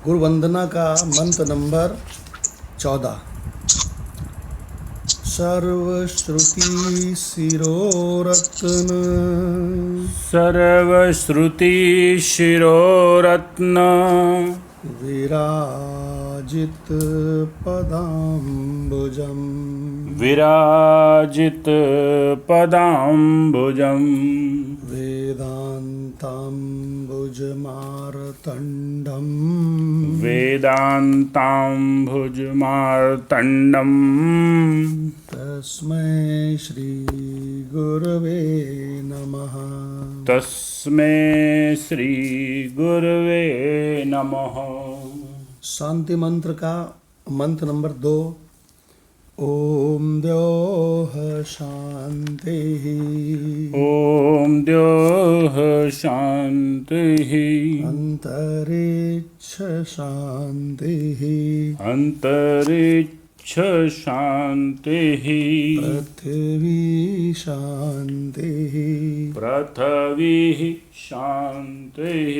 गुरु वंदना का मंत्र नंबर 14। सर्वश्रुति शिरोरत्न सर्वश्रुति शिरोरत्न विराजित पदाम्बुजं विराजित पदाम्बुजं वेदान्ताम्बुजमार्तण्डं वेदान्ताम्बुजमार्तण्डं तस्मै श्री गुरवे नमः। तस्मै श्री गुरवे नमः। शांति मंत्र का मंत्र नंबर 2। ओम द्योः शान्तिः। ओम द्योः शान्तिः। अंतरिक्ष शान्तिः। अंतरिक्ष शान्तिः। पृथ्वी शान्तिः। पृथ्वी शान्तिः।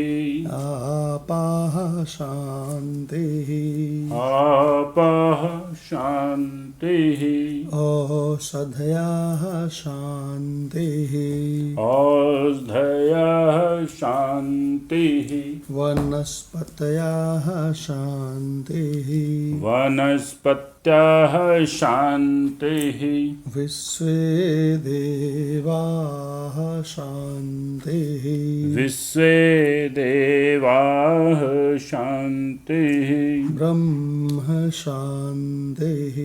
आपाः शान्तिः। आपः शान्तिः। औषधयः शान्तिः। औषधयः शान्तिः। वनस्पतयः शान्तिः। वनस्पतयः शान्तिः। विश्वे देवाः शान्तिः। विश्वे देवाः शान्तिः। ब्रह्म शान्तिः।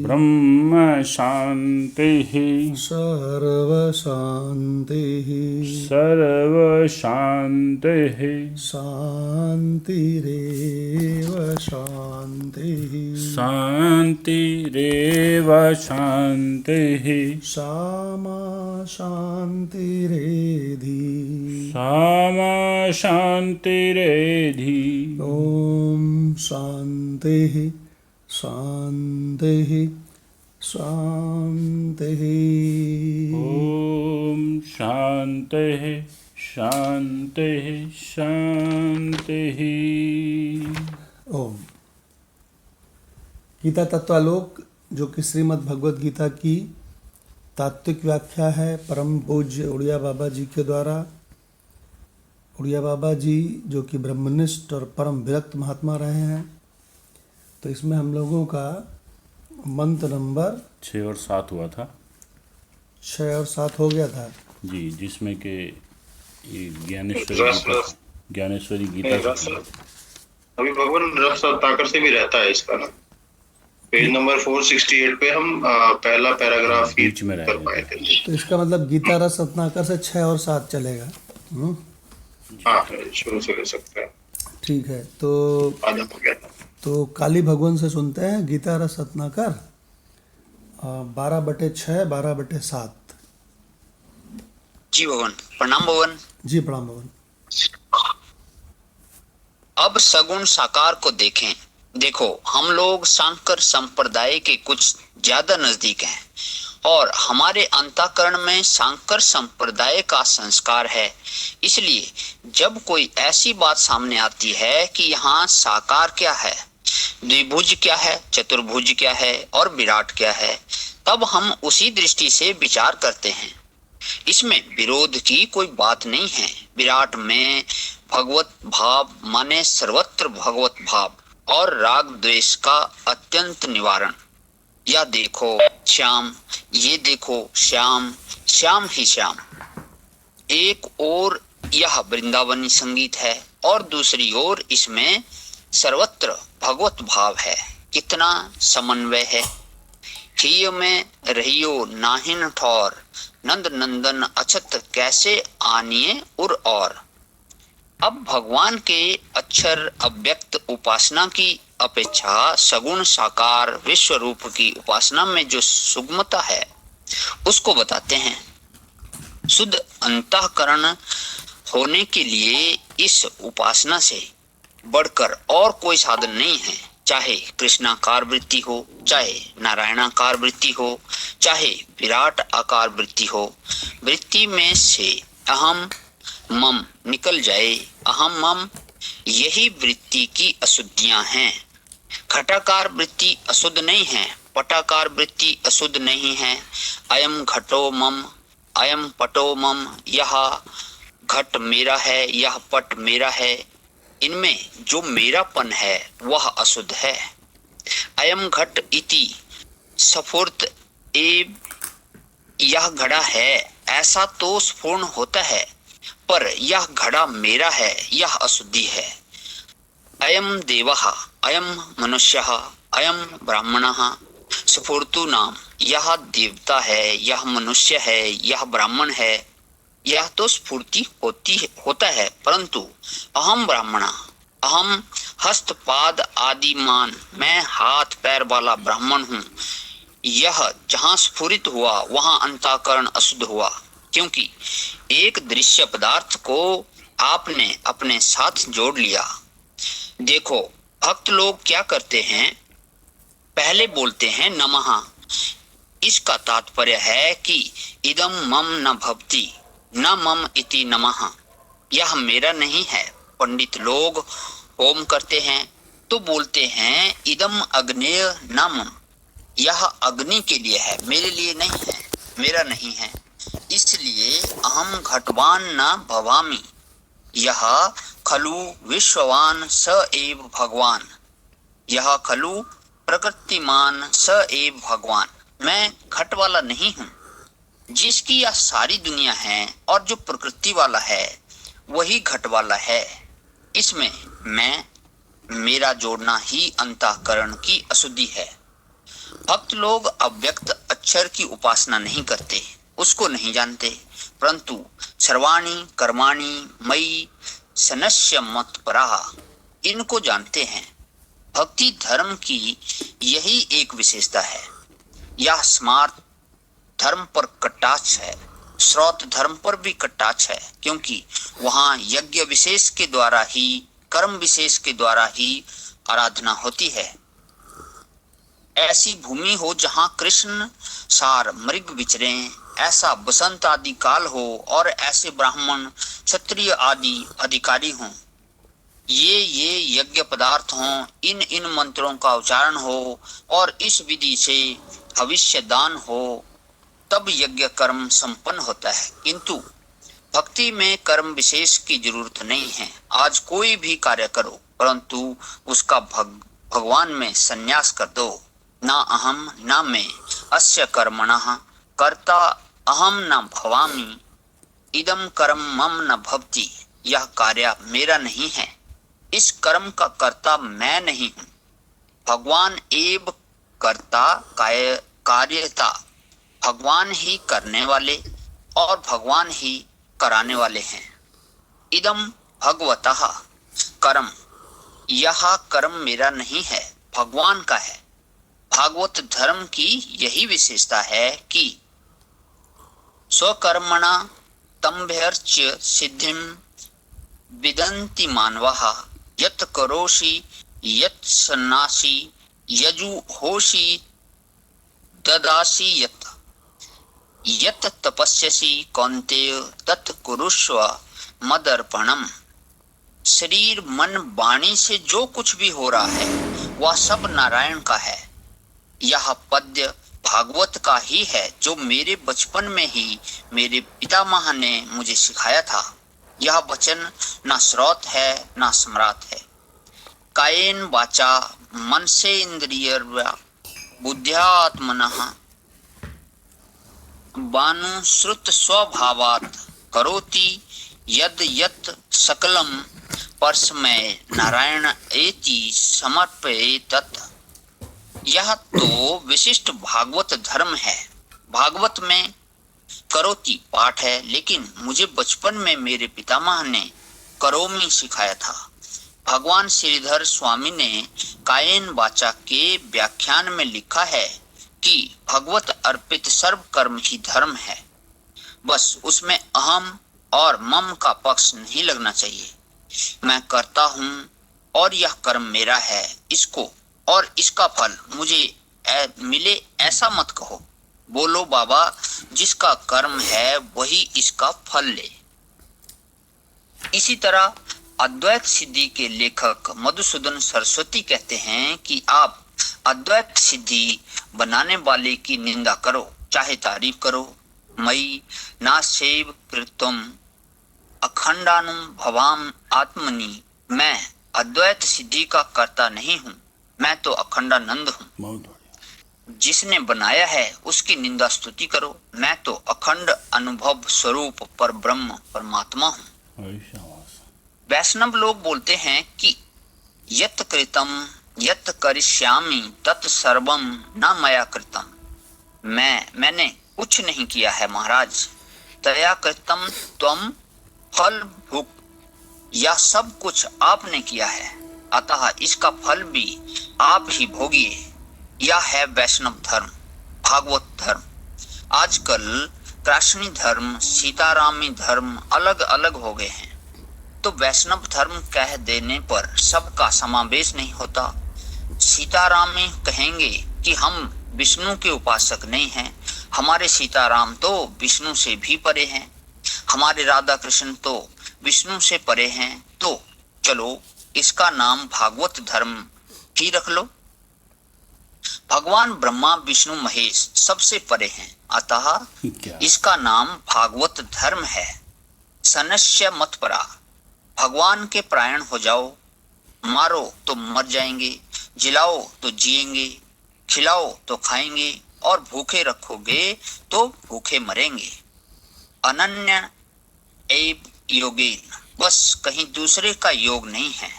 ब्रह्म शान्तिः। सर्व शान्तिः। सर्व शान्तिः। शान्तिरेव शान्तिः। शान्तिरेव शान्तिः। सामा शान्तिरेधि। सामा शान्तिरेधि। ॐ शान्तिः शान्तिः शान्तिः। ॐ शान्तिः शान्तिः शान्तिः। ओम। गीता तत्वालोक, जो कि श्रीमद् भगवद गीता की तात्विक व्याख्या है परम पूज्य उड़िया बाबा जी के द्वारा। उड़िया बाबा जी जो कि ब्रह्मनिष्ठ और परम विरक्त महात्मा रहे हैं, तो इसमें हम लोगों का मंत्र नंबर 6 और 7 हुआ था 6 और 7 हो गया था जी, जिसमें के ये ज्ञानेश्वरी गीता अभी भगवान रस ताकर से भी रहता है इसका ना। पेज नंबर 468 पे हम पहला पैराग्राफ बीच में कर पाए थे। तो इसका मतलब गीता रस रत्नाकर से 6 और 7 चलेगा। हाँ, शुरू से ले सकते हैं। ठीक है, तो आज हो गया था। तो काली भगवान से सुनते हैं गीता रस रत्नाकर 12/6 12/7। जी भगवान, प्रणाम भगवान। जी प्रणाम भगवान। अब सगुण साकार को देखें। देखो, हम लोग सांकर संप्रदाय के कुछ ज्यादा नजदीक हैं और हमारे अंतःकरण में सांकर संप्रदाय का संस्कार है। इसलिए जब कोई ऐसी बात सामने आती है कि यहाँ साकार क्या है, द्विभुज क्या है, चतुर्भुज क्या है और विराट क्या है, तब हम उसी दृष्टि से विचार करते हैं। इसमें विरोध की कोई बात नहीं है। विराट में भगवत भाव माने सर्वत्र भगवत भाव और राग द्वेष का अत्यंत निवारण। या देखो श्याम, ये देखो श्याम, श्याम ही श्याम। एक ओर यह वृंदावनी संगीत है और दूसरी ओर इसमें सर्वत्र भगवत भाव है। कितना समन्वय है। हिय में रहियो नाहिन ठौर, नंद नंदन अछत कैसे आनिए उर और। अब भगवान के अक्षर अव्यक्त उपासना की अपेक्षा सगुण साकार विश्व रूप की उपासना में जो सुगमता है उसको बताते हैं। शुद्ध अंतःकरण होने के लिए इस उपासना से बढ़कर और कोई साधन नहीं है। चाहे कृष्णाकार वृत्ति हो, चाहे नारायणाकार वृत्ति हो, चाहे विराट आकार वृत्ति हो, वृत्ति में से अहम मम निकल जाए, अहम मम यही वृत्ति की अशुद्धियां हैं। घटाकार वृत्ति अशुद्ध नहीं है, पटाकार वृत्ति अशुद्ध नहीं है। अयम घटो मम, अयम पटो मम, यह घट मेरा है, यह पट मेरा है, इनमें जो मेरापन है वह अशुद्ध है। अयम घट इति स्फुर्त एव, यह घड़ा है ऐसा तो स्फूर्ण होता है, पर यह घड़ा मेरा है यह अशुद्धि है। अयम देवः, अयम मनुष्यः, अयम ब्राह्मणः स्फूर्तु नाम, यह देवता है, यह मनुष्य है, यह ब्राह्मण है, यह तो स्फूर्ति होता है, परंतु अहम ब्राह्मणः, अहम हस्तपाद आदिमान, मैं हाथ पैर वाला ब्राह्मण हूँ, यह जहाँ स्फुरित हुआ वहां अंतःकरण अशुद्ध हुआ, क्योंकि एक दृश्य पदार्थ को आपने अपने साथ जोड़ लिया। देखो भक्त लोग क्या करते हैं, पहले बोलते हैं नमः, इसका तात्पर्य है कि इदम मम न भवति न मम इति नमः, यह मेरा नहीं है। पंडित लोग होम करते हैं तो बोलते हैं इदम अग्नेय न मम, यह अग्नि के लिए है, मेरे लिए नहीं है, मेरा नहीं है। इसलिए अहम घटवान न भवामि, यह खलु विश्ववान स एव भगवान, यह खलु प्रकृतिमान स एव भगवान, मैं घट वाला नहीं हूँ। जिसकी यह सारी दुनिया है और जो प्रकृति वाला है वही घट वाला है। इसमें मैं मेरा जोड़ना ही अंतःकरण की अशुद्धि है। भक्त लोग अव्यक्त अक्षर की उपासना नहीं करते, उसको नहीं जानते, परंतु सर्वाणि कर्माणि मयि सनस्य मत्पराः, इनको जानते हैं। भक्ति धर्म की यही एक विशेषता है। यह स्मार्त धर्म पर कटाक्ष है, श्रौत धर्म पर भी कटाक्ष है, क्योंकि वहां यज्ञ विशेष के द्वारा ही, कर्म विशेष के द्वारा ही आराधना होती है। ऐसी भूमि हो जहां कृष्ण सार मृग विचरे, ऐसा बसंत आदि काल हो और ऐसे ब्राह्मण क्षत्रिय आदि अधिकारी हों, ये यज्ञ पदार्थ हों, इन मंत्रों का उच्चारण हो और इस विधि से भविष्य दान हो, तब यज्ञ कर्म संपन्न होता है। किंतु भक्ति में कर्म विशेष की जरूरत नहीं है। आज कोई भी कार्य करो, परंतु उसका भगवान में संन्यास कर दो। ना अहम ना मैं अस्य कर्मणः कर्ता अहम न भवामि, इदम कर्म मम न भवति, यह कार्य मेरा नहीं है, इस कर्म का कर्ता मैं नहीं हूँ। भगवान एव कर्ता कार्यता, भगवान ही करने वाले और भगवान ही कराने वाले हैं। इदम भगवतः कर्म, यह कर्म मेरा नहीं है, भगवान का है। भागवत धर्म की यही विशेषता है कि स्वकर्मणा तंभ्यर्च सिद्धिम विदन्ति मानवः, यत् करोषि यत् सन्नासि यजुहोषि ददासि यत् तपस्यसि कौन्तेय तत् कुरुष्व मदर्पणम। शरीर मन वाणी से जो कुछ भी हो रहा है वह सब नारायण का है। यह पद्य भागवत का ही है, जो मेरे बचपन में ही मेरे पितामह ने मुझे सिखाया था। यह वचन न श्रौत है न सम्राट है। कायेन वाचा मन से इंद्रिय बुद्ध्यात्मनः बानुश्रुत स्वभावात् करोति यद यत् सकलम परस्मै नारायण एति समर्पयेतत्। यह तो विशिष्ट भागवत धर्म है। भागवत में करोति पाठ है, लेकिन मुझे बचपन में मेरे पितामह ने करोमि सिखाया था। भगवान श्रीधर स्वामी ने कायेन वाचा के व्याख्यान में लिखा है कि भगवत अर्पित सर्व कर्म ही धर्म है। बस उसमें अहम और मम का पक्ष नहीं लगना चाहिए। मैं करता हूँ और यह कर्म मेरा है, इसको और इसका फल मुझे मिले ऐसा मत कहो। बोलो बाबा, जिसका कर्म है वही इसका फल ले। इसी तरह अद्वैत सिद्धि के लेखक मधुसूदन सरस्वती कहते हैं कि आप अद्वैत सिद्धि बनाने वाले की निंदा करो चाहे तारीफ करो। मई नास्यैव कृतम् अखंडानुभवाम आत्मनि, मैं अद्वैत सिद्धि का कर्ता नहीं हूँ, मैं तो अखंडानंद हूँ। बहुत बढ़िया। जिसने बनाया है उसकी निंदा स्तुति करो, मैं तो अखंड अनुभव स्वरूप पर ब्रह्म परमात्मा हूँ। ऐसा वास। वैष्णव लोग बोलते हैं कि यत् कृतम यत् करिष्यामि तत् सर्वम न मया कृतम, मैंने कुछ नहीं किया है महाराज। तया कृतम त्वम फल भुक्, यह सब कुछ आपने किया है, अतः इसका फल भी आप ही भोगिए। यह है वैष्णव धर्म, भागवत धर्म। आजकल कृष्णी धर्म, सीतारामी धर्म अलग अलग हो गए हैं, तो वैष्णव धर्म कह देने पर सबका समावेश नहीं होता। सीतारामी कहेंगे कि हम विष्णु के उपासक नहीं हैं, हमारे सीताराम तो विष्णु से भी परे हैं, हमारे राधा कृष्ण तो विष्णु से परे हैं, तो चलो इसका नाम भागवत धर्म ही रख लो। भगवान ब्रह्मा विष्णु महेश सबसे परे हैं, अतः क्या? इसका नाम भागवत धर्म है। सनस्य मत परा, भगवान के प्रायण हो जाओ, मारो तो मर जाएंगे, जिलाओ तो जिएंगे, खिलाओ तो खाएंगे और भूखे रखोगे तो भूखे मरेंगे। अनन्य एव योगेन, बस कहीं दूसरे का योग नहीं है।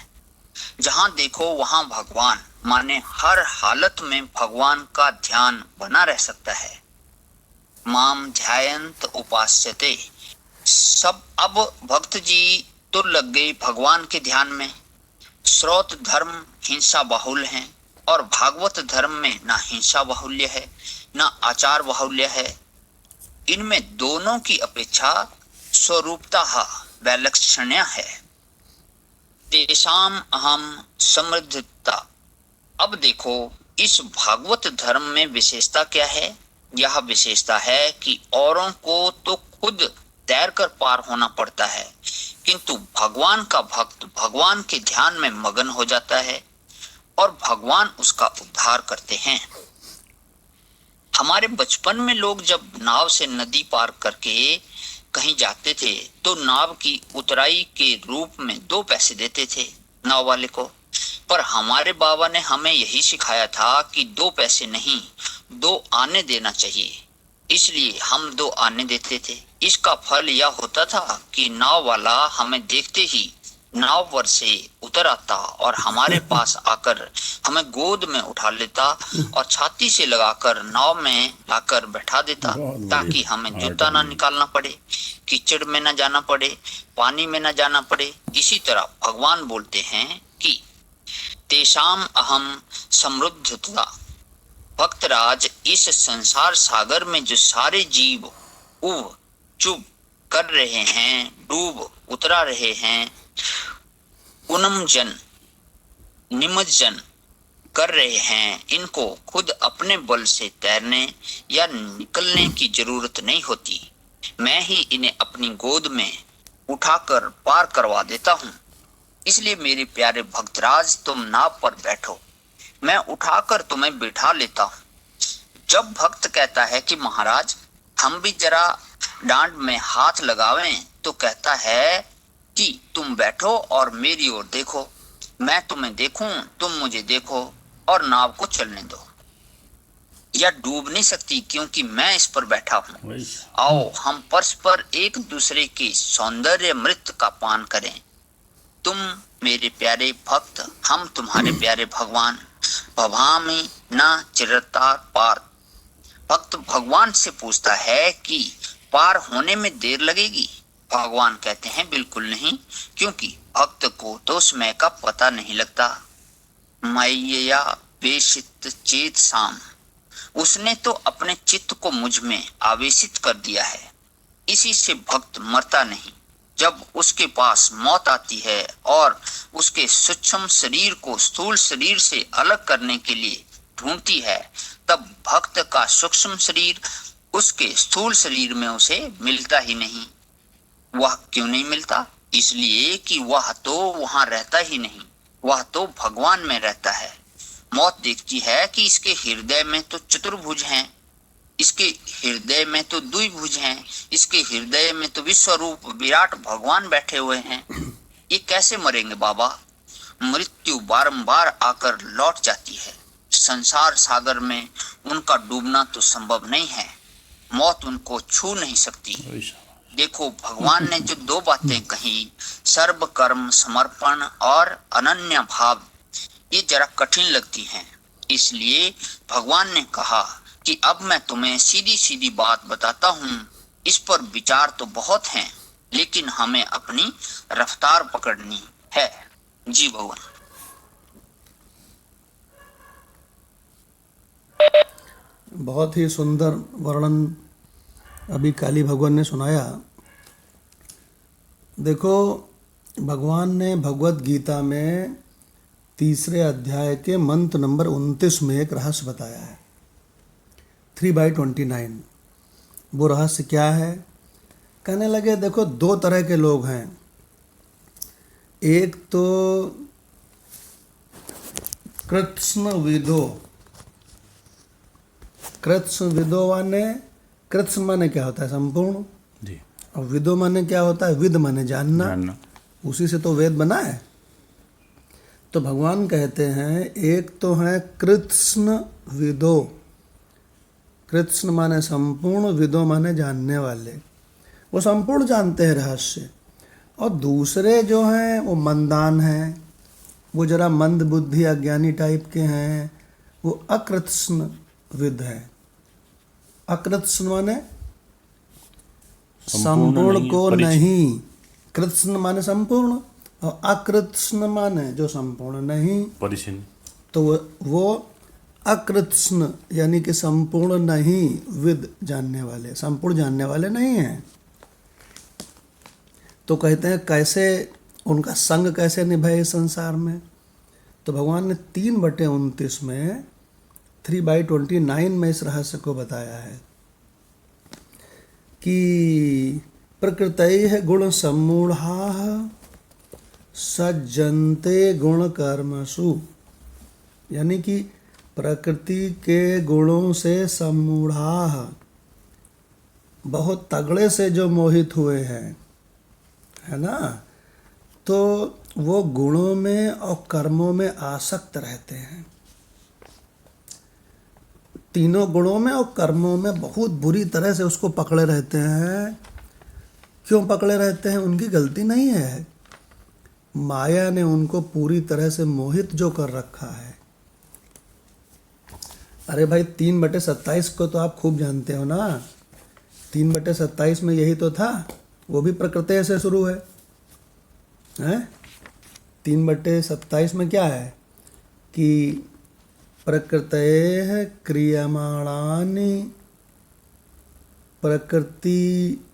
जहां देखो वहां भगवान, माने हर हालत में भगवान का ध्यान बना रह सकता है। माम ध्यायंत उपास्यते, सब अब भक्त जी तो लग गए भगवान के ध्यान में। स्रोत धर्म हिंसा बाहुल्य है और भागवत धर्म में ना हिंसा बाहुल्य है ना आचार बाहुल्य है। इनमें दोनों की अपेक्षा स्वरूपता वैलक्षण्य है। तेषाम अहम समृद्धता। अब देखो इस भागवत धर्म में विशेषता क्या है। यह विशेषता है कि औरों को तो खुद तैर कर पार होना पड़ता है, किंतु भगवान का भक्त भगवान के ध्यान में मगन हो जाता है और भगवान उसका उद्धार करते हैं। हमारे बचपन में लोग जब नाव से नदी पार करके कहीं जाते थे तो नाव की उतराई के रूप में 2 पैसे देते थे नाव वाले को, पर हमारे बाबा ने हमें यही सिखाया था कि 2 पैसे नहीं 2 आने देना चाहिए, इसलिए हम 2 आने देते थे। इसका फल यह होता था कि नाव वाला हमें देखते ही नाव पर से उतर आता और हमारे पास आकर हमें गोद में उठा लेता और छाती से लगाकर नाव में लाकर बैठा देता, ताकि हमें जूता ना निकालना पड़े, कीचड़ में ना जाना पड़े, पानी में ना जाना पड़े। इसी तरह भगवान बोलते हैं कि तेषाम अहम समृद्धता। भक्तराज, इस संसार सागर में जो सारे जीव उब चुब कर रहे हैं, डूब उतरा रहे हैं, उन्मजन निमज्जन कर रहे हैं, इनको खुद अपने बल से तैरने या निकलने की जरूरत नहीं होती। मैं ही इन्हें अपनी गोद में उठाकर पार करवा देता हूँ। इसलिए मेरे प्यारे भक्तराज, तुम नाव पर बैठो, मैं उठाकर तुम्हें बिठा लेता हूँ। जब भक्त कहता है कि महाराज हम भी जरा डांड में हाथ लगावें, तो कहता है कि तुम बैठो और मेरी ओर देखो, मैं तुम्हें देखूं, तुम मुझे देखो और नाव को चलने दो। यह डूब नहीं सकती क्योंकि मैं इस पर बैठा हूँ। आओ हम परस्पर एक दूसरे के सौंदर्य मृत का पान करें। तुम मेरे प्यारे भक्त, हम तुम्हारे प्यारे भगवान। भवामि न चिरता पार। भक्त भगवान से पूछता है कि पार होने में देर लगेगी। भगवान कहते हैं बिल्कुल नहीं, क्योंकि भक्त को तो समय का पता नहीं लगता। मैया वेशित चेत साम, उसने तो अपने चित्त को मुझ में आवेशित कर दिया है। इसी से भक्त मरता नहीं। जब उसके पास मौत आती है और उसके सूक्ष्म शरीर को स्थूल शरीर से अलग करने के लिए ढूंढती है, तब भक्त का सूक्ष्म शरीर उसके स्थूल शरीर में उसे मिलता ही नहीं। वह क्यों नहीं मिलता? इसलिए कि वह तो वहां रहता ही नहीं, वह तो भगवान में रहता है। मौत देखती है कि इसके हृदय में तो चतुर्भुज हैं, इसके हृदय में तो द्विभुज हैं, इसके हृदय में तो विश्वरूप विराट भगवान बैठे हुए हैं। ये कैसे मरेंगे बाबा? मृत्यु बारंबार आकर लौट जाती है। संसार सागर में उनका डूबना तो संभव नहीं है, मौत उनको छू नहीं सकती। देखो, भगवान ने जो दो बातें कही, सर्व कर्म समर्पण और अनन्य भाव, ये जरा कठिन लगती हैं। इसलिए भगवान ने कहा कि अब मैं तुम्हें सीधी सीधी बात बताता हूँ। इस पर विचार तो बहुत हैं, लेकिन हमें अपनी रफ्तार पकड़नी है। जी भगवान। बहुत ही सुंदर वर्णन अभी काली भगवान ने सुनाया। देखो, भगवान ने भगवत गीता में 3 अध्याय के मंत्र नंबर 29 में एक रहस्य बताया है, 3/29। वो रहस्य क्या है? कहने लगे देखो, 2 तरह के लोग हैं। एक तो कृत्स्नविदो। कृत्स्नविदो माने, कृत्स्न माने क्या होता है? संपूर्ण। जी। और विदो माने क्या होता है? विद माने जानना। उसी से तो वेद बना है। तो भगवान कहते हैं एक तो है कृत्स्नविदो। कृत्स्न माने संपूर्ण, विदो माने जानने वाले, वो संपूर्ण जानते हैं रहस्य। और दूसरे जो हैं वो मंदान हैं, वो जरा मंद बुद्धि अज्ञानी टाइप के हैं, वो अकृत्स्नविद हैं। अकृत्स्न माने संपूर्ण को नहीं। कृत्स्न माने संपूर्ण और अकृत्स्न माने जो संपूर्ण नहीं, परिचिन। तो वो अकृत्स्न यानी कि संपूर्ण नहीं, विद जानने वाले, संपूर्ण जानने वाले नहीं हैं। तो कहते हैं कैसे उनका संग कैसे निभाए इस संसार में? तो भगवान ने 3/29 में 3/29 में इस रहस्य को बताया है कि प्रकृतैः गुण सम्मूढ़ाः सज्जन्ते गुण कर्मसु। यानी कि प्रकृति के गुणों से सम्मूढ़ाः, बहुत तगड़े से जो मोहित हुए हैं, है ना, तो वो गुणों में और कर्मों में आसक्त रहते हैं। तीनों गुणों में और कर्मों में बहुत बुरी तरह से उसको पकड़े रहते हैं। क्यों पकड़े रहते हैं? उनकी गलती नहीं है, माया ने उनको पूरी तरह से मोहित जो कर रखा है। अरे भाई, 3/27 को तो आप खूब जानते हो ना। 3/27 में यही तो था, वो भी प्रकृति से शुरू है, हैं? 3/27 में क्या है कि प्रकृतयः क्रियमाणानि, प्रकृति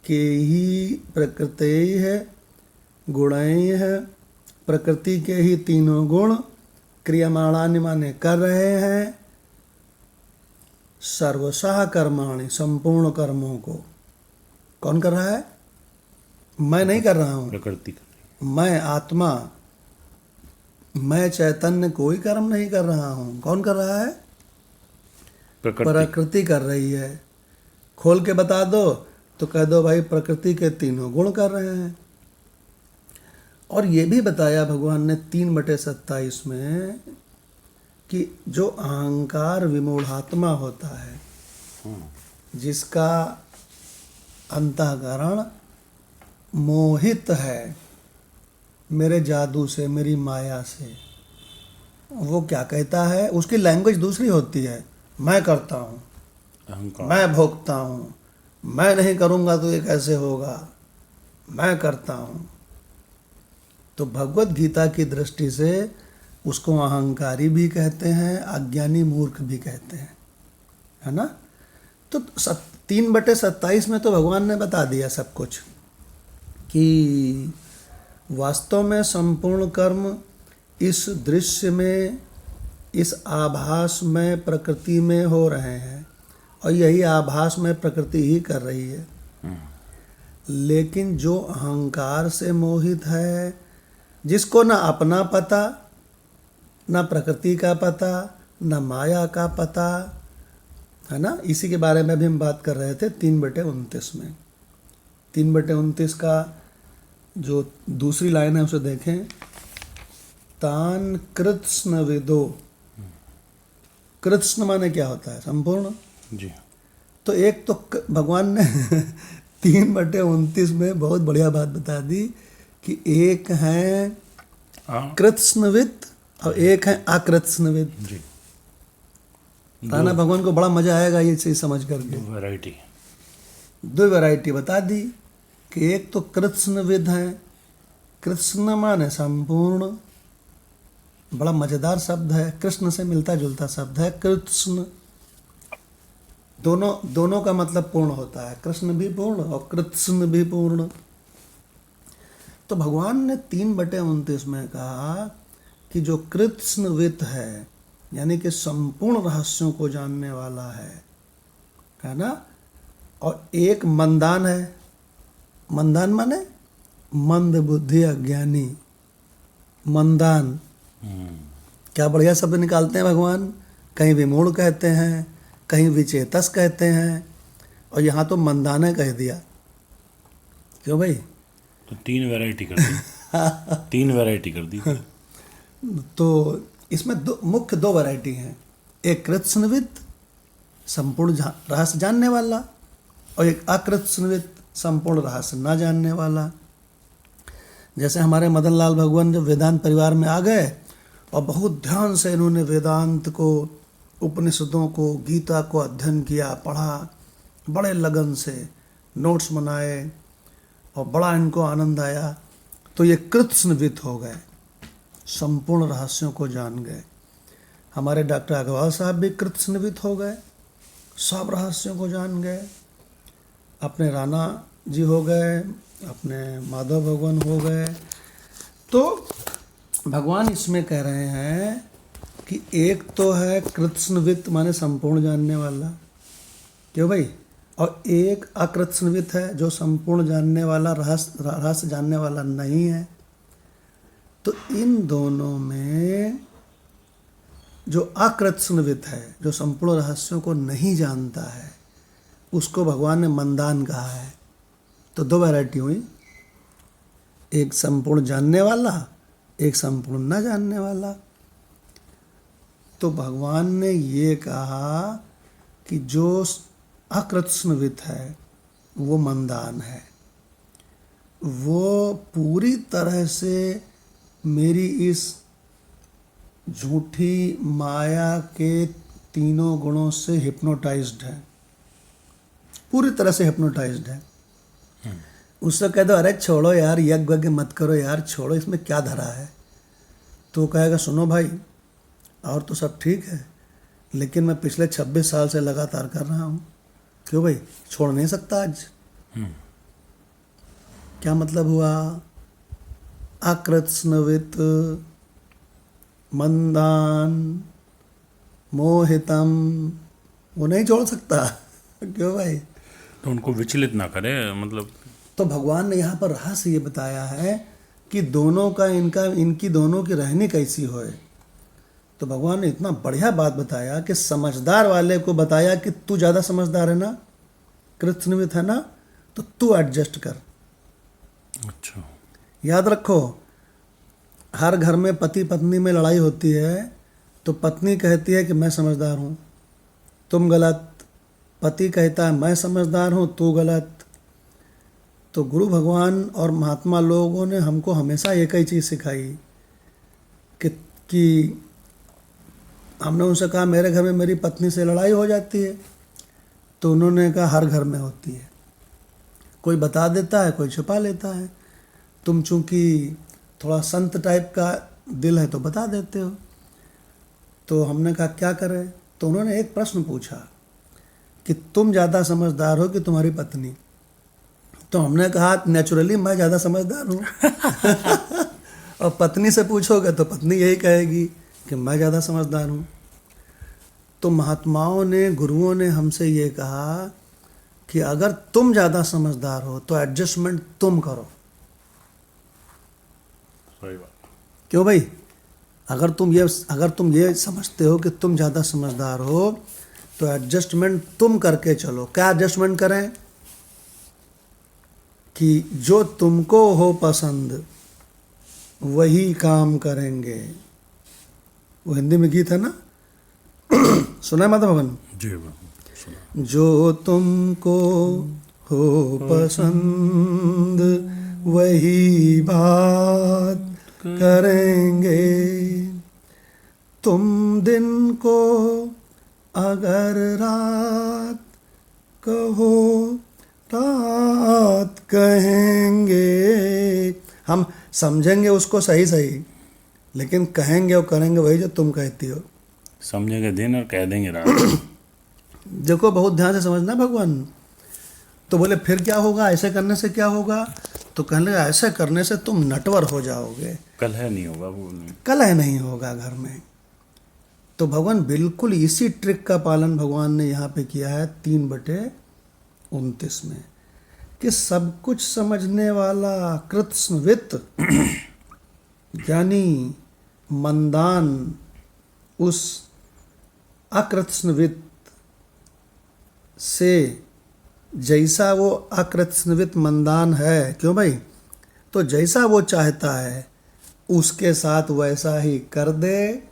के ही प्रकृतयः गुणैः, प्रकृति के ही तीनों गुण क्रियमाणानि माने कर रहे हैं, सर्वशः कर्माणि संपूर्ण कर्मों को। कौन कर रहा है? मैं नहीं कर रहा हूँ, प्रकृति। मैं आत्मा, मैं चैतन्य कोई कर्म नहीं कर रहा हूँ। कौन कर रहा है? प्रकृति कर रही है। खोल के बता दो तो कह दो भाई प्रकृति के तीनों गुण कर रहे हैं। और ये भी बताया भगवान ने 3/27 में कि जो अहंकार विमूढ़ात्मा होता है, जिसका अंतःकरण मोहित है मेरे जादू से, मेरी माया से, वो क्या कहता है? उसकी लैंग्वेज दूसरी होती है। मैं करता हूँ, मैं भोगता हूँ, मैं नहीं करूँगा तो ये कैसे होगा, मैं करता हूँ। तो भगवत गीता की दृष्टि से उसको अहंकारी भी कहते हैं, अज्ञानी मूर्ख भी कहते हैं, है ना। तो 3/27 में तो भगवान ने बता दिया सब कुछ कि वास्तव में संपूर्ण कर्म इस दृश्य में, इस आभास में, प्रकृति में हो रहे हैं, और यही आभास में प्रकृति ही कर रही है। लेकिन जो अहंकार से मोहित है, जिसको ना अपना पता, ना प्रकृति का पता, ना माया का पता, है ना, इसी के बारे में भी हम बात कर रहे थे 3/29 में। 3/29 का जो दूसरी लाइन है उसे देखें। तान कृत्स्न विदो। कृत्स्न माने क्या होता है? संपूर्ण। जी तो एक तो भगवान ने 3/29 में बहुत बढ़िया बात बता दी कि एक है हाँ कृत्स्नविद और एक है अकृत्स्नविद। जी राणा भगवान को बड़ा मजा आएगा ये चीज समझ करके। वैरायटी। दो वैरायटी बता दी कि एक तो कृत्स्नविद है। कृत्स्न माने संपूर्ण, बड़ा मजेदार शब्द है, कृष्ण से मिलता जुलता शब्द है कृत्स्न। दोनों का मतलब पूर्ण होता है, कृष्ण भी पूर्ण और कृत्स्न भी पूर्ण। तो भगवान ने 3/29 में कहा कि जो कृत्स्नविद है, यानी कि संपूर्ण रहस्यों को जानने वाला है ना, और एक मंदान है। मंदान माने मंद बुद्धि अज्ञानी। मंदान, क्या बढ़िया शब्द निकालते हैं भगवान। कहीं विमूढ़ कहते हैं, कहीं विचेतस कहते हैं, और यहाँ तो मंदाना कह दिया। क्यों भाई? तो 3 वैरायटी कर दी। 3 वैरायटी कर दी। तो इसमें मुख्य 2 वैरायटी हैं। एक कृत्स्नविद, संपूर्ण रहस्य जानने वाला, और एक अकृत्स्नविद, संपूर्ण रहस्य ना जानने वाला। जैसे हमारे मदन लाल भगवान जब वेदांत परिवार में आ गए और बहुत ध्यान से इन्होंने वेदांत को, उपनिषदों को, गीता को अध्ययन किया, पढ़ा, बड़े लगन से नोट्स बनाए और बड़ा इनको आनंद आया, तो ये कृत्स्नविद हो गए, संपूर्ण रहस्यों को जान गए। हमारे डॉक्टर अग्रवाल साहब भी कृत्स्नविद हो गए, सब रहस्यों को जान गए। अपने राणा जी हो गए, अपने माधव भगवान हो गए। तो भगवान इसमें कह रहे हैं कि एक तो है कृत्स्नविद माने संपूर्ण जानने वाला, क्यों भाई, और एक अकृत्स्नविद है जो संपूर्ण जानने वाला, रहस्य जानने वाला नहीं है। तो इन दोनों में जो अकृत्स्नविद है, जो संपूर्ण रहस्यों को नहीं जानता है, उसको भगवान ने मंदान कहा है। तो 2 वैरायटी हुई, एक संपूर्ण जानने वाला, एक संपूर्ण न जानने वाला। तो भगवान ने ये कहा कि जो अकृत्स्नविद है वो मंदान है, वो पूरी तरह से मेरी इस झूठी माया के 3 गुणों से हिप्नोटाइज्ड है, पूरी तरह से हिप्नोटाइज्ड है। उससे कह दो अरे छोड़ो यार, यज्ञ मत करो यार, छोड़ो, इसमें क्या धरा है। तो कहेगा सुनो भाई, और तो सब ठीक है, लेकिन मैं पिछले 26 साल से लगातार कर रहा हूँ। क्यों भाई? छोड़ नहीं सकता आज। क्या मतलब हुआ? अकृत्स्नविद, मंदान, मोहितम, वो नहीं छोड़ सकता। क्यों भाई? तो उनको विचलित ना करे, मतलब। तो भगवान ने यहाँ पर रहस्य ये बताया है कि दोनों का इनकी दोनों की रहनी कैसी होए। तो भगवान ने इतना बढ़िया बात बताया कि समझदार वाले को बताया कि तू ज़्यादा समझदार है ना, कृत्स्नविद है ना, तो तू एडजस्ट कर। अच्छा। याद रखो, हर घर में पति पत्नी में लड़ाई होती है तो पत्नी कहती है कि मैं समझदार हूँ, तुम गलत। पति कहता है मैं समझदार हूँ, तू गलत। तो गुरु भगवान और महात्मा लोगों ने हमको हमेशा एक ही चीज़ सिखाई कि हमने उनसे कहा मेरे घर में मेरी पत्नी से लड़ाई हो जाती है, तो उन्होंने कहा हर घर में होती है, कोई बता देता है, कोई छुपा लेता है। तुम चूँकि थोड़ा संत टाइप का दिल है तो बता देते हो। तो हमने कहा क्या करें? तो उन्होंने एक प्रश्न पूछा कि तुम ज़्यादा समझदार हो कि तुम्हारी पत्नी? तो हमने कहा नेचुरली मैं ज़्यादा समझदार हूँ। और पत्नी से पूछोगे तो पत्नी यही कहेगी कि मैं ज़्यादा समझदार हूँ। तो महात्माओं ने, गुरुओं ने हमसे ये कहा कि अगर तुम ज़्यादा समझदार हो तो एडजस्टमेंट तुम करो। सही बात। क्यों भाई? अगर तुम ये समझते हो कि तुम ज़्यादा समझदार हो तो एडजस्टमेंट तुम करके चलो। क्या एडजस्टमेंट करें? कि जो तुमको हो पसंद वही काम करेंगे। वो हिंदी में गीत है ना, सुना है माता भवन? जी सुना। जो तुमको हो पसंद वही बात करेंगे, तुम दिन को अगर रात कहो रात कहेंगे। हम समझेंगे उसको सही सही, लेकिन कहेंगे और करेंगे वही जो तुम कहती हो। समझेंगे दिन और कह देंगे रात। देखो बहुत ध्यान से समझना भगवान। तो बोले फिर क्या होगा, ऐसे करने से क्या होगा? तो कहने लगे ऐसे करने से तुम नटवर हो जाओगे, कलह नहीं होगा, वो नहीं। कलह नहीं होगा घर में। तो भगवान बिल्कुल इसी ट्रिक का पालन भगवान ने यहाँ पे किया है 3/29 में, कि सब कुछ समझने वाला कृत्स्नवित ज्ञानी मंदान उस अकृत्स्नवित से जैसा वो अकृत्स्नवित मंदान है, क्यों भाई? तो जैसा वो चाहता है उसके साथ वैसा ही कर दे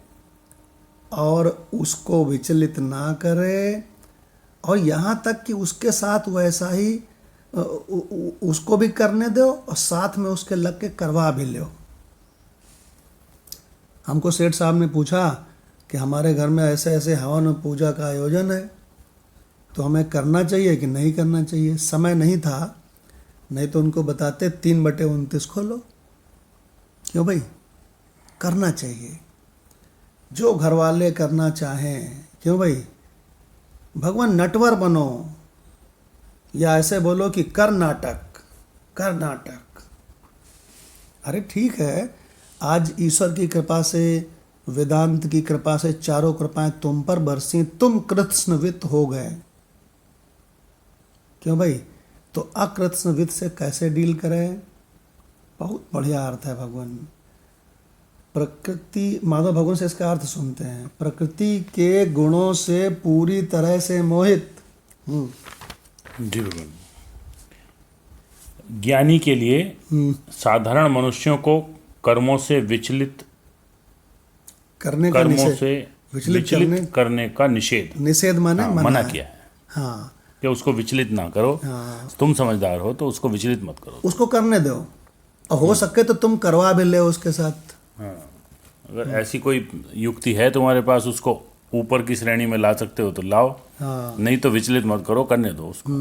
और उसको विचलित ना करे, और यहाँ तक कि उसके साथ वैसा ही उसको भी करने दो और साथ में उसके लग के करवा भी लो। हमको सेठ साहब ने पूछा कि हमारे घर में ऐसे ऐसे हवन और पूजा का आयोजन है, तो हमें करना चाहिए कि नहीं करना चाहिए? समय नहीं था, नहीं तो उनको बताते 3/29 खोलो। क्यों भाई? करना चाहिए जो घर वाले करना चाहें। क्यों भाई? भगवान नटवर बनो, या ऐसे बोलो कि कर नाटक, कर नाटक। अरे ठीक है, आज ईश्वर की कृपा से, वेदांत की कृपा से चारों कृपाएं तुम पर बरसी, तुम कृत्स्नवित हो गए। क्यों भाई? तो अकृत्स्नवित से कैसे डील करें? बहुत बढ़िया अर्थ है भगवान। प्रकृति, माधव भगवान से इसका अर्थ सुनते हैं, प्रकृति के गुणों से पूरी तरह से मोहित। जी भगवान। ज्ञानी के लिए साधारण मनुष्यों को कर्मों से विचलित करने का कर्मों निषेध, से विचलित करने का निषेध माने मना है। किया है हाँ कि उसको विचलित ना करो। हाँ, तुम समझदार हो तो उसको विचलित मत करो, उसको करने दो, और हो सके तो तुम करवा भी ले उसके साथ। हाँ। अगर ऐसी कोई युक्ति है तुम्हारे पास, उसको ऊपर की श्रेणी में ला सकते हो तो लाओ, हाँ नहीं तो विचलित मत करो, करने दो उसको।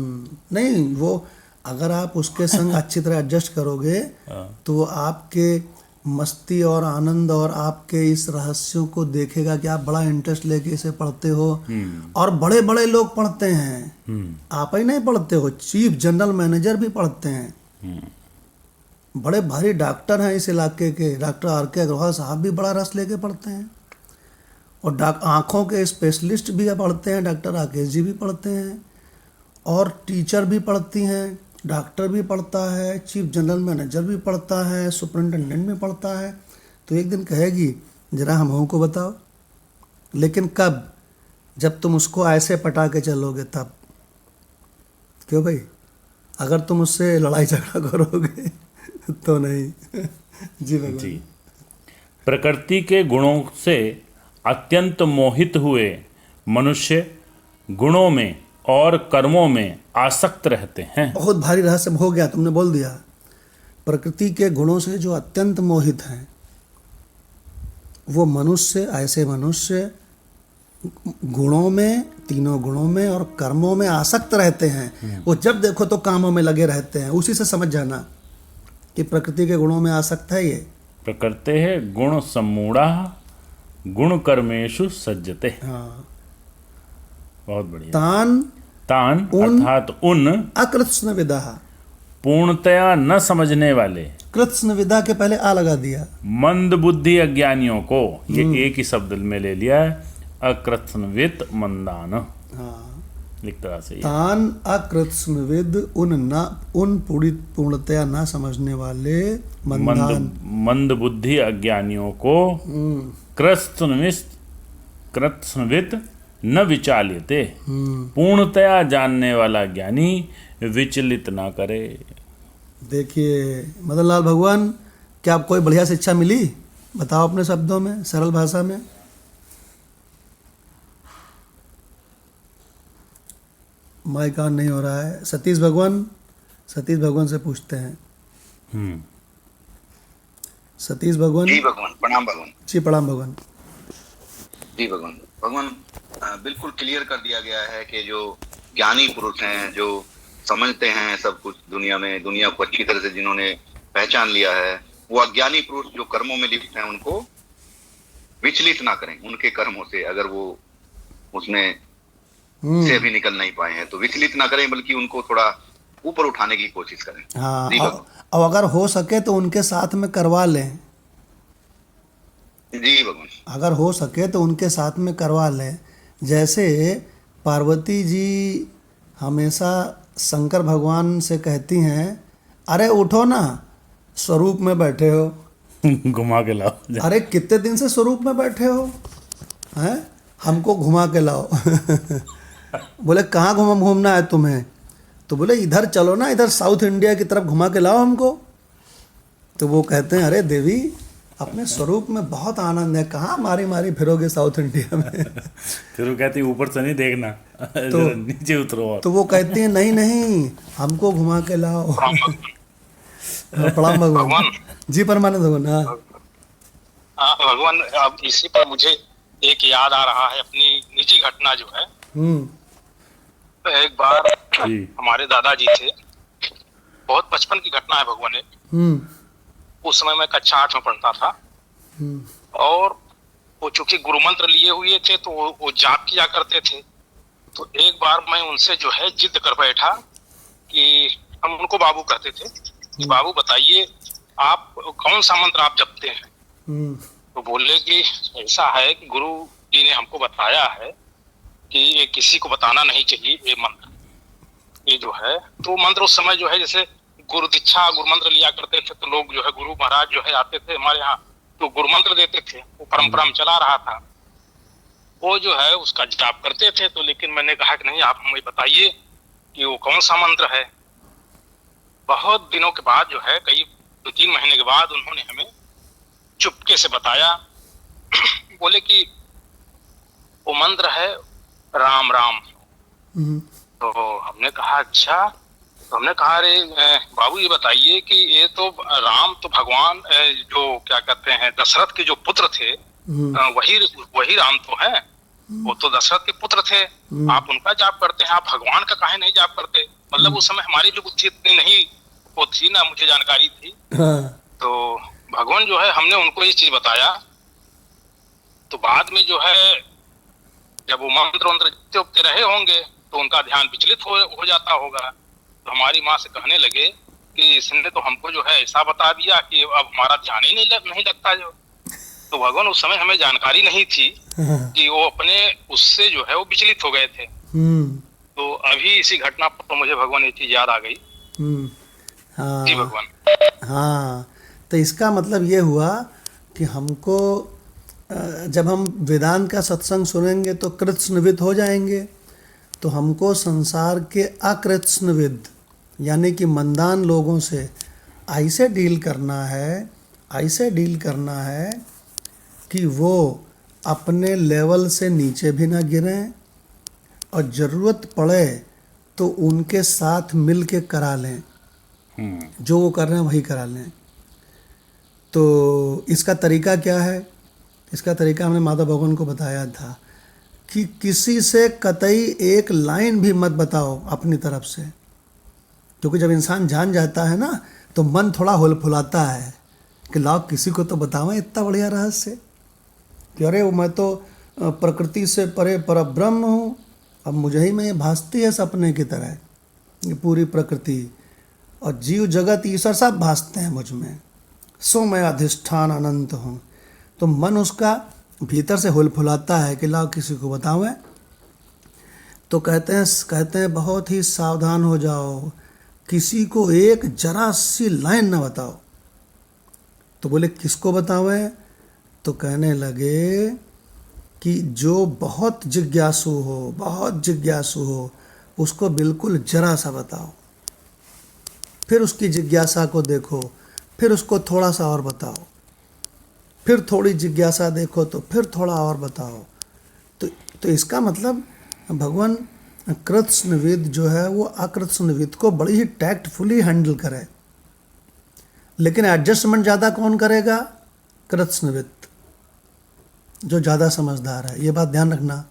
नहीं, वो अगर आप उसके संग अच्छी तरह एडजस्ट करोगे तो आपके मस्ती और आनंद और आपके इस रहस्यों को देखेगा कि आप बड़ा इंटरेस्ट लेके इसे पढ़ते हो। और बड़े बड़े लोग पढ़ते हैं, आप ही नहीं पढ़ते हो, चीफ जनरल मैनेजर भी पढ़ते हैं, बड़े भारी डॉक्टर हैं इस इलाके के, डॉक्टर R.K. अग्रवाल साहब भी बड़ा रस लेके पढ़ते हैं, और आँखों के स्पेशलिस्ट भी पढ़ते हैं, डॉक्टर राकेश जी भी पढ़ते हैं, और टीचर भी पढ़ती हैं, डॉक्टर भी पढ़ता है, चीफ जनरल मैनेजर भी पढ़ता है, सुपरिटेंडेंट भी पढ़ता है। तो एक दिन कहेगी जरा हम को बताओ, लेकिन कब? जब तुम उसको ऐसे पटा के चलोगे तब। क्यों भाई? अगर तुम उससे लड़ाई झगड़ा करोगे तो नहीं। जी भगवान जी। प्रकृति के गुणों से अत्यंत मोहित हुए मनुष्य गुणों में और कर्मों में आसक्त रहते हैं। बहुत भारी रहस्य हो गया, तुमने बोल दिया। प्रकृति के गुणों से जो अत्यंत मोहित हैं वो मनुष्य, ऐसे मनुष्य गुणों में, तीनों गुणों में और कर्मों में आसक्त रहते हैं। वो जब देखो तो कामों में लगे रहते हैं। उसी से समझ जाना कि प्रकृति के गुणों में आसक्त है ये। प्रकृते है गुण सम्मूढ़ा गुण कर्मेषु सज्जते। हाँ, बहुत बढ़िया। तान अर्थात उन अकृत्स्न विदा, पूर्णतया न समझने वाले, कृत्स्न विदा के पहले आ लगा दिया, मंद बुद्धि अज्ञानियों को, ये एक ही शब्द में ले लिया है, अकृत्स्नवित मंदान। हाँ, लिखता सही है। तान अकृत्स्नविद उन पूर्णतया ना समझने वाले मंदान मंद बुद्धि अज्ञानियों को कृत्स्नविद न विचाल्यते, पूर्णतया जानने वाला ज्ञानी विचलित ना करे। देखिए मदन लाल भगवान, क्या आपको कोई बढ़िया शिक्षा मिली? बताओ अपने शब्दों में, सरल भाषा में। माइक ऑन नहीं हो रहा है। सतीश भगवान से पूछते हैं। सतीश भगवान जी भगवान, प्रणाम भगवान। जी प्रणाम भगवान। जी भगवान बिल्कुल क्लियर कर दिया गया है कि जो ज्ञानी पुरुष हैं, जो समझते हैं सब कुछ दुनिया में, दुनिया को अच्छी तरह से जिन्होंने पहचान लिया है, वो अज्ञानी पुरुष जो कर्मों में लिप्त हैं उनको विचलित ना करें उनके कर्मों से। अगर वो उसमें से भी निकल नहीं पाए हैं तो विचलित ना करें, बल्कि उनको थोड़ा ऊपर उठाने की कोशिश करें। हाँ, जी भगवान। और अगर हो सके तो उनके साथ में करवा लें। जी भगवान। अगर हो सके तो उनके साथ में करवा लें। जैसे पार्वती जी हमेशा शंकर भगवान से कहती हैं, अरे उठो ना, स्वरूप में बैठे हो। घुमा के लाओ। अरे कितने दिन से स्वरूप में बैठे हो, हैं? हमको घुमा के लाओ। बोले कहाँ घूमना है तुम्हें? तो बोले इधर चलो ना, इधर साउथ इंडिया की तरफ घुमा के लाओ हमको। तो वो कहते हैं, अरे देवी अपने स्वरूप में बहुत आनंद है, कहाँ मारी मारी फिरोगे साउथ इंडिया में। फिर वो कहती ऊपर से नहीं देखना, तो नीचे उतरो। और तो वो कहती हैं नहीं हमको घुमा के लाओ। प्रणाम भगवान। जी परमानंद भगवान। हाँ भगवान, अब इसी पर मुझे एक याद आ रहा है, अपनी निजी घटना जो है। तो एक बार हमारे दादाजी थे, बहुत बचपन की घटना है भगवान। उस समय मैं कक्षा 8 में पढ़ता था, और वो चूंकि गुरु मंत्र लिए हुए थे तो वो जाप किया करते थे। तो एक बार मैं उनसे जो है जिद कर बैठा कि हम उनको बाबू कहते थे कि बाबू बताइए आप कौन सा मंत्र आप जपते हैं। तो बोले कि ऐसा है कि गुरु जी ने हमको बताया है कि ये किसी को बताना नहीं चाहिए ये मंत्र, ये जो है। तो मंत्र उस समय जो है जैसे गुरु दीक्षा गुरु मंत्र लिया करते थे, तो लोग जो है गुरु महाराज जो है आते थे हमारे यहाँ, तो गुरु मंत्र देते थे, वो परंपरा में चला रहा था। वो जो है उसका जाप करते थे। तो लेकिन मैंने कहा कि नहीं, आप हमें बताइए कि वो कौन सा मंत्र है। बहुत दिनों के बाद जो है, कई 2-3 महीने के बाद उन्होंने हमें चुपके से बताया। बोले कि वो मंत्र है राम राम। तो हमने कहा अच्छा। तो हमने कहा अरे बाबू ये बताइए कि ये तो राम तो भगवान जो क्या कहते हैं दशरथ के जो पुत्र थे, वही राम तो है, वो तो दशरथ के पुत्र थे। आप उनका जाप करते हैं, आप भगवान का काहे नहीं जाप करते? मतलब उस समय हमारी भी बुद्धि इतनी नहीं होती ना, मुझे जानकारी थी। तो भगवान जो है, हमने उनको ये चीज बताया। तो बाद में जो है जब वो मंत्र जपते रहे होंगे तो उनका ध्यान विचलित हो जाता होगा। तो हमारी माँ से कहने लगे कि इसने तो हमको जो है ऐसा बता दिया कि अब हमारा ध्यान ही नहीं लगता जो। तो भगवान उस समय हमें जानकारी नहीं थी कि वो अपने उससे जो है वो विचलित हो गए थे। तो अभी इसी घटना पर तो मुझे भगवान ये चीज याद आ गई। हाँ, जी भगवान। हाँ, तो इसका मतलब ये हुआ कि हमको जब हम वेदांत का सत्संग सुनेंगे तो कृत्स्नविद हो जाएंगे। तो हमको संसार के अकृत्स्नविद यानी कि मंदान लोगों से ऐसे डील करना है कि वो अपने लेवल से नीचे भी ना गिरें, और ज़रूरत पड़े तो उनके साथ मिल के करा लें, जो वो कर रहे हैं वही करा लें। तो इसका तरीका क्या है? इसका तरीका हमने माधव भगवान को बताया था कि किसी से कतई एक लाइन भी मत बताओ अपनी तरफ से, क्योंकि जब इंसान जान जाता है ना तो मन थोड़ा हुलफुलाता है कि लाओ किसी को तो बतावें इतना बढ़िया रहस्य कि अरे वो मैं तो प्रकृति से परे परब्रह्म हूँ, अब मुझे ही में ये भासती है सपने की तरह, ये पूरी प्रकृति और जीव जगत ईश्वर सब भासते हैं मुझ में, सो मैं अधिष्ठान अनंत हूँ। तो मन उसका भीतर से हुलफुलाता है कि लाओ किसी को बतावें। तो तो कहते हैं बहुत ही सावधान हो जाओ, किसी को एक जरा सी लाइन ना बताओ। तो बोले किसको बतावें? तो कहने लगे कि जो बहुत जिज्ञासु हो उसको बिल्कुल जरा सा बताओ, फिर उसकी जिज्ञासा को देखो, फिर उसको थोड़ा सा और बताओ, फिर थोड़ी जिज्ञासा देखो तो फिर थोड़ा और बताओ। तो इसका मतलब भगवान कृत्स्नविद जो है वो अकृत्स्नविद को बड़ी ही टैक्टफुली हैंडल करे, लेकिन एडजस्टमेंट ज़्यादा कौन करेगा? कृत्स्नविद, जो ज़्यादा समझदार है। ये बात ध्यान रखना।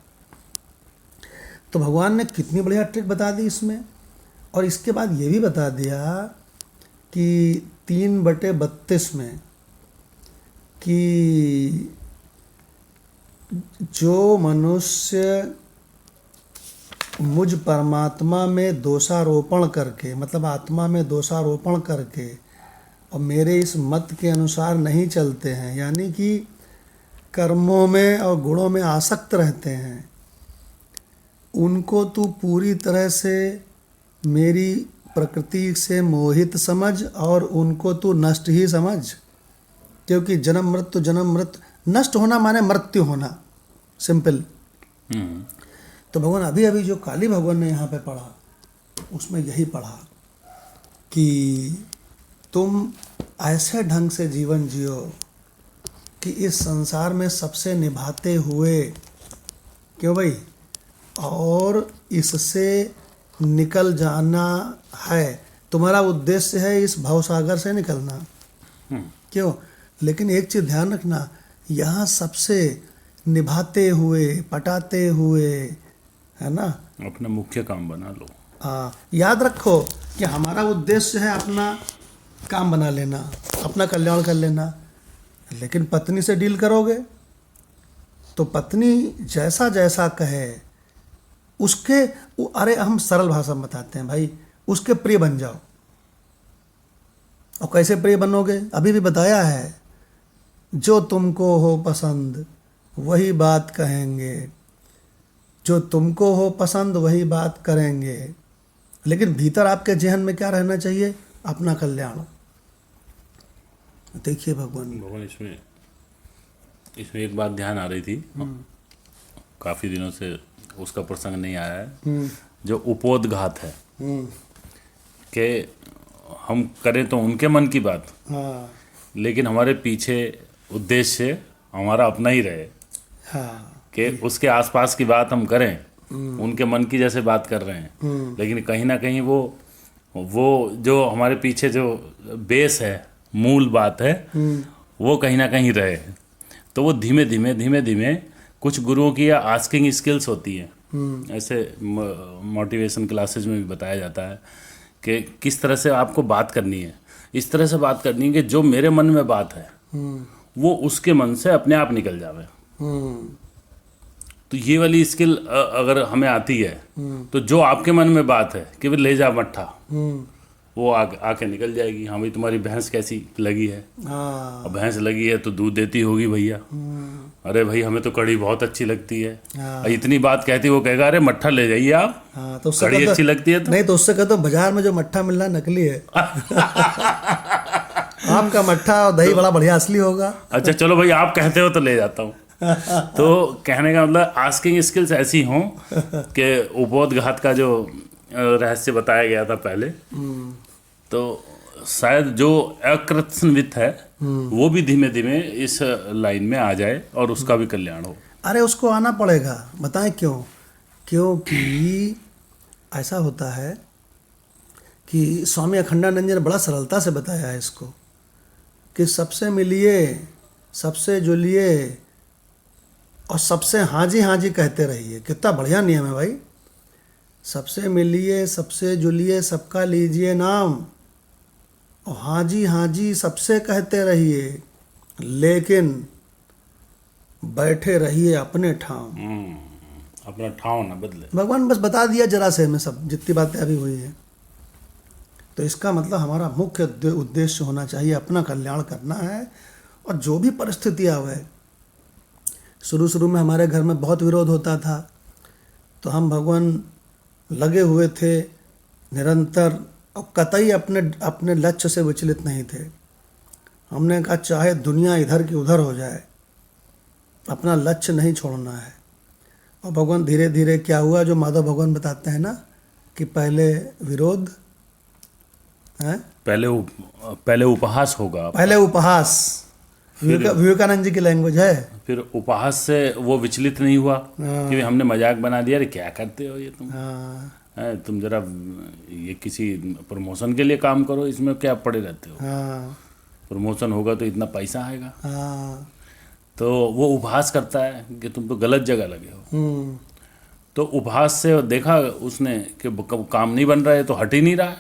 तो भगवान ने कितनी बढ़िया ट्रिक बता दी इसमें, और इसके बाद ये भी बता दिया कि 3/32 में कि जो मनुष्य मुझ परमात्मा में दोषारोपण करके, मतलब आत्मा में दोषारोपण करके और मेरे इस मत के अनुसार नहीं चलते हैं, यानी कि कर्मों में और गुणों में आसक्त रहते हैं, उनको तू पूरी तरह से मेरी प्रकृति से मोहित समझ और उनको तू नष्ट ही समझ। क्योंकि जन्म मृत्यु, नष्ट होना माने मृत्यु होना, सिंपल। तो भगवान अभी जो काली भगवान ने यहाँ पे पढ़ा उसमें यही पढ़ा कि तुम ऐसे ढंग से जीवन जियो कि इस संसार में सबसे निभाते हुए, क्यों भाई, और इससे निकल जाना है। तुम्हारा उद्देश्य है इस भवसागर से निकलना, क्यों? लेकिन एक चीज़ ध्यान रखना, यहाँ सबसे निभाते हुए, पटाते हुए, है ना, अपना मुख्य काम बना लो। हाँ, याद रखो कि हमारा उद्देश्य है अपना काम बना लेना, अपना कल्याण कर लेना। लेकिन पत्नी से डील करोगे तो पत्नी जैसा जैसा कहे उसके, अरे हम सरल भाषा में बताते हैं भाई, उसके प्रिय बन जाओ। और कैसे प्रिय बनोगे? अभी भी बताया है, जो तुमको हो पसंद वही बात कहेंगे, जो तुमको हो पसंद वही बात करेंगे। लेकिन भीतर आपके जहन में क्या रहना चाहिए? अपना कल्याण। देखिए भगवान इसमें एक बात ध्यान आ रही थी, काफ़ी दिनों से उसका प्रसंग नहीं आया है, जो उपोद्घात है कि हम करें तो उनके मन की बात, हाँ, लेकिन हमारे पीछे उद्देश्य हमारा अपना ही रहे। हाँ, कि उसके आसपास की बात हम करें, उनके मन की जैसे बात कर रहे हैं, लेकिन कहीं ना कहीं वो जो हमारे पीछे जो बेस है, मूल बात है, वो कहीं ना कहीं रहे। तो वो धीमे धीमे कुछ गुरुओं की आस्किंग स्किल्स होती हैं, ऐसे मोटिवेशन क्लासेस में भी बताया जाता है कि किस तरह से आपको बात करनी है। इस तरह से बात करनी है कि जो मेरे मन में बात है वो उसके मन से अपने आप निकल जावे। तो ये वाली स्किल अगर हमें आती है तो जो आपके मन में बात है कि वे ले जा मट्ठा, वो आके निकल जाएगी। हाँ भाई, तुम्हारी भैंस कैसी लगी है? हाँ, भैंस लगी है तो दूध देती होगी भैया। अरे भाई, हमें तो कड़ी बहुत अच्छी लगती है। हाँ, इतनी बात कहती, वो कहेगा अरे मट्ठा ले जाइए आप। हाँ, तो कड़ी अच्छी लगती है तो नहीं, तो उससे कहते बाजार में जो मट्ठा मिल रहा है नकली है। आपका मट्ठा और दही बड़ा बढ़िया असली होगा। अच्छा चलो भाई, आप कहते हो तो ले जाता हूँ। तो कहने का मतलब आस्किंग स्किल्स ऐसी हों कि उपोद्घात का जो रहस्य बताया गया था पहले, तो शायद जो अकृत्स्नविद है वो भी धीमे धीमे इस लाइन में आ जाए और उसका भी कल्याण हो। अरे उसको आना पड़ेगा, बताएं क्यों? क्योंकि ऐसा होता है कि स्वामी अखंडानंद जी ने बड़ा सरलता से बताया है इसको कि सबसे मिलिए, सबसे जुलिए और सबसे हाँ जी कहते रहिए। कितना बढ़िया नियम है भाई। सबसे मिलिए, सबसे जुलिए, सबका लीजिए नाम, और हाँ जी सबसे कहते रहिए, लेकिन बैठे रहिए अपने ठाव। अपना ठाव ना बदले। भगवान बस बता दिया जरा से हमें सब जितनी बातें अभी हुई हैं। तो इसका मतलब हमारा मुख्य उद्देश्य होना चाहिए अपना कल्याण करना है। और जो भी परिस्थितियाँ हुए, शुरू में हमारे घर में बहुत विरोध होता था, तो हम भगवान लगे हुए थे निरंतर, और कतई अपने अपने लक्ष्य से विचलित नहीं थे। हमने कहा चाहे दुनिया इधर की उधर हो जाए, अपना लक्ष्य नहीं छोड़ना है। और भगवान धीरे धीरे क्या हुआ, जो माधव भगवान बताते हैं ना कि पहले विरोध है, पहले उपहास होगा, पहले उपहास, विवेकानंद जी की लैंग्वेज है। फिर उपहास से वो विचलित नहीं हुआ कि हमने मजाक बना दिया, अरे क्या करते हो ये तुम, हाँ तुम जरा ये किसी प्रमोशन के लिए काम करो, इसमें क्या पड़े रहते हो, हाँ प्रमोशन होगा तो इतना पैसा आएगा। हाँ। तो वो उपहास करता है कि तुम तो गलत जगह लगे हो। तो उपहास से देखा उसने कि काम नहीं बन रहा है तो हट ही नहीं रहा है,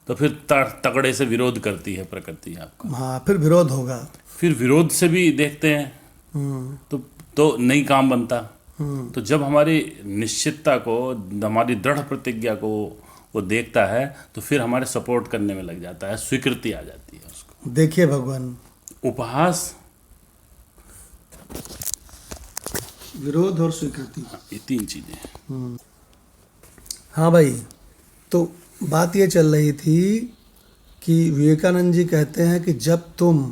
तो फिर तगड़े से विरोध करती है प्रकृति आपका। हाँ, फिर विरोध होगा। फिर विरोध से भी देखते हैं तो नहीं काम बनता। तो जब हमारी निश्चितता को, हमारी दृढ़ प्रतिज्ञा को वो देखता है तो फिर हमारे सपोर्ट करने में लग जाता है, स्वीकृति आ जाती है उसको। देखिए भगवान, उपहास, विरोध और स्वीकृति, ये 3 चीजें। हाँ भाई, तो बात ये चल रही थी कि विवेकानंद जी कहते हैं कि जब तुम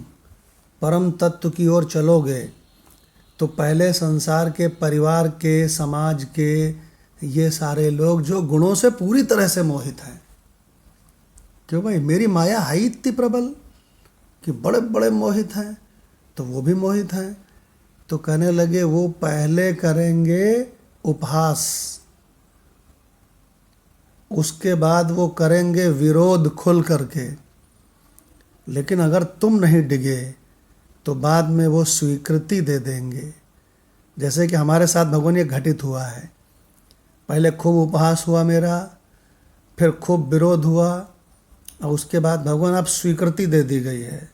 परम तत्व की ओर चलोगे तो पहले संसार के, परिवार के, समाज के ये सारे लोग जो गुणों से पूरी तरह से मोहित हैं, क्यों भाई, मेरी माया है ही इतनी प्रबल कि बड़े बड़े मोहित हैं, तो वो भी मोहित हैं। तो कहने लगे वो पहले करेंगे उपहास, उसके बाद वो करेंगे विरोध खुल करके, लेकिन अगर तुम नहीं डिगे तो बाद में वो स्वीकृति दे देंगे। जैसे कि हमारे साथ भगवान ये घटित हुआ है, पहले खूब उपहास हुआ मेरा, फिर खूब विरोध हुआ, और उसके बाद भगवान अब स्वीकृति दे दी गई है।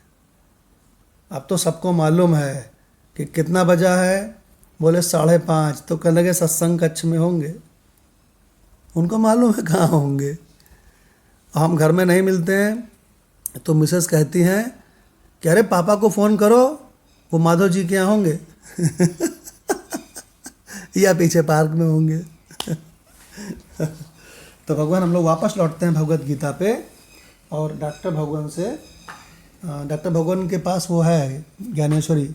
अब तो सबको मालूम है कि कितना बजा है, बोले 5:30, तो कहने लगे सत्संग कक्ष में होंगे। उनको मालूम है कहाँ होंगे। हम घर में नहीं मिलते हैं तो मिसेस कहती हैं कि अरे पापा को फ़ोन करो, वो माधव जी के यहाँ होंगे या पीछे पार्क में होंगे तो भगवान, हम लोग वापस लौटते हैं भगवत गीता पे, और डॉक्टर भगवान के पास वो है ज्ञानेश्वरी,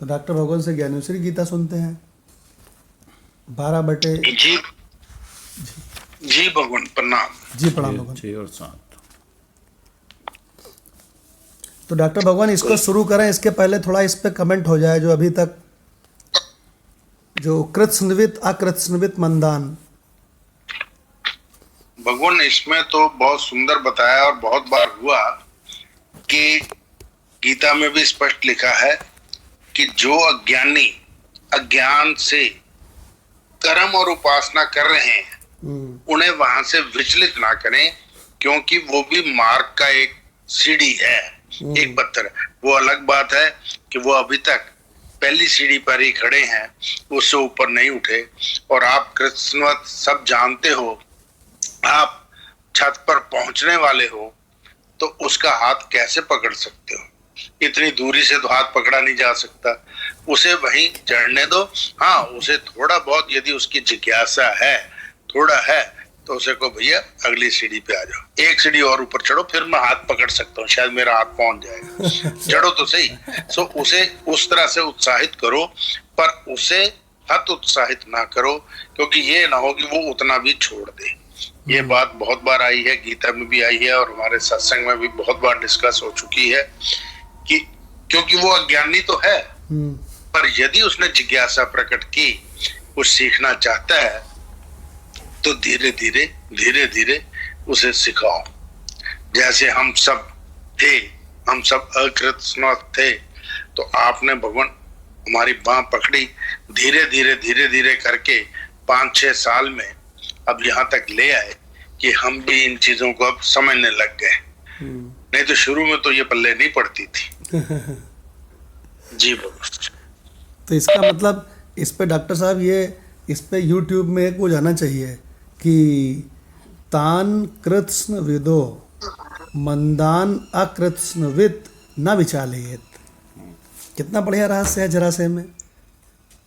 तो डॉक्टर भगवान से ज्ञानेश्वरी गीता सुनते हैं 12 जी भगवान प्रणाम। जी प्रणाम भगवान। 6 और 7। तो डॉक्टर भगवान इसको शुरू करें, इसके पहले थोड़ा इस पे कमेंट हो जाए, जो अभी तक जो कृत्स्नवित अकृत्स्नवित मंदान। भगवान ने इसमें तो बहुत सुंदर बताया, और बहुत बार हुआ कि गीता में भी स्पष्ट लिखा है कि जो अज्ञानी अज्ञान से कर्म और उपासना कर रहे हैं उन्हें वहां से विचलित ना करें, क्योंकि वो भी मार्ग का एक सीढ़ी है, एक पत्थर है। वो अलग बात है कि वो अभी तक पहली सीढ़ी पर ही खड़े हैं, उससे ऊपर नहीं उठे। और आप कृष्णवत सब जानते हो, आप छत पर पहुंचने वाले हो तो उसका हाथ कैसे पकड़ सकते हो? इतनी दूरी से तो हाथ पकड़ा नहीं जा सकता, उसे वहीं चढ़ने दो। हाँ, उसे थोड़ा बहुत यदि उसकी जिज्ञासा है, थोड़ा है, तो उसे को भैया अगली सीढ़ी पे आ जाओ, एक सीढ़ी और ऊपर चढ़ो, फिर मैं हाथ पकड़ सकता हूँ, शायद मेरा हाथ पहुंच जाएगा, चढ़ो तो सही। सो उसे उस तरह से उत्साहित करो, पर उसे हत उत्साहित ना करो, क्योंकि ये ना हो कि वो उतना भी छोड़ दे। ये बात बहुत बार आई है, गीता में भी आई है, और हमारे सत्संग में भी बहुत बार डिस्कस हो चुकी है कि क्योंकि वो अज्ञानी तो है, पर यदि उसने जिज्ञासा प्रकट की, कुछ सीखना चाहता है, तो धीरे धीरे उसे सिखाओ। जैसे हम सब थे, हम सब अकृत्स्नवत थे, तो आपने भगवान हमारी बांह पकड़ी, धीरे धीरे करके 5-6 साल में अब यहाँ तक ले आए कि हम भी इन चीजों को अब समझने लग गए। नहीं तो शुरू में तो ये पल्ले नहीं पड़ती थी जी भगवान। तो इसका मतलब इस पे डॉक्टर साहब, ये इस पे यूट्यूब में एक वो जाना चाहिए कि तान कृत्स्न विदो मंदान अकृत्स्नवित न विचालयेत। कितना बढ़िया रहस्य है जरासंध में।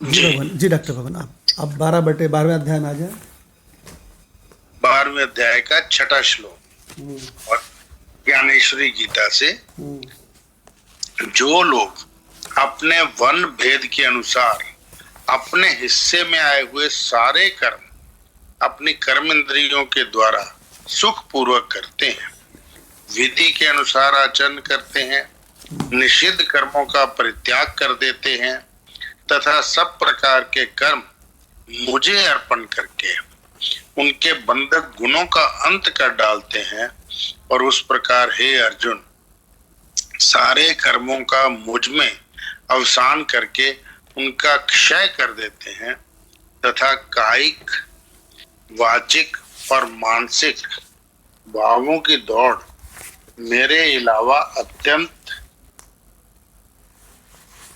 जी भगवान, जी डॉक्टर भगवान, आप 12/12वें अध्याय में आ जाए। 12वें अध्याय का 6वां श्लोक और ज्ञानेश्वरी गीता से, जो लोग अपने वन भेद के अनुसार अपने हिस्से में आए हुए सारे कर्म अपनी कर्म इंद्रियों के द्वारा सुख पूर्वक करते हैं, विधि के अनुसार आचरण करते हैं, निषिद्ध कर्मों का परित्याग कर देते हैं तथा सब प्रकार के कर्म मुझे अर्पण करके उनके बंधक गुणों का अंत कर डालते हैं, और उस प्रकार हे अर्जुन सारे कर्मों का मुझ में अवसान करके उनका क्षय कर देते हैं तथा कायिक, वाचिक और मानसिक भावों की दौड़ मेरे अलावा अत्यंत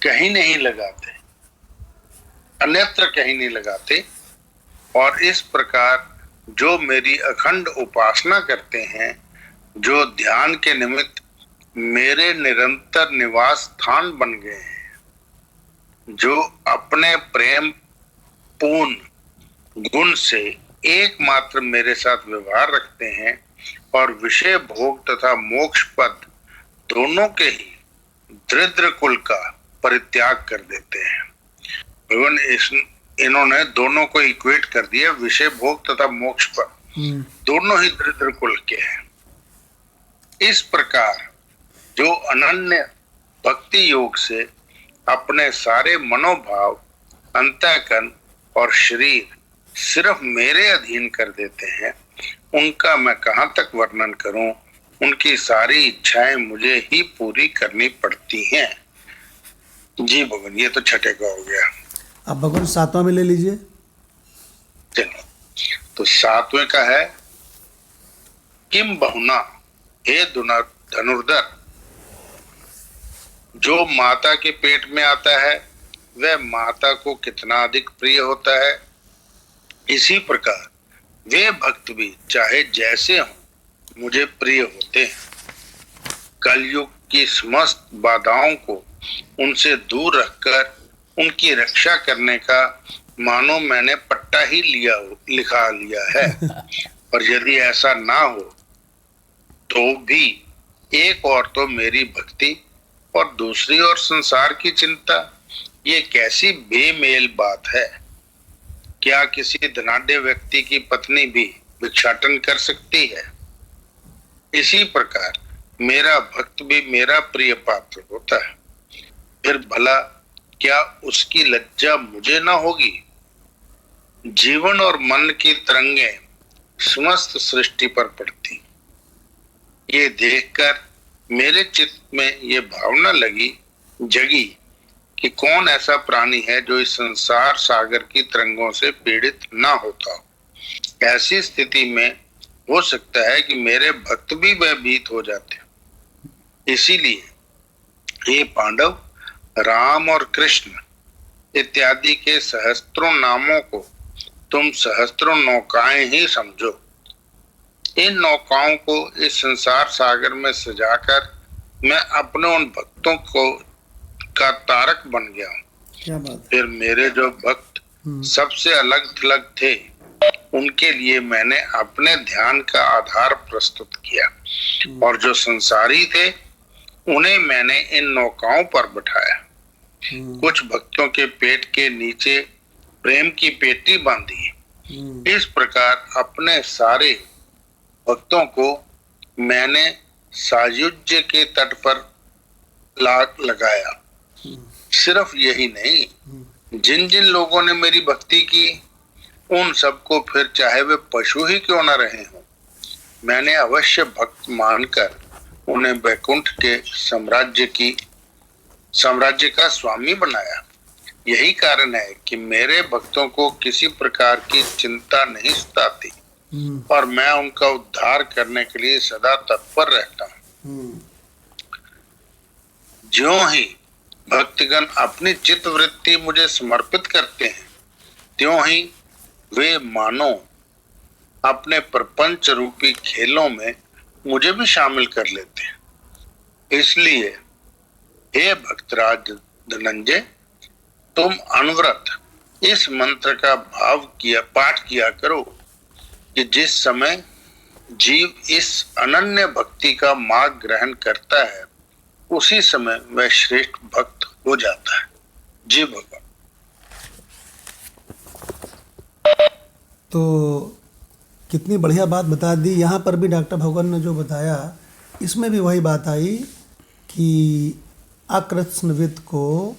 कहीं नहीं लगाते, अन्यत्र कहीं नहीं लगाते, और इस प्रकार जो मेरी अखंड उपासना करते हैं, जो ध्यान के निमित्त मेरे निरंतर निवास स्थान बन गए हैं, जो अपने प्रेम पूर्ण गुण से एकमात्र मेरे साथ व्यवहार रखते हैं और विषय भोग तथा मोक्ष पद दोनों के ही दरिद्र कुल का परित्याग कर देते हैं। भगवान इन्होंने दोनों को इक्वेट कर दिया, विषय भोग तथा मोक्ष पद दोनों ही दरिद्र कुल के हैं। इस प्रकार जो अनन्य भक्ति योग से अपने सारे मनोभाव, अंतःकरण और शरीर सिर्फ मेरे अधीन कर देते हैं, उनका मैं कहाँ तक वर्णन करूं। उनकी सारी इच्छाएं मुझे ही पूरी करनी पड़ती हैं। जी भगवान, ये तो 6ठे का हो गया। अब भगवान 7वां में ले लीजिए। चलो, तो 7वें का है, किम बहुना हे धनुर्धर, जो माता के पेट में आता है वह माता को कितना अधिक प्रिय होता है, इसी प्रकार वे भक्त भी चाहे जैसे हों मुझे प्रिय होते हैं। कलयुग की समस्त बाधाओं को उनसे दूर रखकर उनकी रक्षा करने का मानो मैंने पट्टा ही लिखा लिया है। और यदि ऐसा ना हो तो भी एक और तो मेरी भक्ति और दूसरी ओर संसार की चिंता, ये कैसी बेमेल बात है। क्या किसी धनाढ्य व्यक्ति की पत्नी भी भिक्षाटन कर सकती है? इसी प्रकार मेरा भक्त भी मेरा प्रिय पात्र होता है। फिर भला क्या उसकी लज्जा मुझे ना होगी? जीवन और मन की तरंगे समस्त सृष्टि पर पड़ती। ये देखकर मेरे चित्त में ये भावना जगी कि कौन ऐसा प्राणी है जो इस संसार सागर की तरंगों से पीड़ित ना होता हो। ऐसी स्थिति में हो सकता है कि मेरे भक्त भी भयभीत हो जाते। इसीलिए ये पांडव, राम और कृष्ण इत्यादि के सहस्त्रों नामों को तुम सहस्त्रों नौकाएं ही समझो। इन नौकाओं को इस संसार सागर में सजाकर मैं अपने उन भक्तों का तारक बन गया हूँ। क्या बात। फिर मेरे जो भक्त सबसे अलग थलग थे, उनके लिए मैंने अपने ध्यान का आधार प्रस्तुत किया, और जो संसारी थे उन्हें मैंने इन नौकाओं पर बिठाया। कुछ भक्तों के पेट के नीचे प्रेम की पेटी बांधी। इस प्रकार अपने सारे भक्तों को मैंने सायुज्य के तट पर लगाया। सिर्फ यही नहीं, जिन जिन लोगों ने मेरी भक्ति की उन सबको, फिर चाहे वे पशु ही क्यों न रहे हों, मैंने अवश्य भक्त मानकर उन्हें वैकुंठ के साम्राज्य का स्वामी बनाया। यही कारण है कि मेरे भक्तों को किसी प्रकार की चिंता नहीं सताती और मैं उनका उद्धार करने के लिए सदा तत्पर रहता हूँ। ज्यों ही भक्तगण अपनी चित्त वृत्ति मुझे समर्पित करते हैं, त्यों ही वे मानो अपने प्रपंच रूपी खेलों में मुझे भी शामिल कर लेते हैं। इसलिए हे भक्तराज धनंजय, तुम अनवरत इस मंत्र का पाठ किया करो। कि जिस समय जीव इस अनन्य भक्ति का मार्ग ग्रहण करता है उसी समय वह श्रेष्ठ भक्त हो जाता है। जी भगवान। तो कितनी बढ़िया बात बता दी। यहाँ पर भी डॉक्टर भगवान ने जो बताया इसमें भी वही बात आई कि अकृष्णविद को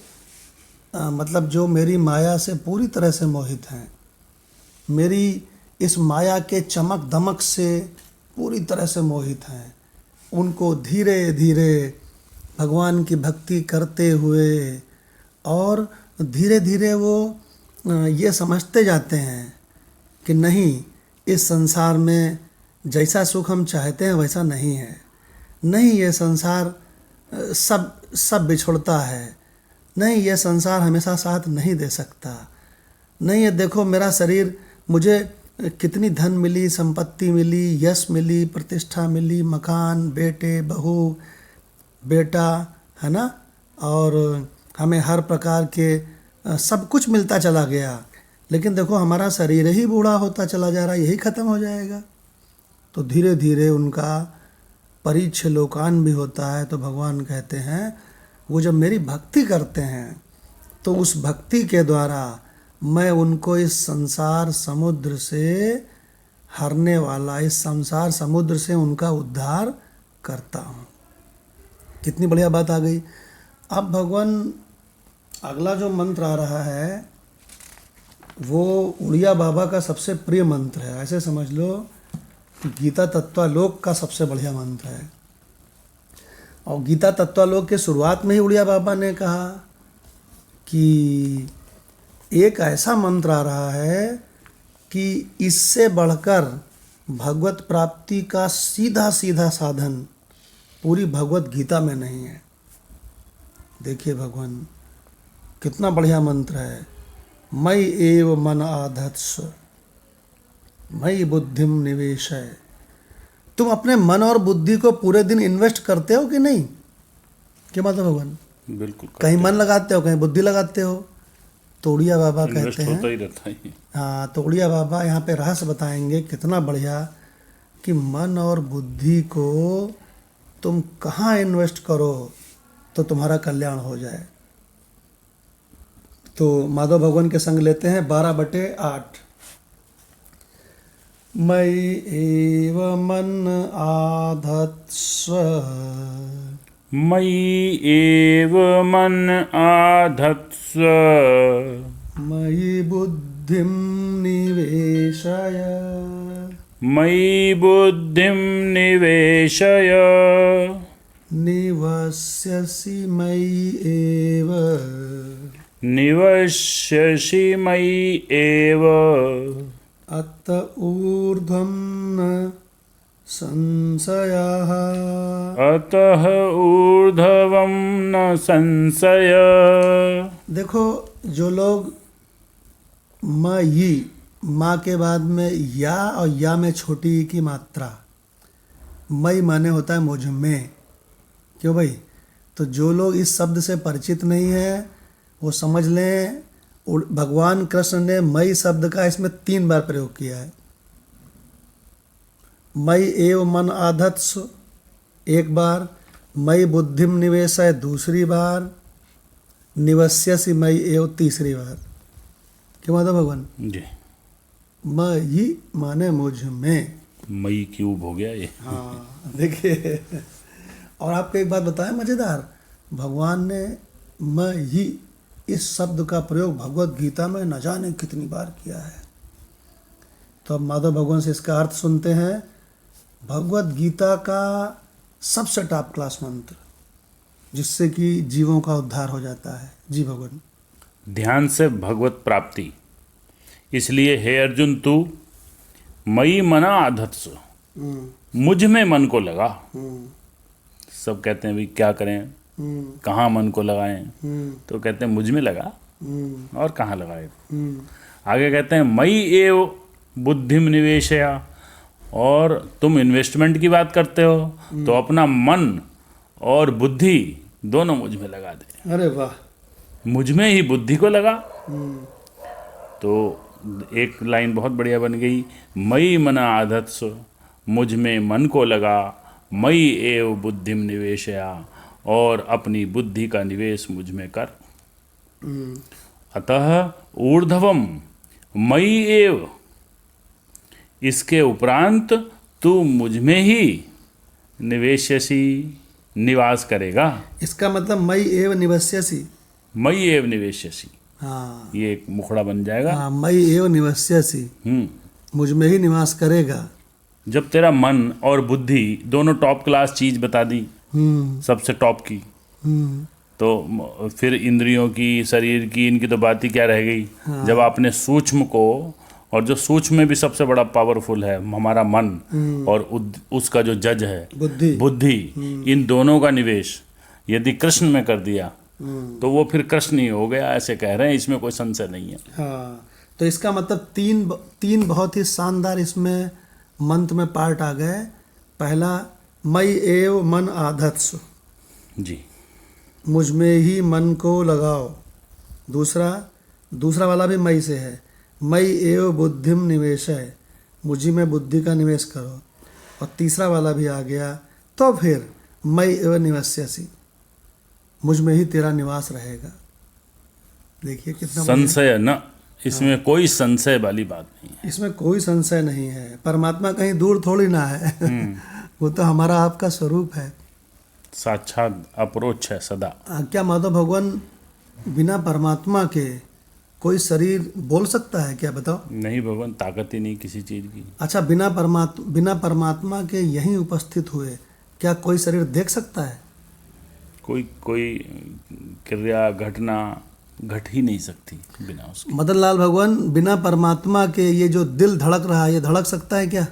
मतलब जो मेरी माया से पूरी तरह से मोहित हैं, मेरी इस माया के चमक दमक से पूरी तरह से मोहित हैं, उनको धीरे धीरे भगवान की भक्ति करते हुए और धीरे धीरे वो ये समझते जाते हैं कि नहीं, इस संसार में जैसा सुख हम चाहते हैं वैसा नहीं है, नहीं ये संसार सब बिछुड़ता है, नहीं ये संसार हमेशा साथ नहीं दे सकता, नहीं ये देखो मेरा शरीर, मुझे कितनी धन मिली, संपत्ति मिली, यश मिली, प्रतिष्ठा मिली, मकान, बेटे, बहू, बेटा, है ना, और हमें हर प्रकार के सब कुछ मिलता चला गया, लेकिन देखो हमारा शरीर ही बूढ़ा होता चला जा रहा है, यही ख़त्म हो जाएगा। तो धीरे धीरे उनका परीक्ष लोकान भी होता है। तो भगवान कहते हैं वो जब मेरी भक्ति करते हैं तो उस भक्ति के द्वारा मैं उनको इस संसार समुद्र से हरने वाला, इस संसार समुद्र से उनका उद्धार करता हूँ। कितनी बढ़िया बात आ गई। अब भगवान अगला जो मंत्र आ रहा है वो उड़िया बाबा का सबसे प्रिय मंत्र है। ऐसे समझ लो कि गीता तत्वालोक का सबसे बढ़िया मंत्र है। और गीता तत्वालोक के शुरुआत में ही उड़िया बाबा ने कहा कि एक ऐसा मंत्र आ रहा है कि इससे बढ़कर भगवत प्राप्ति का सीधा सीधा साधन पूरी भगवत गीता में नहीं है। देखिए भगवान कितना बढ़िया मंत्र है। मयि एव मन आधत्स्व मयि बुद्धिम निवेशय। तुम अपने मन और बुद्धि को पूरे दिन इन्वेस्ट करते हो कि नहीं? क्या मतलब भगवान? बिल्कुल। कहीं मन लगाते हो, कहीं बुद्धि लगाते हो। तो उड़िया बाबा कहते हैं, होता ही रहता है। हाँ, तो उड़िया बाबा यहाँ पे रहस्य बताएंगे कितना बढ़िया कि मन और बुद्धि को तुम कहाँ इन्वेस्ट करो तो तुम्हारा कल्याण हो जाए। तो माधव भगवान के संग लेते हैं 12/8। मयि एव मन आधत्स्व मयि एव मन आधत्स्व मयि बुद्धिं निवेशय मयि बुद्धिं निवेशय निवस्यसि मयि एव निवस्यसि मयि एव अत ऊर्ध्वं न संशयः अतः ऊर्ध्वं न संशय। देखो जो लोग मयि, माँ के बाद में या और या में छोटी की मात्रा, मयि माने होता है मुझ में। क्यों भाई? तो जो लोग इस शब्द से परिचित नहीं है वो समझ लें भगवान कृष्ण ने मयि शब्द का इसमें 3 बार प्रयोग किया है। मयि एव मन आधत्स्व 1 बार, मयि बुद्धिम निवेशय 2 बार, निवस्यसि मयि एव 3 बार। क्या मतलब भगवान? जी। मयि माने मुझ में। मई क्यूब हो गया ये। हाँ देखिए, और आपको एक बात बताएं मज़ेदार, भगवान ने मयि इस शब्द का प्रयोग भगवत गीता में न जाने कितनी बार किया है। तो अब माधव भगवान से इसका अर्थ सुनते हैं। भगवत गीता का सबसे टॉप क्लास मंत्र जिससे कि जीवों का उद्धार हो जाता है। जी भगवान। ध्यान से भगवत प्राप्ति। इसलिए हे अर्जुन तू मयि मना आधत्स्व, मुझ में मन को लगा। सब कहते हैं भाई क्या करें, कहाँ मन को लगाएं? तो कहते हैं मुझ में लगा। और कहाँ लगाए? आगे कहते हैं मयि एव बुद्धिम निवेशया, और तुम इन्वेस्टमेंट की बात करते हो तो अपना मन और बुद्धि दोनों मुझ में लगा दे। अरे वाह। मुझ में ही बुद्धि को लगा। तो एक लाइन बहुत बढ़िया बन गई, मई मन आधत्स, मुझ में मन को लगा, मई एव बुद्धिम निवेशया, और अपनी बुद्धि का निवेश मुझ में कर। अतः ऊर्ध्वम मई एव, इसके उपरांत तू मुझ में ही निवेश्यसी, निवास करेगा। इसका मतलब मई एव निवस्यसि, मई एव निवेश्यसी, हाँ ये एक मुखड़ा बन जाएगा। हाँ, मई एव निवस्यसि, मुझ में ही निवास करेगा। जब तेरा मन और बुद्धि दोनों टॉप क्लास चीज बता दी, सबसे टॉप की, तो फिर इंद्रियों की, शरीर की, इनकी तो बात ही क्या रह गई। जब आपने सूक्ष्म को, और जो सूक्ष्म में भी सबसे बड़ा पावरफुल है हमारा मन, और उसका जो जज है बुद्धि, इन दोनों का निवेश यदि कृष्ण में कर दिया तो वो फिर कृष्ण ही हो गया, ऐसे कह रहे हैं, इसमें कोई संशय नहीं है। हाँ, तो इसका मतलब तीन बहुत ही शानदार इसमें मंत्र में पार्ट आ गए। पहला, मई एव मन आधत्स, जी, मुझ में ही मन को लगाओ। दूसरा वाला भी मई से है, मई एव बुद्धिम निवेशय, मुझी में बुद्धि का निवेश करो। और तीसरा वाला भी आ गया, तो फिर मई एव निवस्यसि, मुझ में ही तेरा निवास रहेगा। देखिए कितना संशय न, इसमें कोई संशय वाली बात नहीं है। इसमें कोई संशय नहीं है। परमात्मा कहीं दूर थोड़ी ना है वो तो हमारा आपका स्वरूप है, साक्षात अप्रोच है सदा। क्या माधव भगवान बिना परमात्मा के कोई शरीर बोल सकता है क्या, बताओ? नहीं भगवान, ताकत ही नहीं किसी चीज की। अच्छा, बिना परमात्मा के यहीं उपस्थित हुए क्या कोई शरीर देख सकता है? कोई क्रिया घटना घट ही नहीं सकती बिना उसके। मदन लाल भगवान, बिना परमात्मा के ये जो दिल धड़क रहा है, ये धड़क सकता है क्या?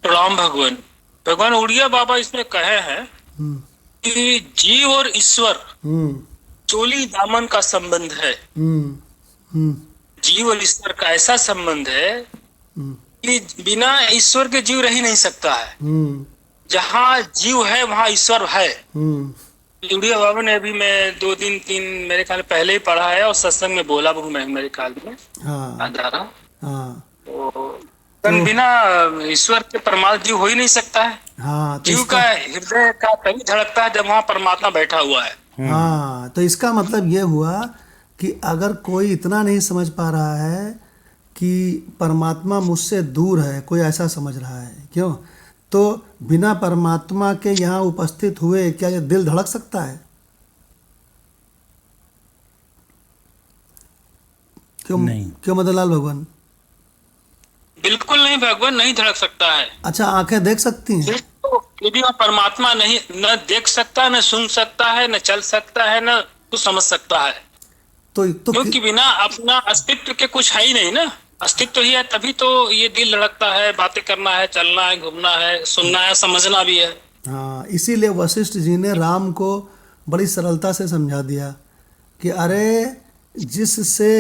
प्रणाम भगवान। भगवान उड़िया बाबा इसमें कहे हैं कि जीव और ईश्वर चोली दामन का संबंध है। जीव और ईश्वर का ऐसा संबंध है कि बिना ईश्वर के जीव रह ही नहीं सकता है। जहाँ जीव है वहाँ ईश्वर है। उड़िया बाबा ने अभी मैं 2-3 मेरे ख्याल पहले ही पढ़ा है और सत्संग में बोला भी मैं मेरे ख्याल में। हाँ, तो बिना ईश्वर के परमात्मा जीव हो ही नहीं सकता है। हाँ, तो जीव का हृदय का तभी धड़कता है जब वहाँ परमात्मा बैठा हुआ है। हाँ, तो इसका मतलब ये हुआ कि अगर कोई इतना नहीं समझ पा रहा है कि परमात्मा मुझसे दूर है, कोई ऐसा समझ रहा है, क्यों, तो बिना परमात्मा के यहाँ उपस्थित हुए क्या ये दिल धड़क सकता है? क्यों मदन लाल भगवान? बिल्कुल नहीं भगवान, नहीं धड़क सकता है। अच्छा, आंखें देख सकती हैं? यदि वह परमात्मा नहीं, न देख सकता, न सुन सकता है, न चल सकता है, न कुछ समझ सकता है। तो क्योंकि बिना अपना अस्तित्व के कुछ है ही नहीं ना। अस्तित्व ही है तभी तो ये दिल धड़कता है, बातें करना है, चलना है, घूमना है, सुनना है, समझना भी है। हाँ, इसीलिए वशिष्ठ जी ने राम को बड़ी सरलता से समझा दिया कि अरे जिससे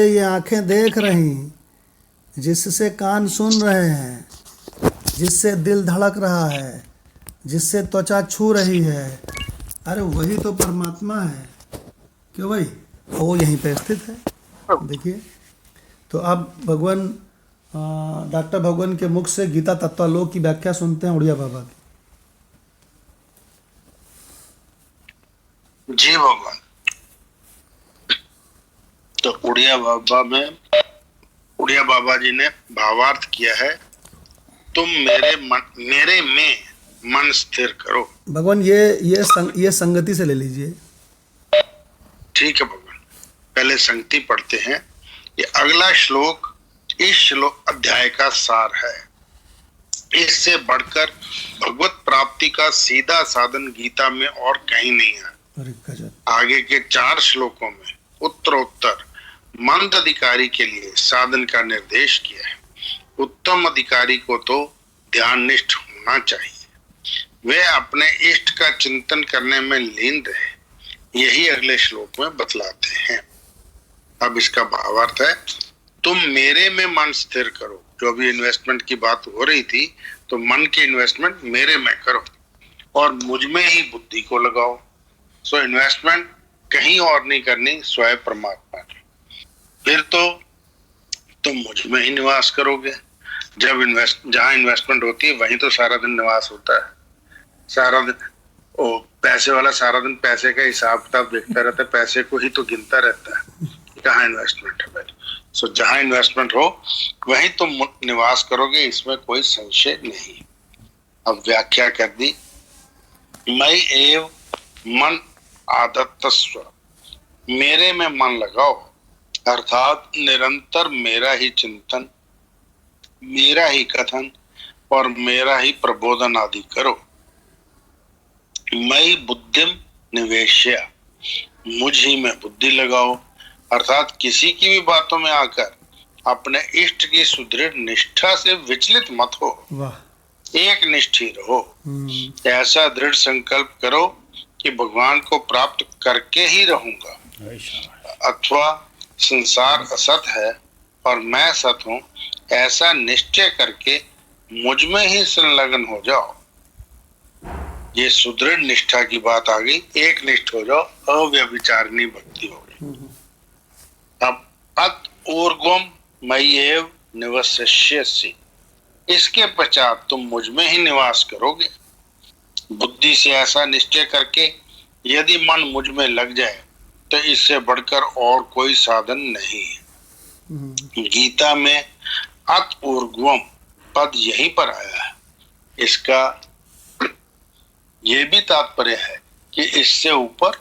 ये आंखें देख रही, जिससे कान सुन रहे हैं, जिससे दिल धड़क रहा है, जिससे त्वचा छू रही है, अरे वही तो परमात्मा है। क्यों भाई, वो यहीं पे स्थित है। देखिए, तो अब भगवान डॉक्टर भगवान के मुख से गीता तत्वालोक की व्याख्या सुनते हैं उड़िया बाबा की। जी भगवान। तो उड़िया बाबा जी ने भावार्थ किया है, तुम मेरे में मन स्थिर करो। भगवान ये संगति से ले लीजिए। ठीक है भगवान, पहले संगति पढ़ते हैं। ये अगला श्लोक इस श्लोक अध्याय का सार है। इससे बढ़कर भगवत प्राप्ति का सीधा साधन गीता में और कहीं नहीं है। आगे के 4 श्लोकों में उत्तरोत्तर मंद अधिकारी के लिए साधन का निर्देश किया है। उत्तम अधिकारी को तो ध्याननिष्ठ होना चाहिए, वे अपने इष्ट का चिंतन करने में लीन रहे, यही अगले श्लोक में बतलाते हैं। अब इसका भावार्थ है, तुम मेरे में मन स्थिर करो। जो भी इन्वेस्टमेंट की बात हो रही थी, तो मन की इन्वेस्टमेंट मेरे में करो और मुझ में ही बुद्धि को लगाओ। सो इन्वेस्टमेंट कहीं और नहीं करनी, स्वयं परमात्मा की। फिर तो तुम मुझ में ही निवास करोगे। जब जहां इन्वेस्टमेंट होती है वहीं तो सारा दिन निवास होता है। सारा दिन ओ पैसे वाला सारा दिन पैसे का हिसाब किताब देखता रहता है, पैसे को ही तो गिनता रहता है, कहाँ इन्वेस्टमेंट है भाई। सो जहां इन्वेस्टमेंट हो वहीं तुम निवास करोगे, इसमें कोई संशय नहीं। अब व्याख्या कर दी, मई एव मन आदत्तस्व, मेरे में मन लगाओ, अर्थात निरंतर मेरा ही चिंतन, मेरा ही कथन और मेरा ही प्रबोधन आदि करो। मई बुद्धिम निवेश्य, मुझ ही में बुद्धि लगाओ, अर्थात किसी की भी बातों में आकर अपने इष्ट की सुदृढ़ निष्ठा से विचलित मत हो। एक निष्ठ ही रहो। ऐसा दृढ़ संकल्प करो कि भगवान को प्राप्त करके ही रहूंगा, अथवा संसार असत है और मैं सत हूं, ऐसा निश्चय करके मुझ में ही संलग्न हो जाओ। ये सुदृढ़ निष्ठा की बात आ गई। एक निष्ठ हो जाओ, अव्यभिचारिणी भक्ति हो गई। अब अत ऊर्ध्वम मय्येव निवस्यसि, इसके पश्चात तुम मुझ में ही निवास करोगे। बुद्धि से ऐसा निश्चय करके यदि मन मुझ में लग जाए तो इससे बढ़कर और कोई साधन नहीं है। गीता में अत ऊर्ध्वम पद यहीं पर आया है। इसका ये भी तात्पर्य है कि इससे ऊपर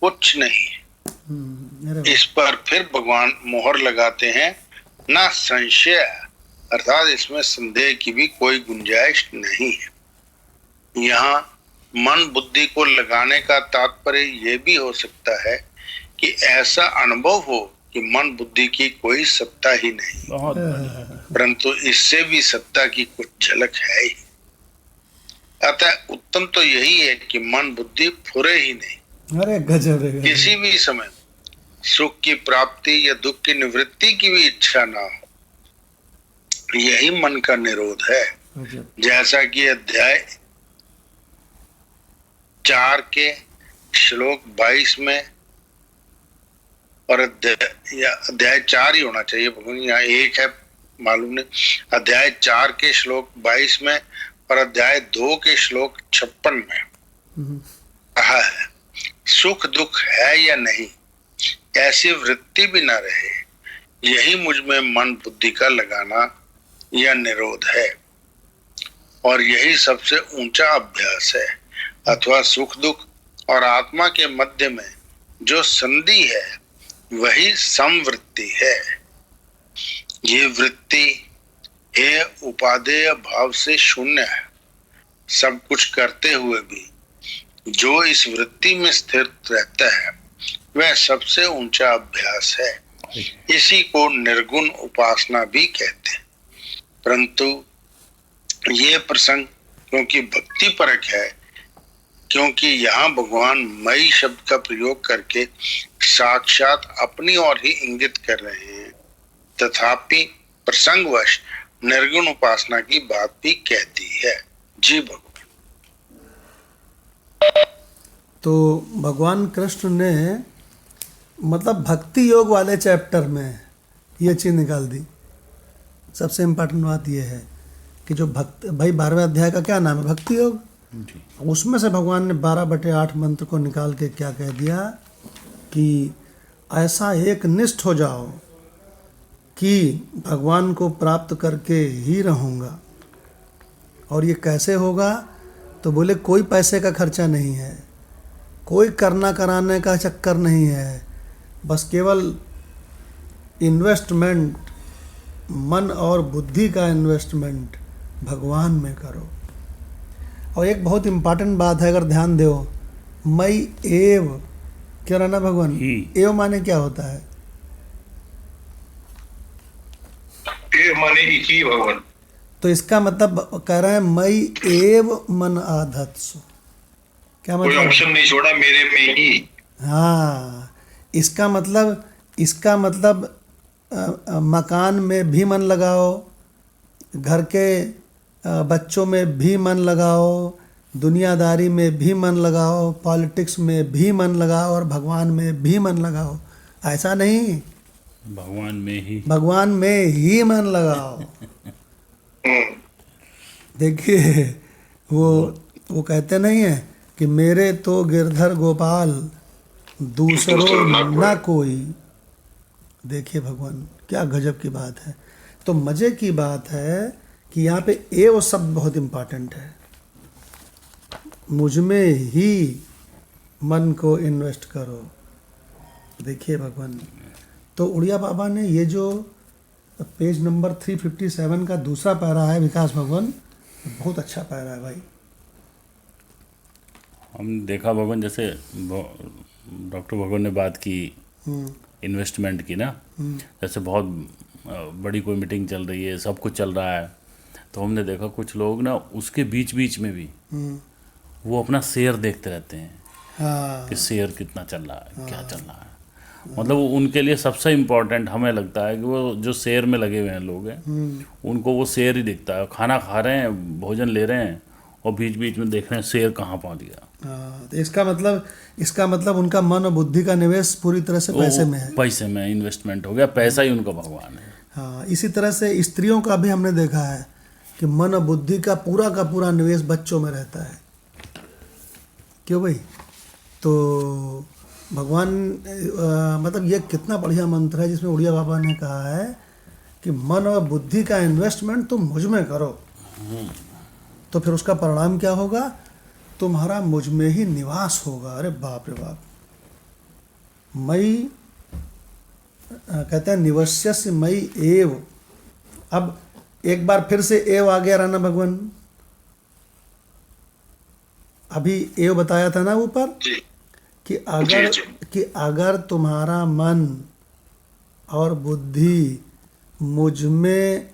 कुछ नहीं है। इस पर फिर भगवान मोहर लगाते हैं, ना संशय, अर्थात इसमें संदेह की भी कोई गुंजाइश नहीं है। यहाँ मन बुद्धि को लगाने का तात्पर्य ये भी हो सकता है कि ऐसा अनुभव हो कि मन बुद्धि की कोई सत्ता ही नहीं, परंतु इससे भी सत्ता की कुछ झलक है ही। अतः उत्तम तो यही है कि मन बुद्धि फुरे ही नहीं। अरे गजब है। किसी भी समय सुख की प्राप्ति या दुख की निवृत्ति की भी इच्छा ना हो, यही मन का निरोध है। जैसा कि अध्याय 4 के श्लोक 22 में, और अध्याय 4 ही होना चाहिए, यहाँ 1 है मालूम नहीं। अध्याय 4 के श्लोक 22 में और अध्याय 2 के श्लोक 56 में कहा है, सुख दुख है या नहीं, ऐसी वृत्ति भी ना रहे, यही मुझ में मन बुद्धि का लगाना या निरोध है। और यही सबसे ऊंचा अभ्यास है, अथवा सुख दुख और आत्मा के मध्य में जो संधि है वही समवृत्ति है। ये वृत्ति है उपादेय भाव से शून्य है। सब कुछ करते हुए भी जो इस वृत्ति में स्थिर रहता है वह सबसे ऊंचा अभ्यास है। इसी को निर्गुण उपासना भी कहते हैं। परंतु ये प्रसंग क्योंकि भक्ति परक है, क्योंकि यहाँ भगवान मई शब्द का प्रयोग करके साक्षात अपनी ओर ही इंगित कर रहे हैं, तथापि प्रसंगवश निर्गुण उपासना की बात भी कहती है। जी भगवान। तो भगवान कृष्ण ने मतलब भक्ति योग वाले चैप्टर में ये चीज़ निकाल दी। सबसे इम्पोर्टेंट बात यह है कि जो भक्त भाई 12वें अध्याय का क्या नाम है, भक्ति योग। उसमें से भगवान ने 12/8 मंत्र को निकाल के क्या कह दिया कि ऐसा एक निष्ठ हो जाओ कि भगवान को प्राप्त करके ही रहूँगा। और ये कैसे होगा, तो बोले कोई पैसे का खर्चा नहीं है, कोई करना कराने का चक्कर नहीं है, बस केवल इन्वेस्टमेंट, मन और बुद्धि का इन्वेस्टमेंट भगवान में करो। और एक बहुत इम्पॉर्टेंट बात है, अगर ध्यान दो, मई एव क्या रहना भगवान, एव माने क्या होता है? एव माने ही भगवान। तो इसका मतलब कह रहे हैं मई एव मन आधत्सु। क्या मतलब? कोई ऑप्शन नहीं छोड़ा, मेरे में ही। हाँ, इसका मतलब मकान में भी मन लगाओ, घर के बच्चों में भी मन लगाओ, दुनियादारी में भी मन लगाओ, पॉलिटिक्स में भी मन लगाओ और भगवान में भी मन लगाओ। ऐसा नहीं भगवान में ही मन लगाओ। देखिए वो कहते नहीं है कि मेरे तो गिरधर गोपाल दूसरों न कोई। देखिए भगवान क्या गजब की बात है। तो मजे की बात है कि यहाँ पे एव शब्द बहुत इम्पोर्टेंट है। मुझ में ही मन को इन्वेस्ट करो। देखिए भगवान, तो उड़िया बाबा ने ये जो पेज नंबर 357 का दूसरा पैरा है विकास भगवान, बहुत अच्छा पैरा है भाई। हमने देखा भगवान, जैसे डॉक्टर भगवान ने बात की इन्वेस्टमेंट की ना, जैसे बहुत बड़ी कोई मीटिंग चल रही है, सब कुछ चल रहा है, तो हमने देखा कुछ लोग ना उसके बीच बीच में भी वो अपना शेयर देखते रहते हैं। हाँ। कि शेयर कितना चल रहा है, क्या चल रहा है। मतलब वो उनके लिए सबसे इम्पोर्टेंट हमें लगता है कि वो जो शेयर में लगे हुए हैं लोग हैं, उनको वो शेयर ही दिखता है। खाना खा रहे हैं, भोजन ले रहे हैं और बीच बीच में देख रहे हैं शेयर कहाँ पहुँच गया। तो इसका मतलब उनका मन और बुद्धि का निवेश पूरी तरह से पैसे में है। पैसे में इन्वेस्टमेंट हो गया, पैसा ही उनका भगवान है। हाँ, इसी तरह से स्त्रियों का भी हमने देखा है कि मन और बुद्धि का पूरा निवेश बच्चों में रहता है। क्यों भाई? तो भगवान मतलब ये कितना बढ़िया मंत्र है जिसमें उड़िया बाबा ने कहा है कि मन और बुद्धि का इन्वेस्टमेंट तुम मुझ में करो, तो फिर उसका परिणाम क्या होगा? तुम्हारा मुझ में ही निवास होगा। अरे बाप रे बाप। मई कहते हैं निवस्यस्य मई एव। अब एक बार फिर से एव आ गया राणा भगवान। अभी एव बताया था ना ऊपर कि अगर तुम्हारा मन और बुद्धि मुझ में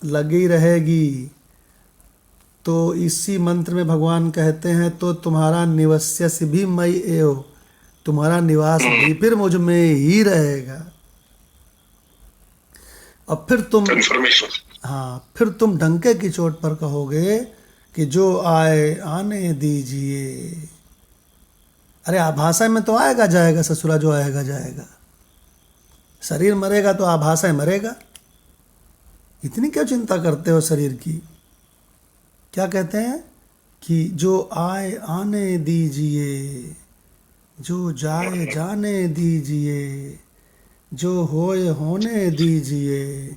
लगी रहेगी, तो इसी मंत्र में भगवान कहते हैं तो तुम्हारा निवस्यस्य भी मई एव, तुम्हारा निवास भी फिर मुझ में ही रहेगा। और फिर तुम डंके की चोट पर कहोगे कि जो आए आने दीजिए। अरे आभासा में तो आएगा जाएगा ससुरा, जो आएगा जाएगा। शरीर मरेगा तो आभासा मरेगा। इतनी क्यों चिंता करते हो शरीर की? क्या कहते हैं कि जो आए आने दीजिए, जो जाए जाने दीजिए, जो होए होने दीजिए,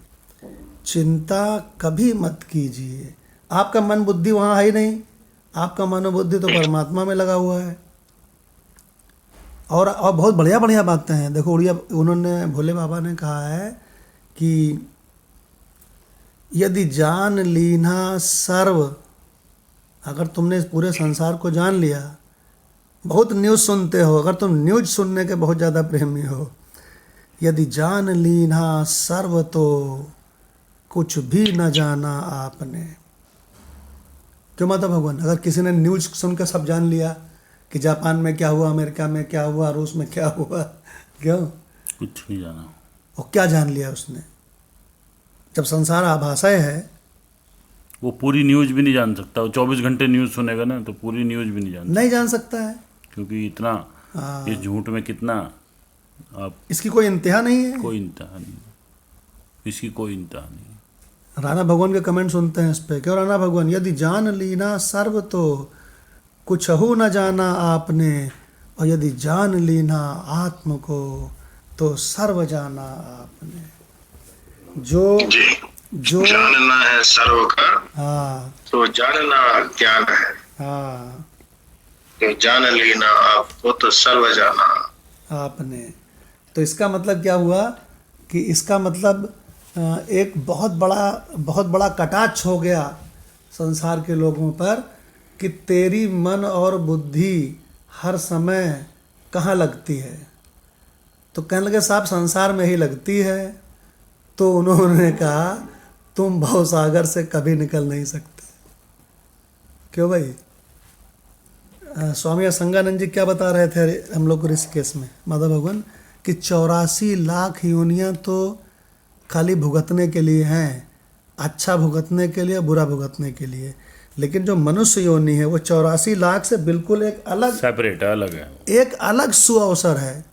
चिंता कभी मत कीजिए। आपका मन बुद्धि वहाँ है ही नहीं, आपका मन और बुद्धि तो परमात्मा में लगा हुआ है। और बहुत बढ़िया बढ़िया बातें हैं। देखो उड़िया उन्होंने भोले बाबा ने कहा है कि यदि जान लीना सर्व, अगर तुमने इस पूरे संसार को जान लिया, बहुत न्यूज़ सुनते हो, अगर तुम न्यूज़ सुनने के बहुत ज़्यादा प्रेमी हो, यदि जान लीना सर्व तो कुछ भी न जाना आपने। क्यों माता भगवान? अगर किसी ने न्यूज़ सुन के सब जान लिया कि जापान में क्या हुआ, अमेरिका में क्या हुआ, रूस में क्या हुआ, क्यों? कुछ नहीं जाना। वो क्या जान लिया उसने? जब संसार आभासाय है, वो पूरी न्यूज़ भी नहीं जान सकता। वो 24 घंटे न्यूज़ सुनेगा ना तो पूरी न्यूज़ भी नहीं जान सकता है, क्योंकि इतना इस झूठ में कितना आप, इसकी कोई इंतहा नहीं है। कोई इंतहा नहीं, इसकी कोई इंतहा नहीं। राणा भगवान के कमेंट सुनते हैं इस पे। क्यों राणा भगवान? यदि जान लीना सर्व तो कुछ हो न जाना आपने, और यदि जान लीना आत्म को तो सर्व जाना आपने। जो जानना है सर्व का, हाँ, तो जानना ज्ञान है। हाँ, तो जान लेना आपको तो सर्व जाना आपने। तो इसका मतलब क्या हुआ कि इसका मतलब एक बहुत बड़ा कटाक्ष हो गया संसार के लोगों पर कि तेरी मन और बुद्धि हर समय कहाँ लगती है? तो कहने लगे साहब संसार में ही लगती है। तो उन्होंने कहा तुम भवसागर से कभी निकल नहीं सकते। क्यों भाई? स्वामी असंगानंद जी क्या बता रहे थे हम लोग को ऋषिकेश में, माता भगवान, कि 84 लाख योनियाँ तो खाली भुगतने के लिए हैं, अच्छा भुगतने के लिए, बुरा भुगतने के लिए। लेकिन जो मनुष्य योनि है वो 84 लाख से बिल्कुल एक अलग, सेपरेट, अलग है, एक अलग सुअवसर है।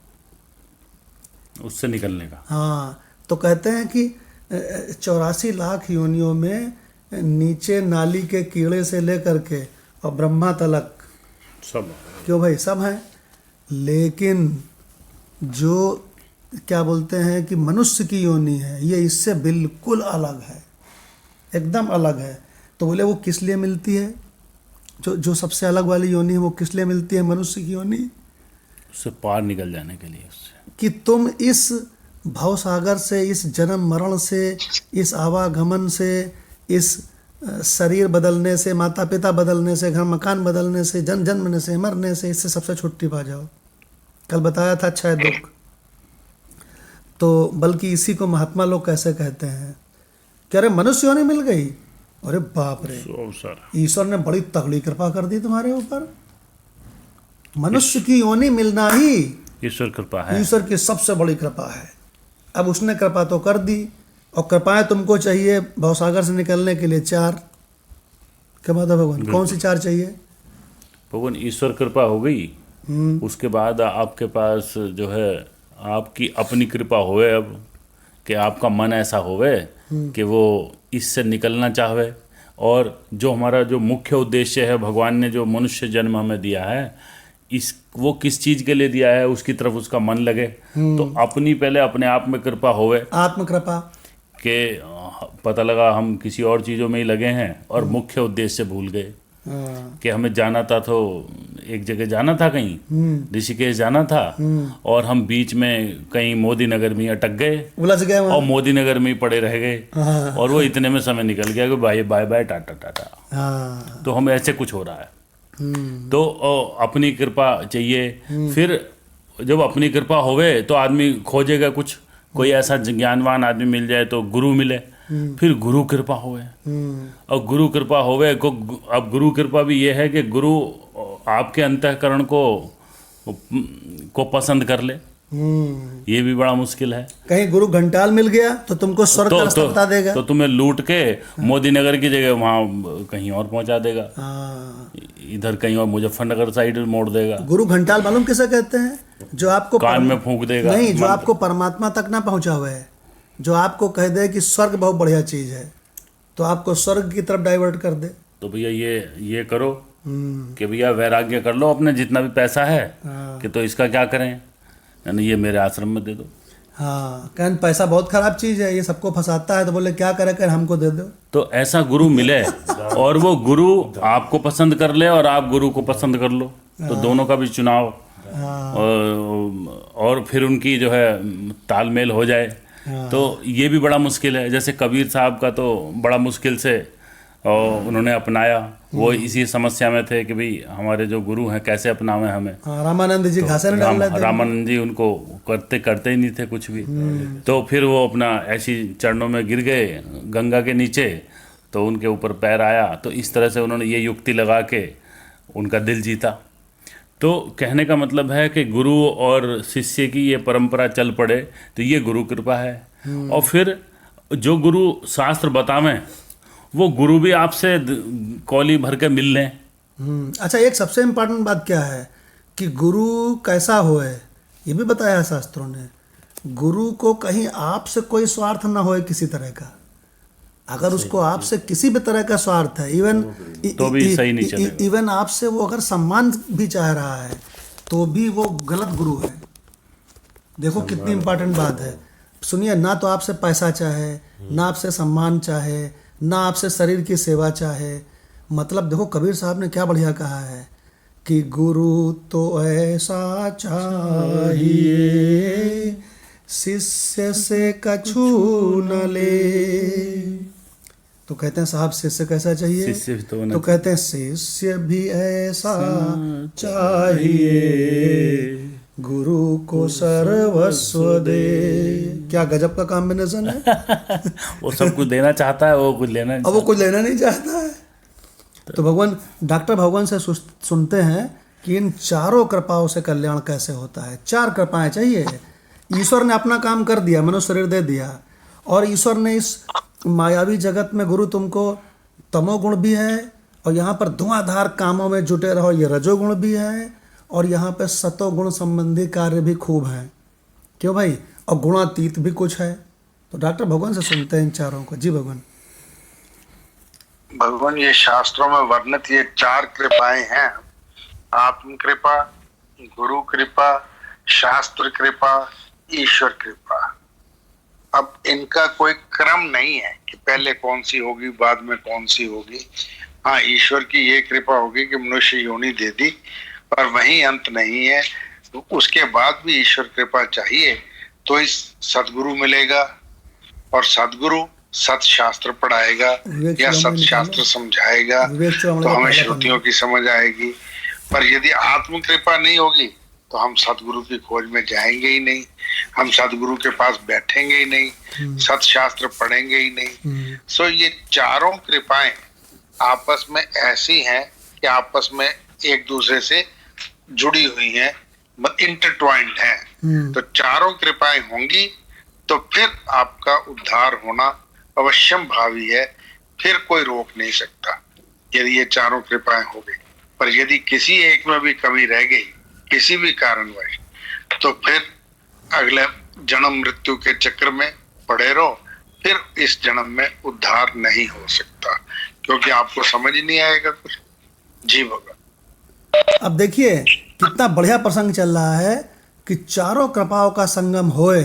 उससे निकलने का। हाँ, तो कहते हैं कि 84 लाख योनियों में नीचे नाली के कीड़े से लेकर के और ब्रह्मा तलक, सब क्यों भाई, सब हैं। लेकिन जो क्या बोलते हैं कि मनुष्य की योनि है, ये इससे बिल्कुल अलग है, एकदम अलग है। तो बोले वो किस लिए मिलती है, जो सबसे अलग वाली योनि है वो किस लिए मिलती है मनुष्य की योनि? उससे पार निकल जाने के लिए, उससे कि तुम इस भवसागर से, इस जन्म मरण से, इस आवागमन से, इस शरीर बदलने से, माता पिता बदलने से, घर मकान बदलने से, जन्मने से, मरने से, इससे सबसे छुट्टी पा जाओ। कल बताया था क्षय दुख। तो बल्कि इसी को महात्मा लोग कैसे कहते हैं कि अरे मनुष्य योनि मिल गई, अरे बाप रे, ईश्वर ने बड़ी तगड़ी कृपा कर दी तुम्हारे ऊपर। मनुष्य की योनि मिलना ही ईश्वर कृपा है, ईश्वर की सबसे बड़ी कृपा है। अब उसने कृपा तो कर दी, और कृपाएं तुमको चाहिए भवसागर से निकलने के लिए 4। क्या बात है भगवान, कौन सी 4 चाहिए? भगवान ईश्वर कृपा हो गई, उसके बाद आपके पास जो है आपकी अपनी कृपा होवे, अब कि आपका मन ऐसा होवे कि वो इससे निकलना चाहे, और जो हमारा जो मुख्य उद्देश्य है, भगवान ने जो मनुष्य जन्म हमें दिया है, वो किस चीज़ के लिए दिया है, उसकी तरफ उसका मन लगे। तो अपनी पहले अपने आप में कृपा होवे, आत्म कृपा, के पता लगा हम किसी और चीज़ों में ही लगे हैं और मुख्य उद्देश्य भूल गए। कि हमें जाना था, तो एक जगह जाना था, कहीं ऋषिकेश जाना था, और हम बीच में कहीं मोदी नगर में अटक गए, उलझ गए और मोदी नगर में ही पड़े रह गए, और वो इतने में समय निकल गया कि भाई बाय बाय टाटा टाटा। तो हमें ऐसे कुछ हो रहा है। तो अपनी कृपा चाहिए। फिर जब अपनी कृपा होवे तो आदमी खोजेगा कुछ, कोई ऐसा ज्ञानवान आदमी मिल जाए तो गुरु मिले, फिर गुरु कृपा होवे, और गुरु कृपा होवे अब गुरु कृपा भी ये है कि गुरु आपके अंतःकरण को पसंद कर ले, ये भी बड़ा मुश्किल है। कहीं गुरु घंटाल मिल गया तो तुमको स्वर्ग का रास्ता बता देगा, तो तुम्हें लूट के मोदी नगर की जगह वहाँ कहीं और पहुँचा देगा, इधर कहीं और मुजफ्फरनगर साइड मोड़ देगा। गुरु घंटाल मालूम किसे कहते हैं? जो आपको कान में फूंक देगा, नहीं, जो आपको परमात्मा तक ना पहुंचा हुआ है, जो आपको कह दे कि स्वर्ग बहुत बढ़िया चीज है, तो आपको स्वर्ग की तरफ डाइवर्ट कर दे। तो भैया ये करो कि भैया वैराग्य कर लो, अपने जितना भी पैसा है कि तो इसका क्या करें, यानी ये मेरे आश्रम में दे दो। हाँ, कहन पैसा बहुत खराब चीज है, ये सबको फंसाता है, तो बोले क्या करे, कर हमको दे दो। तो ऐसा गुरु मिले और वो गुरु आपको पसंद कर ले और आप गुरु को पसंद कर लो, तो दोनों का भी चुनाव और फिर उनकी जो है तालमेल हो जाए। तो ये भी बड़ा मुश्किल है। जैसे कबीर साहब का तो बड़ा मुश्किल से उन्होंने अपनाया, वो इसी समस्या में थे कि भाई हमारे जो गुरु हैं कैसे अपनावें हमें। रामानंद जी घासे न डाल रहे थे, रामानंद जी उनको करते ही नहीं थे कुछ भी। तो फिर वो अपना ऐसी चरणों में गिर गए गंगा के नीचे, तो उनके ऊपर पैर आया। तो इस तरह से उन्होंने ये युक्ति लगा के उनका दिल जीता। तो कहने का मतलब है कि गुरु और शिष्य की ये परंपरा चल पड़े तो ये गुरु कृपा है। और फिर जो गुरु शास्त्र बतावें वो गुरु भी आपसे कौली भर के मिल लें। अच्छा, एक सबसे इम्पोर्टेंट बात क्या है कि गुरु कैसा होए, ये भी बताया है शास्त्रों ने। गुरु को कहीं आपसे कोई स्वार्थ ना होए किसी तरह का। अगर उसको आपसे किसी भी तरह का स्वार्थ है, इवन तो भी सही नहीं चलेगा। इवन आपसे वो अगर सम्मान भी चाह रहा है तो भी वो गलत गुरु है। देखो कितनी इम्पोर्टेंट बात है। सुनिए, ना तो आपसे पैसा चाहे, ना आपसे सम्मान चाहे, ना आपसे शरीर की सेवा चाहे। मतलब देखो कबीर साहब ने क्या बढ़िया कहा है कि गुरु तो ऐसा चाहिए शिष्य से कछु न ले। तो कहते हैं साहब शिष्य कैसा चाहिए? शिष्य तो कहते हैं शिष्य भी ऐसा चाहिए गुरु को सर्वस्व दे। क्या गजब का कॉम्बिनेशन है। वो सब कुछ देना चाहता है, वो कुछ लेना नहीं, अब वो कुछ लेना नहीं चाहता है। तो भगवान डॉक्टर भगवान से सुनते हैं कि इन चारों कृपाओं से कल्याण कैसे होता है। 4 कृपाएं चाहिए। ईश्वर ने अपना काम कर दिया, मनुष्य शरीर दे दिया, और ईश्वर ने इस मायावी जगत में गुरु तुमको तमोगुण भी है, और यहाँ पर धुआंधार कामों में जुटे रहो ये रजोगुण भी है, और यहाँ पे सतोगुण संबंधी कार्य भी खूब हैं। क्यों भाई? और गुणातीत भी कुछ है। तो डॉक्टर भगवान से सुनते हैं इन चारों को। जी भगवान। भगवान, ये शास्त्रों में वर्णित ये 4 कृपाएं हैं, आत्म कृपा, गुरु कृपा, शास्त्र कृपा, ईश्वर कृपा। अब इनका कोई क्रम नहीं है कि पहले कौन सी होगी बाद में कौन सी होगी। हाँ, ईश्वर की ये कृपा होगी कि मनुष्य योनि दे दी, पर वहीं अंत नहीं है। तो उसके बाद भी ईश्वर कृपा चाहिए तो इस सदगुरु मिलेगा, और सदगुरु सत शास्त्र पढ़ाएगा या सत शास्त्र समझाएगा तो हमें श्रुतियों की समझ आएगी। पर यदि आत्म कृपा नहीं होगी तो हम सतगुरु की खोज में जाएंगे ही नहीं, हम सतगुरु के पास बैठेंगे ही नहीं, सत शास्त्र पढ़ेंगे ही नहीं। सो ये चारों कृपाएं आपस में ऐसी हैं कि आपस में एक दूसरे से जुड़ी हुई हैं, इंटरट्वाइंड हैं। तो चारों कृपाएं होंगी तो फिर आपका उद्धार होना अवश्यम भावी है, फिर कोई रोक नहीं सकता यदि ये चारों कृपाएं हो गई। पर यदि किसी एक में भी कमी रह गई किसी भी कारणवश, तो फिर अगले जन्म मृत्यु के चक्र में पड़े रहो, फिर इस जन्म में उद्धार नहीं हो सकता, क्योंकि आपको समझ ही नहीं आएगा कुछ। जी भगवान। अब देखिए कितना बढ़िया प्रसंग चल रहा है कि चारों कृपाओं का संगम होए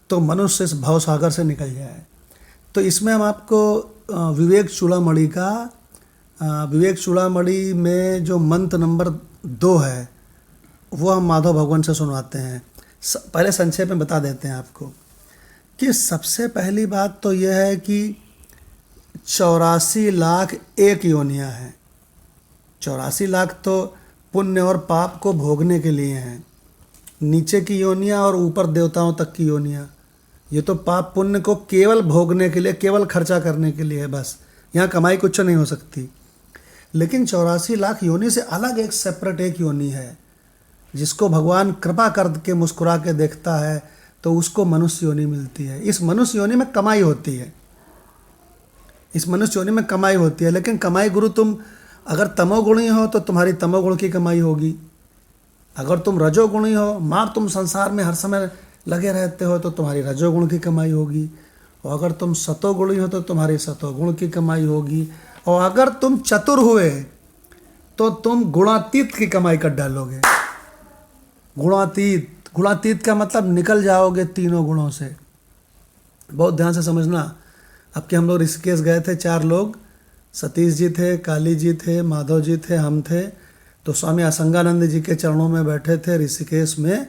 तो मनुष्य इस भवसागर से निकल जाए। तो इसमें हम आपको विवेक चूड़ामणि में जो मंत्र नंबर 2 है वो हम माधव भगवान से सुनवाते हैं। पहले संक्षेप में बता देते हैं आपको कि सबसे पहली बात तो यह है कि 84 लाख एक योनियाँ हैं। 84 लाख तो पुण्य और पाप को भोगने के लिए हैं, नीचे की योनियाँ और ऊपर देवताओं तक की योनियाँ। ये तो पाप पुण्य को केवल भोगने के लिए, केवल खर्चा करने के लिए है, बस यहाँ कमाई कुछ नहीं हो सकती। लेकिन 84 लाख योनि से अलग एक सेपरेट एक योनि है जिसको भगवान कृपा करके मुस्कुरा के देखता है तो उसको मनुष्य योनि मिलती है। इस मनुष्य योनि में कमाई होती है, इस मनुष्य योनि में कमाई होती है। लेकिन कमाई गुरु, तुम अगर तमोगुणी हो तो तुम्हारी तमोगुण की कमाई होगी, अगर तुम रजोगुणी हो, माँ तुम संसार में हर समय लगे रहते हो तो तुम्हारी रजोगुण की कमाई होगी, और अगर तुम सतोगुणी हो तो तुम्हारी सतोगुण की कमाई होगी, और अगर तुम चतुर हुए तो तुम गुणातीत की कमाई कर डालोगे। गुणातीत का मतलब निकल जाओगे तीनों गुणों से। बहुत ध्यान से समझना। अब कि हम लोग ऋषिकेश गए थे, 4 लोग, सतीश जी थे, काली जी थे, माधव जी थे, हम थे। तो स्वामी असंगानंद जी के चरणों में बैठे थे ऋषिकेश में।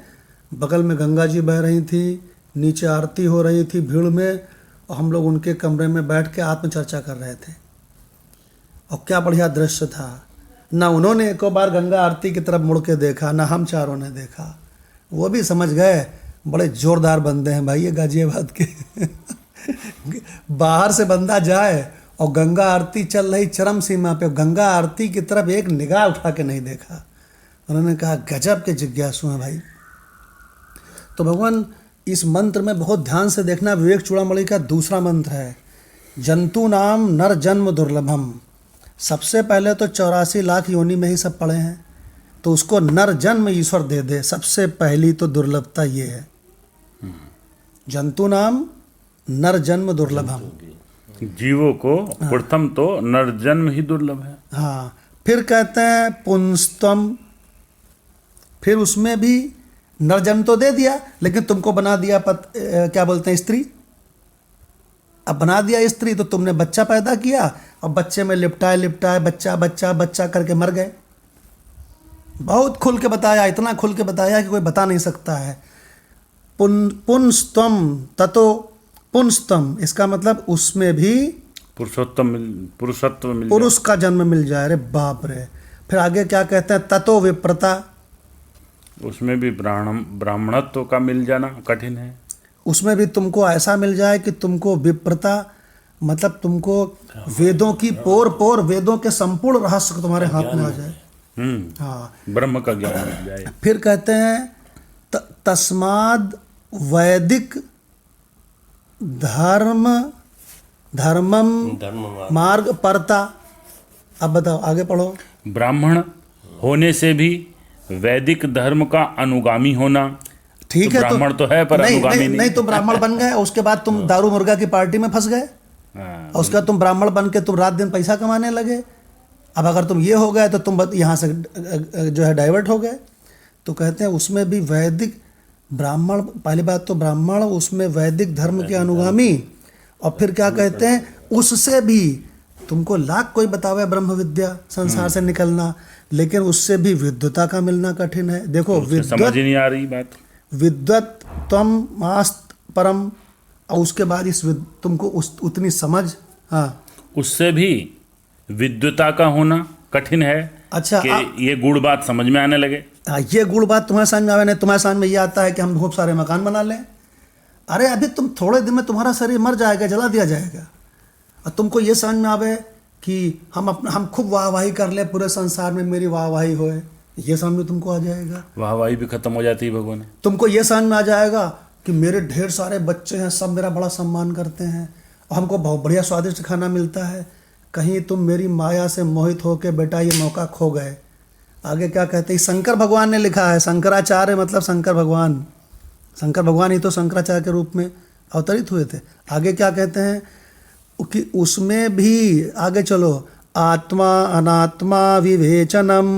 बगल में गंगा जी बह रही थी, नीचे आरती हो रही थी भीड़ में, और हम लोग उनके कमरे में बैठ के आत्मचर्चा कर रहे थे। और क्या बढ़िया दृश्य था। ना उन्होंने एक बार गंगा आरती की तरफ मुड़ के देखा, ना हम चारों ने देखा। वो भी समझ गए बड़े जोरदार बंदे हैं भाई ये गाजियाबाद के। बाहर से बंदा जाए और गंगा आरती चल रही चरम सीमा पे, गंगा आरती की तरफ एक निगाह उठा के नहीं देखा। उन्होंने कहा गजब के जिज्ञासु हैं भाई। तो भगवान इस मंत्र में बहुत ध्यान से देखना। विवेक चूड़ामणि का दूसरा मंत्र है जंतु नाम नर जन्म दुर्लभम। सबसे पहले तो 84 लाख योनि में ही सब पड़े हैं, तो उसको नर जन्म ईश्वर दे दे। सबसे पहली तो दुर्लभता ये है, जंतु नाम नर जन्म दुर्लभम। जीवों को प्रथम तो नर जन्म ही दुर्लभ है। हाँ, फिर कहते हैं पुंस्तम, फिर उसमें भी नर जन्म तो दे दिया, लेकिन तुमको बना दिया क्या बोलते हैं, स्त्री। अब बना दिया स्त्री तो तुमने बच्चा पैदा किया, और बच्चे में लिपटाए लिपटाए बच्चा बच्चा बच्चा करके मर गए। बहुत खुल के बताया, इतना खुल के बताया कि कोई बता नहीं सकता है। पुंस्तम ततो पुंस्तम, इसका मतलब उसमें भी पुरुषत्व मिल पुरुष का जन्म मिल जाए। अरे बाप रे। फिर आगे क्या कहते हैं, ततो विप्रता, उसमें भी ब्राह्मणत्व का मिल जाना कठिन है। उसमें भी तुमको ऐसा मिल जाए कि तुमको विप्रता, मतलब तुमको वेदों की पोर वेदों के संपूर्ण रहस्य तुम्हारे हाथ में आ जाए। हाँ, ब्रह्म का ज्ञान मिल जाए। फिर कहते हैं तस्माद वैदिक धर्मम मार्ग परता। अब बताओ, आगे पढ़ो। ब्राह्मण होने से भी वैदिक धर्म का अनुगामी होना। ठीक है, ब्राह्मण तो है पर नहीं, अनुगामी नहीं तो ब्राह्मण बन गए, उसके बाद तुम दारू मुर्गा की पार्टी में फंस गए, हाँ, और उसके बाद तुम ब्राह्मण बन के तुम रात दिन पैसा कमाने लगे। अब अगर तुम ये हो गए तो तुम यहाँ से जो है डाइवर्ट हो गए। तो कहते हैं उसमें भी वैदिक ब्राह्मण, पहली बात तो ब्राह्मण, उसमें वैदिक धर्म के अनुगामी, और फिर क्या कहते हैं उससे भी तुमको लाख कोई बतावे ब्रह्म विद्या संसार से निकलना, लेकिन उससे भी विद्वता का मिलना कठिन है। देखो समझ ही नहीं आ रही बात। विद्वत त्वम मास्त परम, और उसके बाद तुमको उतनी समझ, हाँ, उससे भी विद्वता का होना कठिन है। अच्छा, कि ये गुड़ बात समझ में आने लगे। हाँ, ये गुड़ बात तुम्हारे समझ में आवे नहीं, तुम्हारे समझ में ये आता है कि हम खूब सारे मकान बना लें। अरे अभी तुम थोड़े दिन में तुम्हारा शरीर मर जाएगा, जला दिया जाएगा, और तुमको ये समझ में आवे कि हम खूब वाहवाही कर ले, पूरे संसार में मेरी वाहवाही होए, ये समझ में तुमको आ जाएगा। वाहवाही भी खत्म हो जाती है भगवान। तुमको ये समझ में आ जाएगा कि मेरे ढेर सारे बच्चे हैं, सब मेरा बड़ा सम्मान करते हैं, और हमको बहुत बढ़िया स्वादिष्ट खाना मिलता है। कहीं तुम मेरी माया से मोहित होकर बेटा ये मौका खो गए। आगे क्या कहते हैं, शंकर भगवान ने लिखा है, शंकराचार्य मतलब शंकर भगवान, शंकर भगवान ही तो शंकराचार्य के रूप में अवतरित हुए थे। आगे क्या कहते हैं कि उसमें भी आगे चलो, आत्मा अनात्मा विवेचनम।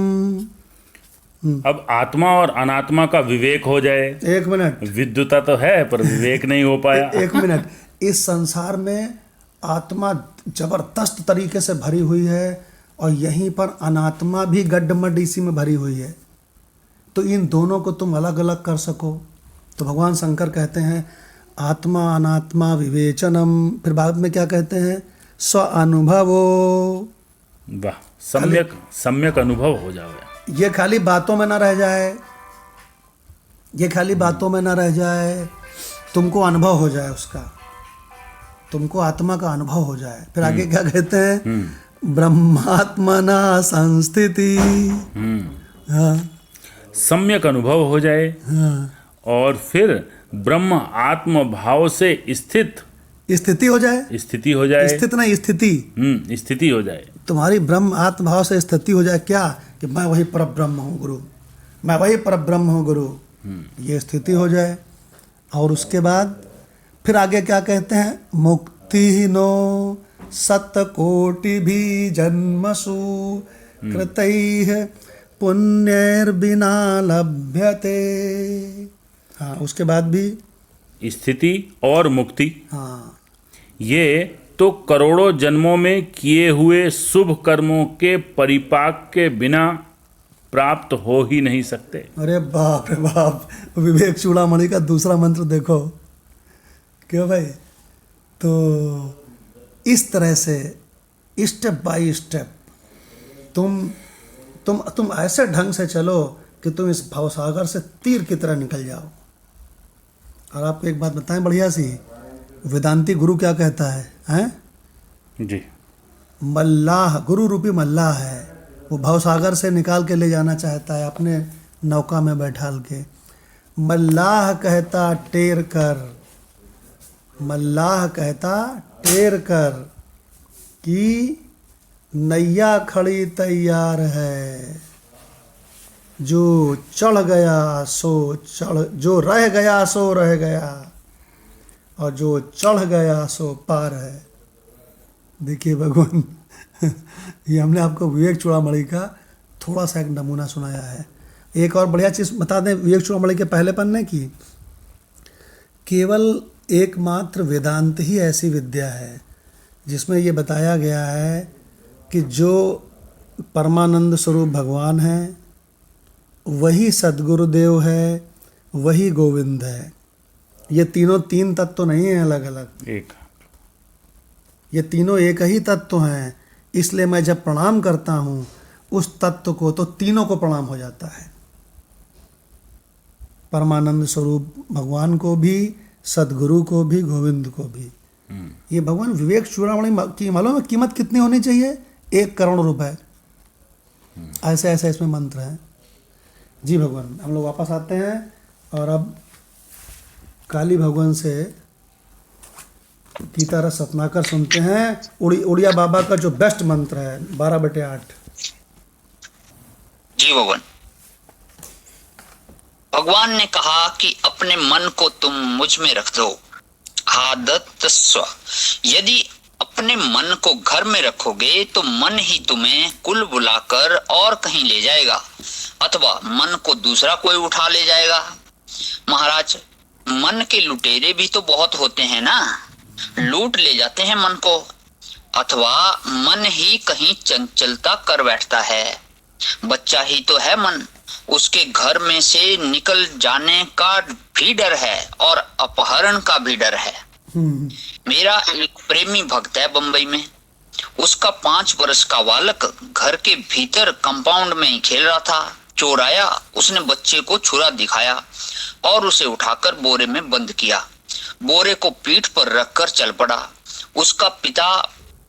अब आत्मा और अनात्मा का विवेक हो जाए। एक मिनट, विद्वता तो है पर विवेक नहीं हो पाया। एक मिनट, इस संसार में आत्मा जबरदस्त तरीके से भरी हुई है, और यहीं पर अनात्मा भी गड्ढमड इसी में भरी हुई है। तो इन दोनों को तुम अलग अलग कर सको, तो भगवान शंकर कहते हैं आत्मा अनात्मा विवेचनम। फिर बाद में क्या कहते हैं, स्व अनुभवो। वाह, सम्यक सम्यक अनुभव हो जाए। ये खाली बातों में ना रह जाए, ये खाली बातों में ना रह जाए, तुमको अनुभव हो जाए उसका, तुमको आत्मा का अनुभव हो जाए। फिर आगे क्या कहते हैं, ब्रह्मात्मना संस्थिति। हाँ, सम्यक अनुभव हो जाए। हाँ, और फिर ब्रह्म आत्म भाव से स्थिति हो जाए, स्थिति हो जाए, स्थित नहीं स्थिति, स्थिति हो जाए। तुम्हारी ब्रह्म आत्म भाव से स्थिति हो जाए। क्या कि मैं वही पर ब्रह्म हूँ गुरु, मैं वही पर ब्रह्म हूँ गुरु, ये स्थिति हो जाए। और उसके बाद फिर आगे क्या कहते हैं, मुक्ति नो सतकोटि भी जन्मसु कृतैः पुण्यैर्बिना लभ्यते। हाँ, उसके बाद भी स्थिति और मुक्ति, हाँ, ये तो करोड़ों जन्मों में किए हुए शुभ कर्मों के परिपाक के बिना प्राप्त हो ही नहीं सकते। अरे बाप रे बाप, विवेक चूड़ामणि का दूसरा मंत्र देखो क्यों भाई। तो इस तरह से स्टेप बाय स्टेप तुम ऐसे ढंग से चलो कि तुम इस भवसागर से तीर की तरह निकल जाओ। और आपको एक बात बताएं बढ़िया सी, वेदांती गुरु क्या कहता है, हैं जी, मल्लाह, गुरु रूपी मल्लाह है, वो भवसागर से निकाल के ले जाना चाहता है अपने नौका में बैठाल के। मल्लाह कहता टेर कर, मल्लाह कहता टेर कर कि नैया खड़ी तैयार है, जो चढ़ गया सो चढ़, जो रह गया सो रह गया, और जो चढ़ गया सो पार है। देखिए भगवान, ये हमने आपको विवेक चूड़ामणि का थोड़ा सा एक नमूना सुनाया है। एक और बढ़िया चीज़ बता दें विवेक चूड़ामणि के पहले पन्ने की, केवल एकमात्र वेदांत ही ऐसी विद्या है जिसमें ये बताया गया है कि जो परमानंद स्वरूप भगवान है, वही सद्गुरुदेव है, वही गोविंद है। ये तीनों तीन तत्व तो नहीं हैं अलग अलग, एक, ये तीनों एक ही तत्व हैं। इसलिए मैं जब प्रणाम करता हूँ उस तत्व को, तो तीनों को प्रणाम हो जाता है, परमानंद स्वरूप भगवान को भी, सद्गुरु को भी, गोविंद को भी। ये भगवान विवेक चूड़ामणि की मालूम है कीमत कितनी होनी चाहिए, 1 करोड़ रुपए। ऐसे ऐसे इसमें मंत्र हैं। जी भगवान, हम लोग वापस आते हैं और अब काली भगवान से गीता रस अपनाकर सुनते हैं उड़िया बाबा का जो बेस्ट मंत्र है 12/8। जी भगवान। भगवान ने कहा कि अपने मन को तुम मुझ में रख दो। आदत स्व, यदि अपने मन को घर में रखोगे तो मन ही तुम्हें कुल बुलाकर और कहीं ले जाएगा, अथवा मन को दूसरा कोई उठा ले जाएगा। महाराज, मन के लुटेरे भी तो बहुत होते हैं ना, लूट ले जाते हैं मन को, अथवा मन ही कहीं चंचलता कर बैठता है। बच्चा ही तो है मन, उसके घर में से निकल जाने का भी डर है और अपहरण का भी डर है। मेरा एक प्रेमी भक्त है बंबई में, उसका 5 वर्ष का बालक घर के भीतर कंपाउंड में ही खेल रहा था। चोर आया, उसने बच्चे को छुरा दिखाया और उसे उठाकर बोरे में बंद किया। बोरे को पीठ पर रखकर चल पड़ा। उसका पिता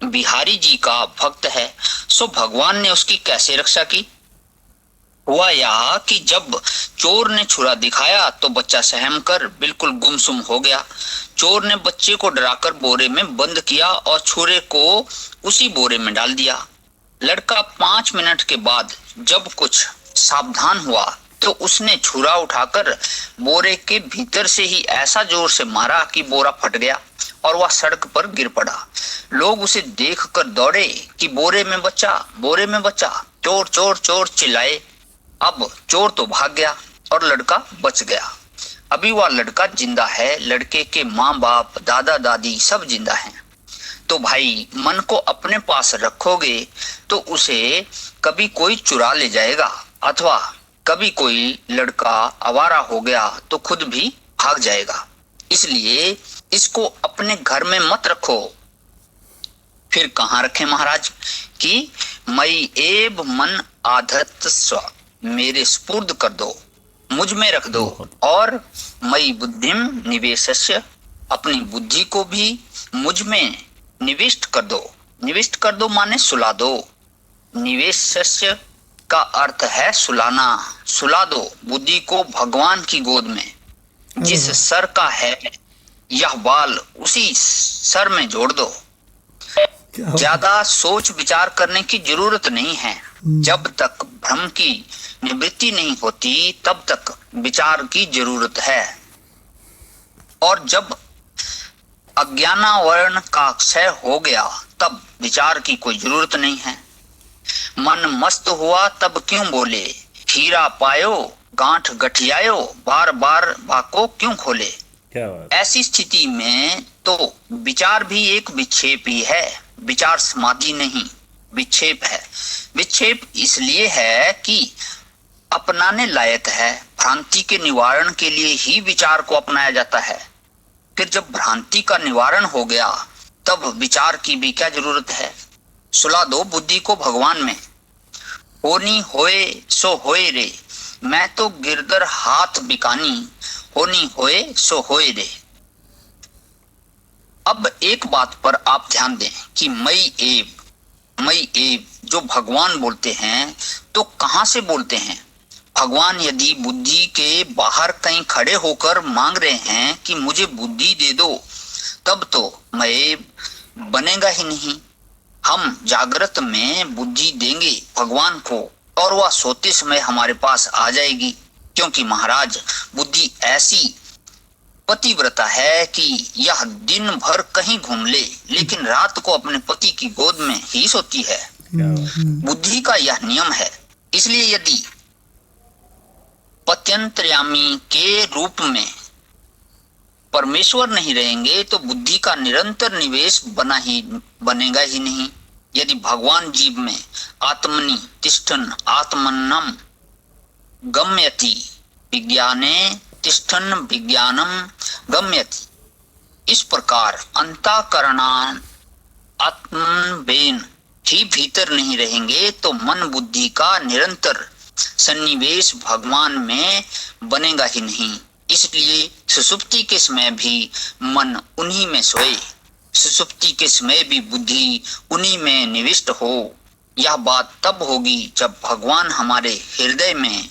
बिहारी जी का भक्त है, सो भगवान ने उसकी कैसे रक्षा की? हुआ यह कि जब चोर ने छुरा दिखाया तो बच्चा सहम कर बिल्कुल गुमसुम हो गया। चोर ने बच्चे को डराकर बोरे में बंद किया और छुरे को उसी बोरे में डाल दिया। लड़का 5 मिनट के बाद जब कुछ सावधान हुआ तो उसने छुरा उठाकर बोरे के भीतर से ही ऐसा जोर से मारा कि बोरा फट गया और वह सड़क पर गिर पड़ा। लोग उसे देखकर दौड़े कि बोरे में बच्चा, बोरे में बच्चा, चोर चोर चोर चिल्लाए। अब चोर तो भाग गया और लड़का बच गया। अभी वह लड़का जिंदा है, लड़के के माँ बाप, दादा दादी सब जिंदा हैं। तो भाई, मन को अपने पास रखोगे तो उसे कभी कोई चुरा ले जाएगा, अथवा कभी कोई लड़का आवारा हो गया तो खुद भी भाग जाएगा। इसलिए इसको अपने घर में मत रखो। फिर कहाँ रखें महाराज? कि मई एव मन आधत्त स्व, मेरे स्पुर्द कर दो, मुझ में रख दो। और मई बुद्धिम निवेशस्य, अपनी बुद्धि को भी मुझ में निविष्ट कर दो। निविष्ट कर दो माने सुला दो। निवेशस्य का अर्थ है सुलाना। सुला दो बुद्धि को भगवान की गोद में। जिस सर का है यह बाल, उसी सर में जोड़ दो। ज्यादा सोच विचार करने की जरूरत नहीं है। जब तक भ्रम की निवृत्ति नहीं होती तब तक विचार की जरूरत है, और जब अज्ञानावरण का क्षय हो गया तब विचार की कोई जरूरत नहीं है। मन मस्त हुआ तब क्यों बोले, हीरा पायो गांठ गठियायो, बार बार बाको क्यों खोले। क्या बात? ऐसी स्थिति में तो विचार भी एक विक्षेप ही है। विचार समाधि नहीं, विक्षेप है। विक्षेप इसलिए है कि अपनाने लायक है। भ्रांति के निवारण के लिए ही विचार को अपनाया जाता है। फिर जब भ्रांति का निवारण हो गया तब विचार की भी क्या जरूरत है। सुला दो बुद्धि को भगवान में। होनी होए सो होए रे, मैं तो गिरदर हाथ बिकानी, होनी होए सो होए रे। अब एक बात पर आप ध्यान दें कि मई एव जो भगवान बोलते हैं तो कहां से बोलते हैं? भगवान यदि बुद्धि के बाहर कहीं खड़े होकर मांग रहे हैं कि मुझे बुद्धि दे दो, तब तो मैं बनेगा ही नहीं। हम जागृत में बुद्धि देंगे भगवान को और वह सोते समय हमारे पास आ जाएगी, क्योंकि महाराज बुद्धि ऐसी पतिव्रता है कि यह दिन भर कहीं घूम ले लेकिन रात को अपने पति की गोद में ही सोती है। बुद्धि का यह नियम है। इसलिए यदि पत्यंतर्यामी के रूप में परमेश्वर नहीं रहेंगे तो बुद्धि का निरंतर निवेश बनेगा ही नहीं। यदि भगवान जीव में आत्मनि तिष्ठन आत्मन्नम गम्यति विज्ञाने तिष्ठन विज्ञानम गम्यति, इस प्रकार अंतःकरणान आत्मबेन ही भीतर नहीं रहेंगे तो मन बुद्धि का निरंतर सन्निवेश भगवान में बनेगा ही नहीं। इसलिए सुसुप्ति के समय भी मन उन्हीं में सोए, सुसुप्ति के समय भी बुद्धि उन्हीं में निविष्ट हो। यह बात तब होगी जब भगवान हमारे हृदय में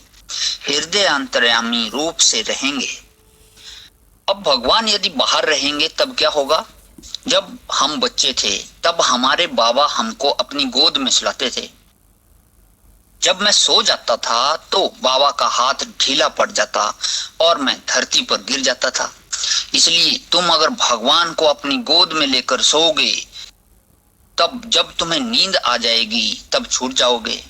हृदय अंतर्यामी रूप से रहेंगे। अब भगवान यदि बाहर रहेंगे तब क्या होगा? जब हम बच्चे थे तब हमारे बाबा हमको अपनी गोद में सुलाते थे। जब मैं सो जाता था तो बाबा का हाथ ढीला पड़ जाता और मैं धरती पर गिर जाता था। इसलिए तुम अगर भगवान को अपनी गोद में लेकर सोओगे, तब जब तुम्हें नींद आ जाएगी तब छूट जाओगे।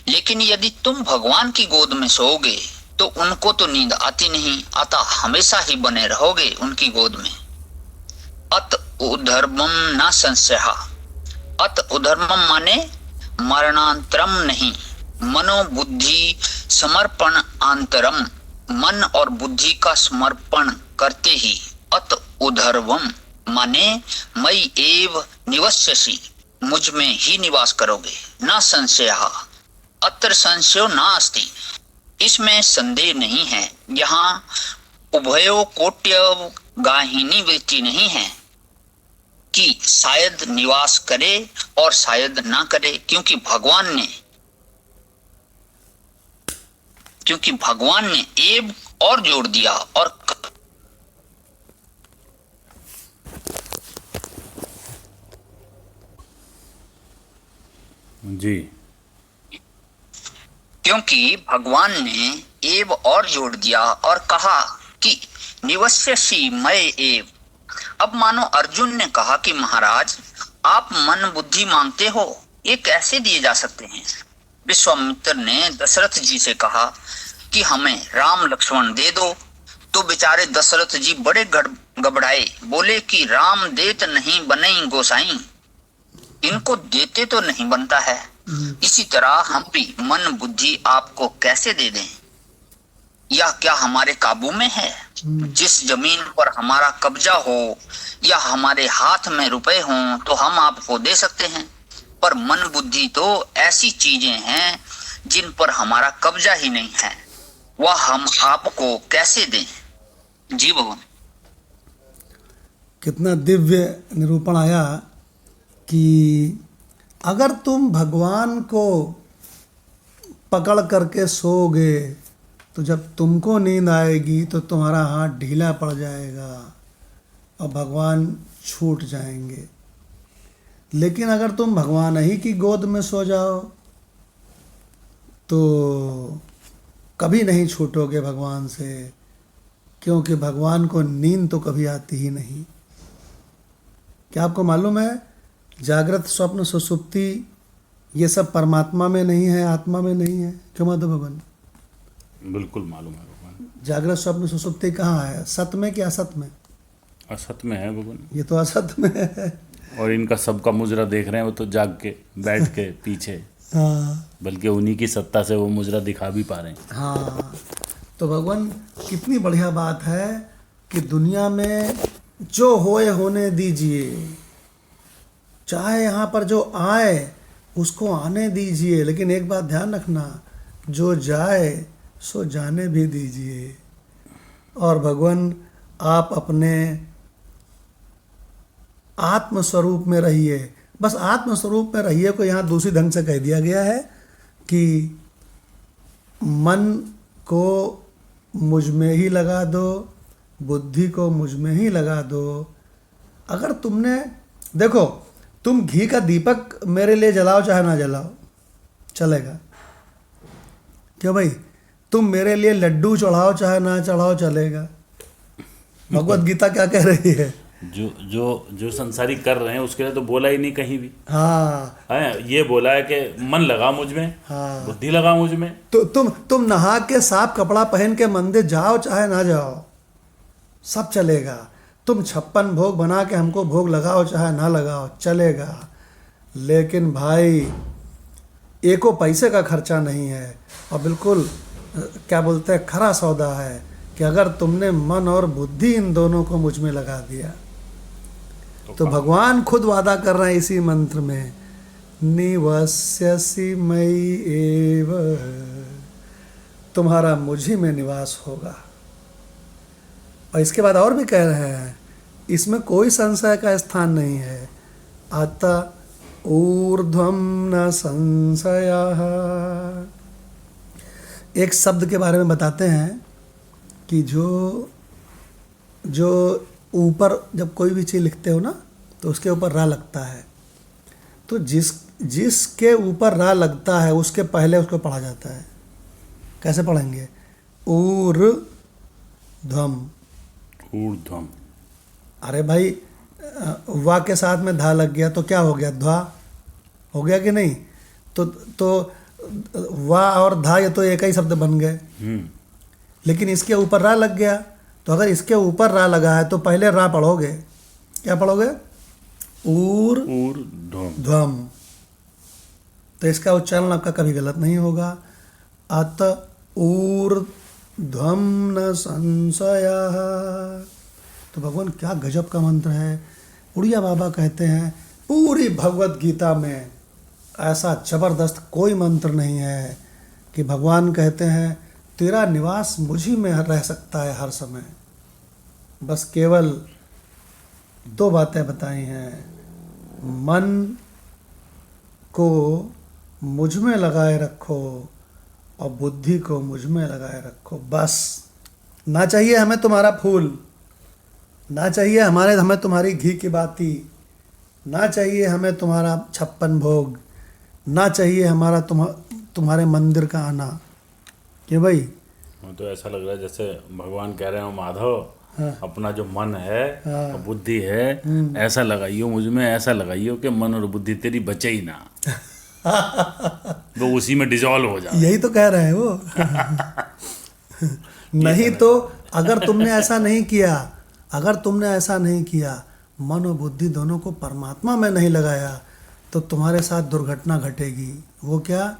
लेकिन यदि तुम भगवान की गोद में सोओगे तो उनको तो नींद आती नहीं, अतः हमेशा ही बने रहोगे उनकी गोद में। अत उधर्मम न संशय। अत उधर्मम माने मरणांतरम नहीं, मनोबुद्धि समर्पण आंतरम, मन और बुद्धि का समर्पण करते ही। अत उधर्वम माने मई एव निवस्यसि, मुझ में ही निवास करोगे। न संशय, अत्र संशयो नास्ति, इसमें संदेह नहीं है। यहाँ उभयो कोट्य गाहिनी वृत्ति नहीं है कि शायद निवास करे और शायद ना करे, क्योंकि भगवान ने एव और जोड़ दिया और जी, क्योंकि भगवान ने एव और जोड़ दिया और कहा कि निवस्यसि मय एव। अब मानो अर्जुन ने कहा कि महाराज, आप मन बुद्धि मांगते हो, ये कैसे दिए जा सकते हैं? विश्वामित्र ने दशरथ जी से कहा कि हमें राम लक्ष्मण दे दो। तो बेचारे दशरथ जी बड़े घबराए, बोले कि राम देत नहीं बनई गोसाई, इनको देते तो नहीं बनता है। इसी तरह हम भी मन बुद्धि आपको कैसे दे दें? यह क्या हमारे काबू में है? जिस जमीन पर हमारा कब्जा हो या हमारे हाथ में रुपए हों तो हम आपको दे सकते हैं, पर मन बुद्धि तो ऐसी चीजें हैं जिन पर हमारा कब्जा ही नहीं है, वह हम आपको कैसे दें? जी भगवान। कितना दिव्य निरूपण आया कि अगर तुम भगवान को पकड़ करके सोओगे तो जब तुमको नींद आएगी तो तुम्हारा हाथ ढीला पड़ जाएगा और भगवान छूट जाएंगे। लेकिन अगर तुम भगवान ही की गोद में सो जाओ तो कभी नहीं छूटोगे भगवान से, क्योंकि भगवान को नींद तो कभी आती ही नहीं। क्या आपको मालूम है, जागृत स्वप्न सुसुप्ति ये सब परमात्मा में नहीं है, आत्मा में नहीं है? क्यों माधव भगवान? बिल्कुल मालूम है भगवान। जागृत स्वप्न सुसुप्ति कहाँ है? सत में कि असत में? असत में है भगवान। ये तो असत में है। और इनका सबका मुजरा देख रहे हैं, वो तो जाग के बैठ के पीछे, हाँ, बल्कि उन्हीं की सत्ता से वो मुजरा दिखा भी पा रहे हैं। हाँ, तो भगवान कितनी बढ़िया बात है कि दुनिया में जो होए होने दीजिए, चाहे यहाँ पर जो आए उसको आने दीजिए, लेकिन एक बात ध्यान रखना, जो जाए सो जाने भी दीजिए। और भगवान आप अपने आत्म स्वरूप में रहिए, बस आत्म स्वरूप में रहिए को यहाँ दूसरी ढंग से कह दिया गया है कि मन को मुझ में ही लगा दो, बुद्धि को मुझ में ही लगा दो। अगर तुमने, देखो, तुम घी का दीपक मेरे लिए जलाओ चाहे ना जलाओ चलेगा, क्यों भाई? तुम मेरे लिए लड्डू चढ़ाओ चाहे ना चढ़ाओ चलेगा। भगवत गीता क्या कह रही है? जो जो जो संसारी कर रहे हैं उसके लिए तो बोला ही नहीं कहीं भी। हाँ, है, ये बोला है कि मन लगा मुझ में, हाँ, बुद्धि लगा मुझ में। तो तुम नहा के साफ कपड़ा पहन के मंदिर जाओ चाहे ना जाओ सब चलेगा। तुम 56 भोग बना के हमको भोग लगाओ चाहे ना लगाओ चलेगा। लेकिन भाई एको पैसे का खर्चा नहीं है, और बिल्कुल क्या बोलते हैं, खरा सौदा है कि अगर तुमने मन और बुद्धि इन दोनों को मुझ में लगा दिया तो भगवान खुद वादा कर रहे हैं इसी मंत्र में, निवस्यसि मयि एव, तुम्हारा मुझी में निवास होगा। और इसके बाद और भी कह रहे हैं, इसमें कोई संशय का स्थान नहीं है। अतः ऊर्ध्वं न संशयः। एक शब्द के बारे में बताते हैं कि जो ऊपर जब कोई भी चीज़ लिखते हो ना तो उसके ऊपर रा लगता है, तो जिसके ऊपर रा लगता है उसके पहले उसको पढ़ा जाता है। कैसे पढ़ेंगे? ऊर्ध्वम। ऊर्ध्वम। अरे भाई वा के साथ में धा लग गया तो क्या हो गया? ध्वा हो गया कि नहीं? तो वा और धा ये तो एक ही शब्द बन गए। लेकिन इसके ऊपर रा लग गया, तो अगर इसके ऊपर रा लगा है तो पहले रा पढ़ोगे। क्या पढ़ोगे? ऊर्ध्वम। तो इसका उच्चारण आपका कभी गलत नहीं होगा। अत ऊर्ध्वम न संशयः। तो भगवान क्या गजब का मंत्र है। उड़िया बाबा कहते हैं पूरी भगवत गीता में ऐसा जबरदस्त कोई मंत्र नहीं है कि भगवान कहते हैं तेरा निवास मुझी में रह सकता है हर समय। बस केवल 2 बातें बताई हैं, मन को मुझ में लगाए रखो और बुद्धि को मुझ में लगाए रखो। बस। ना चाहिए हमें तुम्हारा फूल, ना चाहिए हमें तुम्हारी घी की बाती, ना चाहिए हमें तुम्हारा 56 भोग, ना चाहिए हमारा तुम्हारे मंदिर का आना। कि भाई तो ऐसा लग रहा है जैसे भगवान कह रहे हो माधव, अपना जो मन है और बुद्धि है ऐसा लगाइयो मुझ में, ऐसा लगाइयो कि मन और बुद्धि तेरी बचे ही ना। वो उसी में डिजॉल्व हो जाए। यही तो कह रहे हैं वो। नहीं तो अगर तुमने ऐसा नहीं किया, मन और बुद्धि दोनों को परमात्मा में नहीं लगाया, तो तुम्हारे साथ दुर्घटना घटेगी। वो क्या?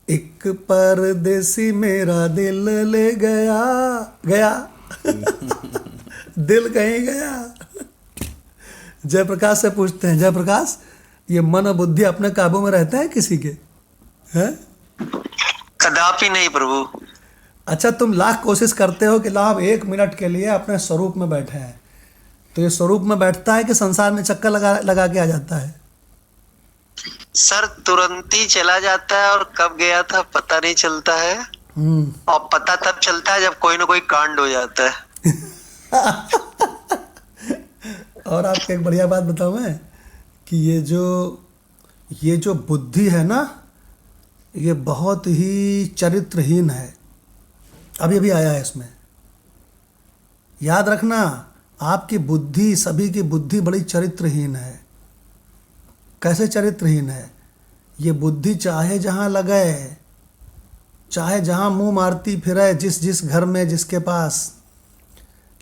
एक परदेसी मेरा दिल ले गया दिल कहीं गया। जयप्रकाश से पूछते हैं, जयप्रकाश ये मन और बुद्धि अपने काबू में रहता है किसी के? हैं? कदापि नहीं प्रभु। अच्छा, तुम लाख कोशिश करते हो कि लाभ 1 मिनट के लिए अपने स्वरूप में बैठे हैं, तो ये स्वरूप में बैठता है कि संसार में चक्कर लगा के आ जाता है? सर तुरंत ही चला जाता है और कब गया था पता नहीं चलता है। और पता तब चलता है जब कोई ना कोई कांड हो जाता है। और आपको एक बढ़िया बात बताऊं मैं कि ये जो बुद्धि है ना, ये बहुत ही चरित्रहीन है। अभी आया है इसमें। याद रखना, आपकी बुद्धि, सभी की बुद्धि बड़ी चरित्रहीन है। कैसे चरित्रहीन है? ये बुद्धि चाहे जहाँ लगे, चाहे जहाँ मुंह मारती फिरे, जिस घर में जिसके पास,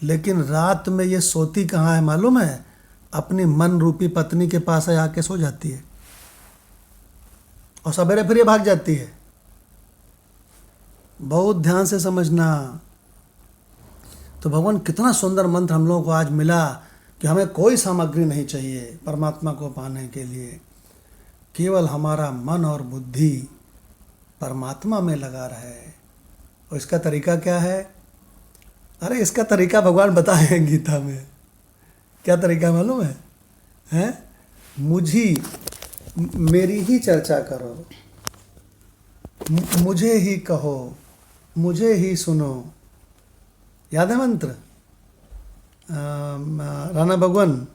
लेकिन रात में ये सोती कहाँ है मालूम है? अपनी मन रूपी पत्नी के पास आके सो जाती है और सवेरे फिर ये भाग जाती है। बहुत ध्यान से समझना। तो भगवान कितना सुंदर मंत्र हम लोगों को आज मिला कि हमें कोई सामग्री नहीं चाहिए परमात्मा को पाने के लिए, केवल हमारा मन और बुद्धि परमात्मा में लगा रहे। और इसका तरीका क्या है? अरे इसका तरीका भगवान बताए हैं गीता में। क्या तरीका मालूम है? मेरी ही चर्चा करो, मुझे ही कहो, मुझे ही सुनो। याद है मंत्र? राणा भगवान,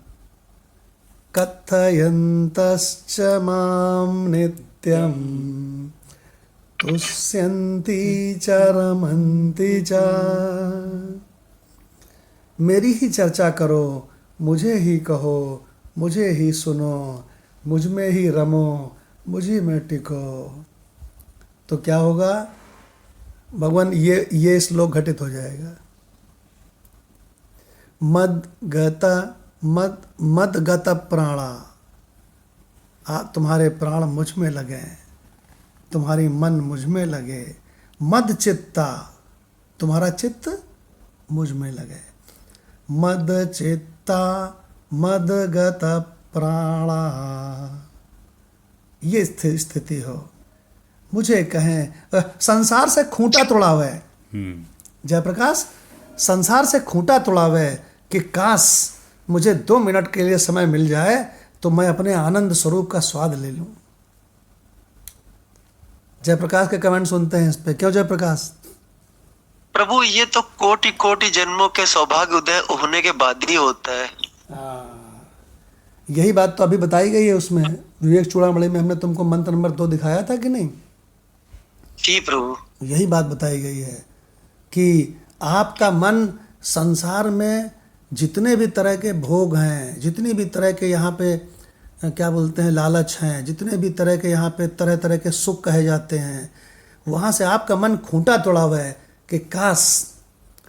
कथयन्तश्च मां नित्यं तुष्यन्ति च रमन्ति च। मेरी ही चर्चा करो, मुझे ही कहो, मुझे ही सुनो, मुझ में ही रमो, मुझी में टिको। तो क्या होगा भगवान? ये श्लोक घटित हो जाएगा। मदगत प्राणा, तुम्हारे प्राण मुझ में लगे, तुम्हारी मन मुझ में लगे। मद चित्ता, तुम्हारा चित्त मुझ में लगे। मद चित्ता मदगत प्राणा, ये स्थिति हो। मुझे कहें संसार से खूंटा तोड़ावे। जयप्रकाश, संसार से खूंटा तोड़ावे कि काश मुझे 2 मिनट के लिए समय मिल जाए तो मैं अपने आनंद स्वरूप का स्वाद ले लूं। जयप्रकाश के कमेंट सुनते हैं इस पे। क्यों जयप्रकाश? प्रभु ये तो कोटि कोटि जन्मों के सौभाग्य उदय होने के बाद ही होता है। यही बात तो अभी बताई गई है उसमें, विवेक चूड़ामणि में हमने तुमको मंत्र नंबर 2 दिखाया था कि नहीं? जी प्रभु। यही बात बताई गई है कि आपका मन संसार में जितने भी तरह के भोग हैं, जितनी भी तरह के यहाँ पे क्या बोलते हैं लालच हैं, जितने भी तरह के यहाँ पे तरह तरह के सुख कहे जाते हैं, वहाँ से आपका मन खूंटा तोड़ा हुआ है कि काश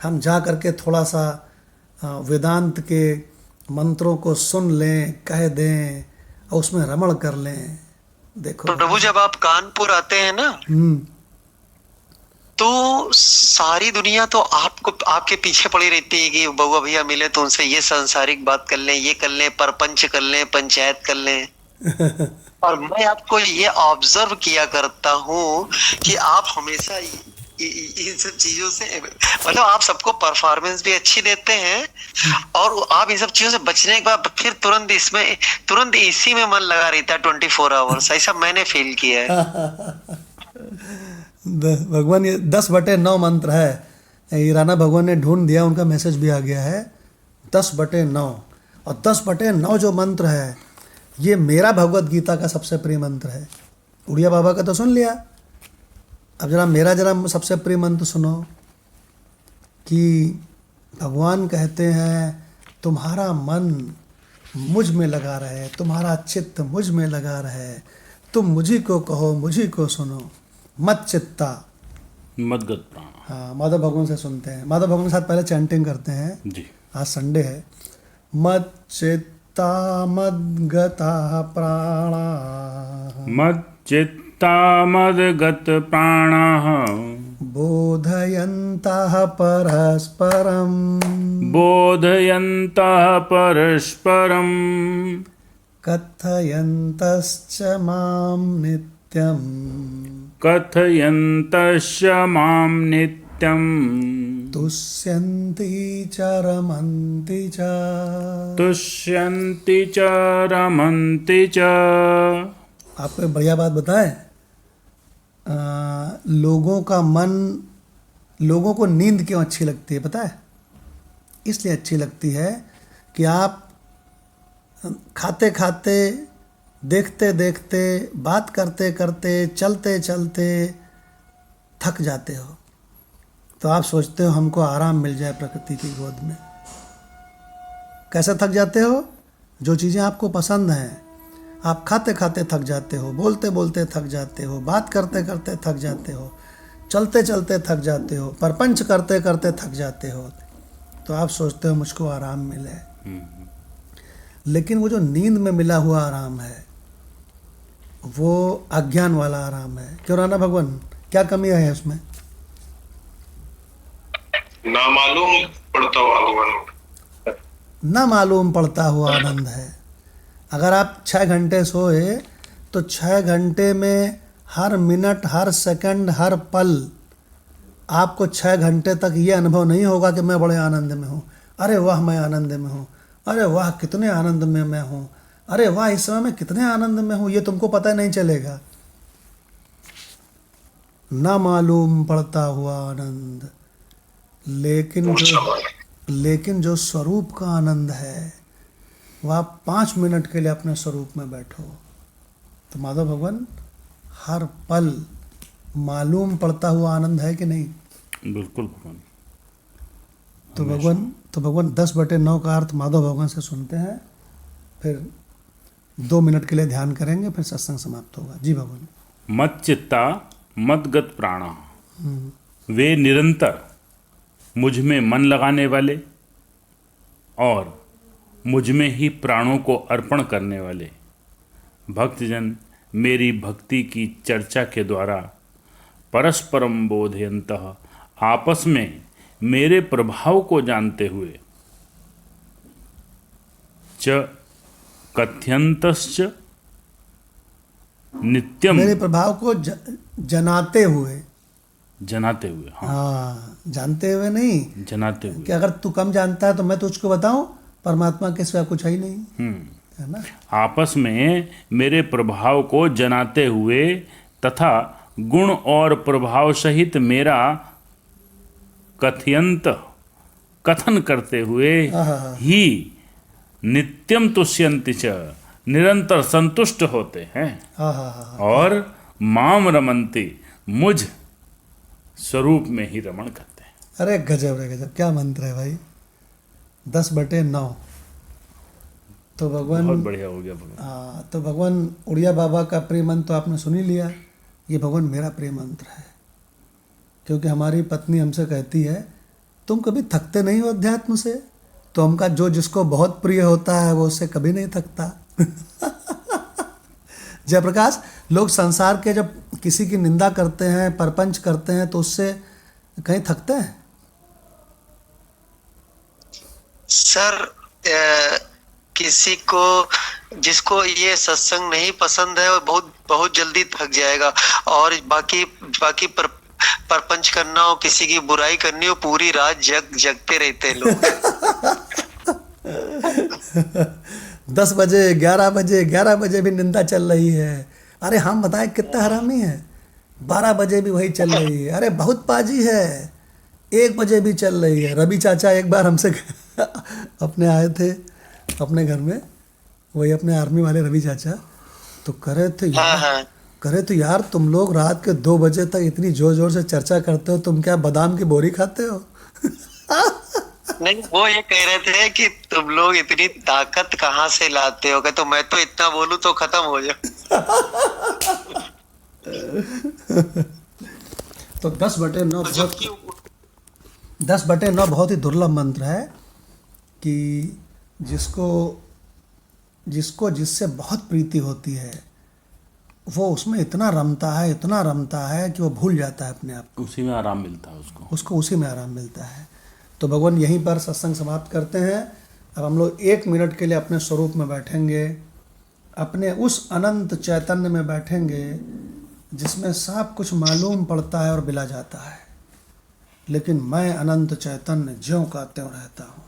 हम जा करके थोड़ा सा वेदांत के मंत्रों को सुन लें, कह दें और उसमें रमण कर लें। देखो तो प्रभु जब आप कानपुर आते हैं ना, तो सारी दुनिया तो आपको आपके पीछे पड़ी रहती है कि बउआ भैया मिले तो उनसे ये सांसारिक बात कर लें, ये कर लें, परपंच कर लें, पंचायत कर लें। और मैं आपको ये ऑब्जर्व किया करता हूँ कि आप हमेशा इन सब चीजों से, मतलब आप सबको परफॉर्मेंस भी अच्छी देते हैं और आप इन सब चीजों से बचने के बाद फिर तुरंत इसी में मन लगा रहता है 24 आवर्स। ऐसा मैंने फील किया है। भगवान ये 10/9 मंत्र है। ईराना भगवान ने ढूंढ दिया, उनका मैसेज भी आ गया है 10/9। और 10/9 जो मंत्र है ये मेरा भगवत गीता का सबसे प्रिय मंत्र है। उड़िया बाबा का तो सुन लिया, अब जरा सबसे प्रिय मंत्र सुनो कि भगवान कहते हैं तुम्हारा मन मुझ में लगा रहे, तुम्हारा चित्त मुझ में लगा रहे, तुम मुझी को कहो, मुझी को सुनो, मत चित्ता मदगत प्राण। हाँ, माधव भगवान से सुनते हैं। माधव भगवान के साथ पहले चैंटिंग करते हैं जी। आज संडे है। मत चित्ता मदगता प्राणा, मद चित्ता मदगत प्राणः बोधयन्तः परस्परम्, बोधयन्तः परस्परम् कथयन्तश्च मां नित्यम्, कथयन्तश्च मां नित्यम् तुष्यन्ति च रमन्ति च। तुष्यन्ति च रमन्ति च। आपको एक बढ़िया बात बताएं, लोगों को नींद क्यों अच्छी लगती है पता है? इसलिए अच्छी लगती है कि आप खाते खाते, देखते देखते, बात करते करते, चलते चलते थक जाते हो, तो आप सोचते हो हमको आराम मिल जाए प्रकृति की गोद में। कैसे थक जाते हो? जो चीज़ें आपको पसंद हैं, आप खाते खाते थक जाते हो, बोलते बोलते थक जाते हो, बात करते करते थक जाते हो, चलते चलते थक जाते हो, परपंच करते करते थक जाते हो, तो आप सोचते हो मुझको आराम मिले। लेकिन वो जो नींद में मिला हुआ आराम है वो अज्ञान वाला आराम है। क्यों राणा भगवान, क्या कमी है उसमें? ना मालूम पड़ता हुआ आनंद, ना मालूम पड़ता हुआ आनंद है। अगर आप 6 घंटे सोए तो 6 घंटे में हर मिनट, हर सेकंड, हर पल आपको 6 घंटे तक ये अनुभव नहीं होगा कि मैं बड़े आनंद में हूँ, अरे वाह मैं आनंद में हूँ, अरे वाह कितने आनंद में मैं हूँ, अरे वाह इस समय मैं कितने आनंद में हूँ, ये तुमको पता नहीं चलेगा। ना मालूम पड़ता हुआ आनंद। लेकिन जो स्वरूप का आनंद है वह आप 5 मिनट के लिए अपने स्वरूप में बैठो तो माधव भगवान हर पल मालूम पड़ता हुआ आनंद है कि नहीं? बिल्कुल भगवान। तो भगवान 10/9 का अर्थ माधव भगवान से सुनते हैं, फिर 2 मिनट के लिए ध्यान करेंगे, फिर सत्संग समाप्त होगा। जी भगवान। मत चित्ता मदगत प्राणा, वे निरंतर मुझ में मन लगाने वाले और मुझ में ही प्राणों को अर्पण करने वाले भक्तजन मेरी भक्ति की चर्चा के द्वारा परस्परम बोधयन्तः, आपस में मेरे प्रभाव को जानते हुए, च कथयन्तश्च नित्यम, मेरे प्रभाव को जनाते हुए, हाँ जानते हुए नहीं, जनाते हुए कि अगर तू कम जानता है तो मैं तुझको बताऊं, परमात्मा के सिवा कुछ है ही नहीं, है ना? आपस में मेरे प्रभाव को जनाते हुए तथा गुण और प्रभाव सहित मेरा कथन करते हुए ही नित्यम तुष्यन्ति च, निरंतर संतुष्ट होते हैं, हाँ हाँ हाँ, और माम रमन्ति, मुझ स्वरूप में ही रमण करते हैं। अरे गजब रे गजब, क्या मंत्र है भाई। 10/9। तो भगवान, बहुत बढ़िया हो गया भगवान। हाँ, तो भगवान उड़िया बाबा का प्रिय मंत्र तो आपने सुन ही लिया। ये भगवान मेरा प्रिय मंत्र है, क्योंकि हमारी पत्नी हमसे कहती है तुम कभी थकते नहीं हो अध्यात्म से। तो हमका जो जिसको बहुत प्रिय होता है वो उससे कभी नहीं थकता। जयप्रकाश, लोग संसार के जब किसी की निंदा करते हैं, परपंच करते हैं, तो उससे कहीं थकते हैं? सर किसी को, जिसको ये सत्संग नहीं पसंद है वो बहुत बहुत जल्दी थक जाएगा, और बाकी परपंच करना हो, किसी की बुराई करनी हो, पूरी रात जगते रहते हैं लोग। 10 बजे 11 बजे भी निंदा चल रही है। अरे हम बताएं कितना हरामी है। 12 बजे भी वही चल रही है। अरे बहुत पाजी है। 1 बजे भी चल रही है। रवि चाचा एक बार हमसे अपने आए थे अपने घर में, वही अपने आर्मी वाले रवि चाचा, तो करे तो यार तुम लोग रात के 2 बजे तक इतनी जोर जोर से चर्चा करते हो, तुम क्या बादाम की बोरी खाते हो? नहीं, वो ये कह रहे थे कि तुम लोग इतनी ताकत कहाँ से लाते हो, तो मैं तो इतना बोलूं तो खत्म हो जाए। तो 10/9 बहुत ही दुर्लभ मंत्र है कि जिसको जिससे बहुत प्रीति होती है वो उसमें इतना रमता है कि वो भूल जाता है अपने आप को। उसी में आराम मिलता है उसको उसी में आराम मिलता है। तो भगवान यहीं पर सत्संग समाप्त करते हैं। अब हम लोग 1 मिनट के लिए अपने स्वरूप में बैठेंगे, अपने उस अनंत चैतन्य में बैठेंगे जिसमें सब कुछ मालूम पड़ता है और बिला जाता है, लेकिन मैं अनंत चैतन्य ज्यों का त्यों रहता हूँ।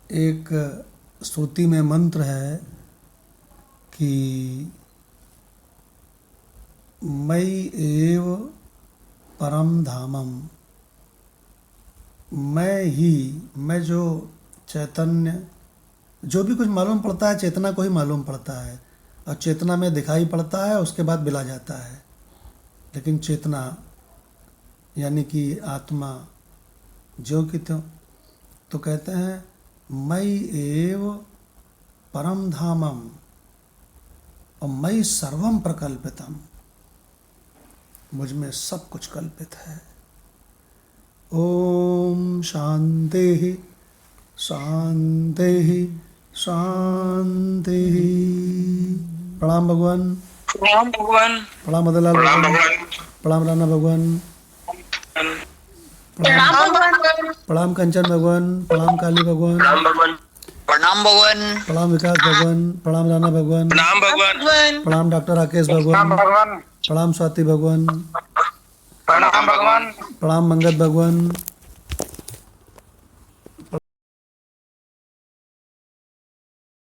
एक श्रुति में मंत्र है कि मयि एव परम धामम, मैं जो चैतन्य, जो भी कुछ मालूम पड़ता है चेतना को ही मालूम पड़ता है, और चेतना में दिखाई पड़ता है, उसके बाद बिला जाता है। लेकिन चेतना यानी कि आत्मा जो कि तो कहते हैं मयि एव परम धामम और मयि सर्वम प्रकल्पितम, मुझ में सब कुछ कल्पित है। ओम शांति शांति शांति। प्रणाम भगवान। प्रणाम मदनलाल भगवान। प्रणाम राणा भगवान। प्रणाम कंचन भगवान। प्रणाम काली भगवान। प्रणाम भगवान। प्रणाम विकास भगवान, प्रणाम राणा भगवान, प्रणाम भगवान। प्रणाम डॉक्टर राकेश भगवान, भगवान। प्रणाम स्वाति भगवान, प्रणाम भगवान। प्रणाम मंगत भगवान,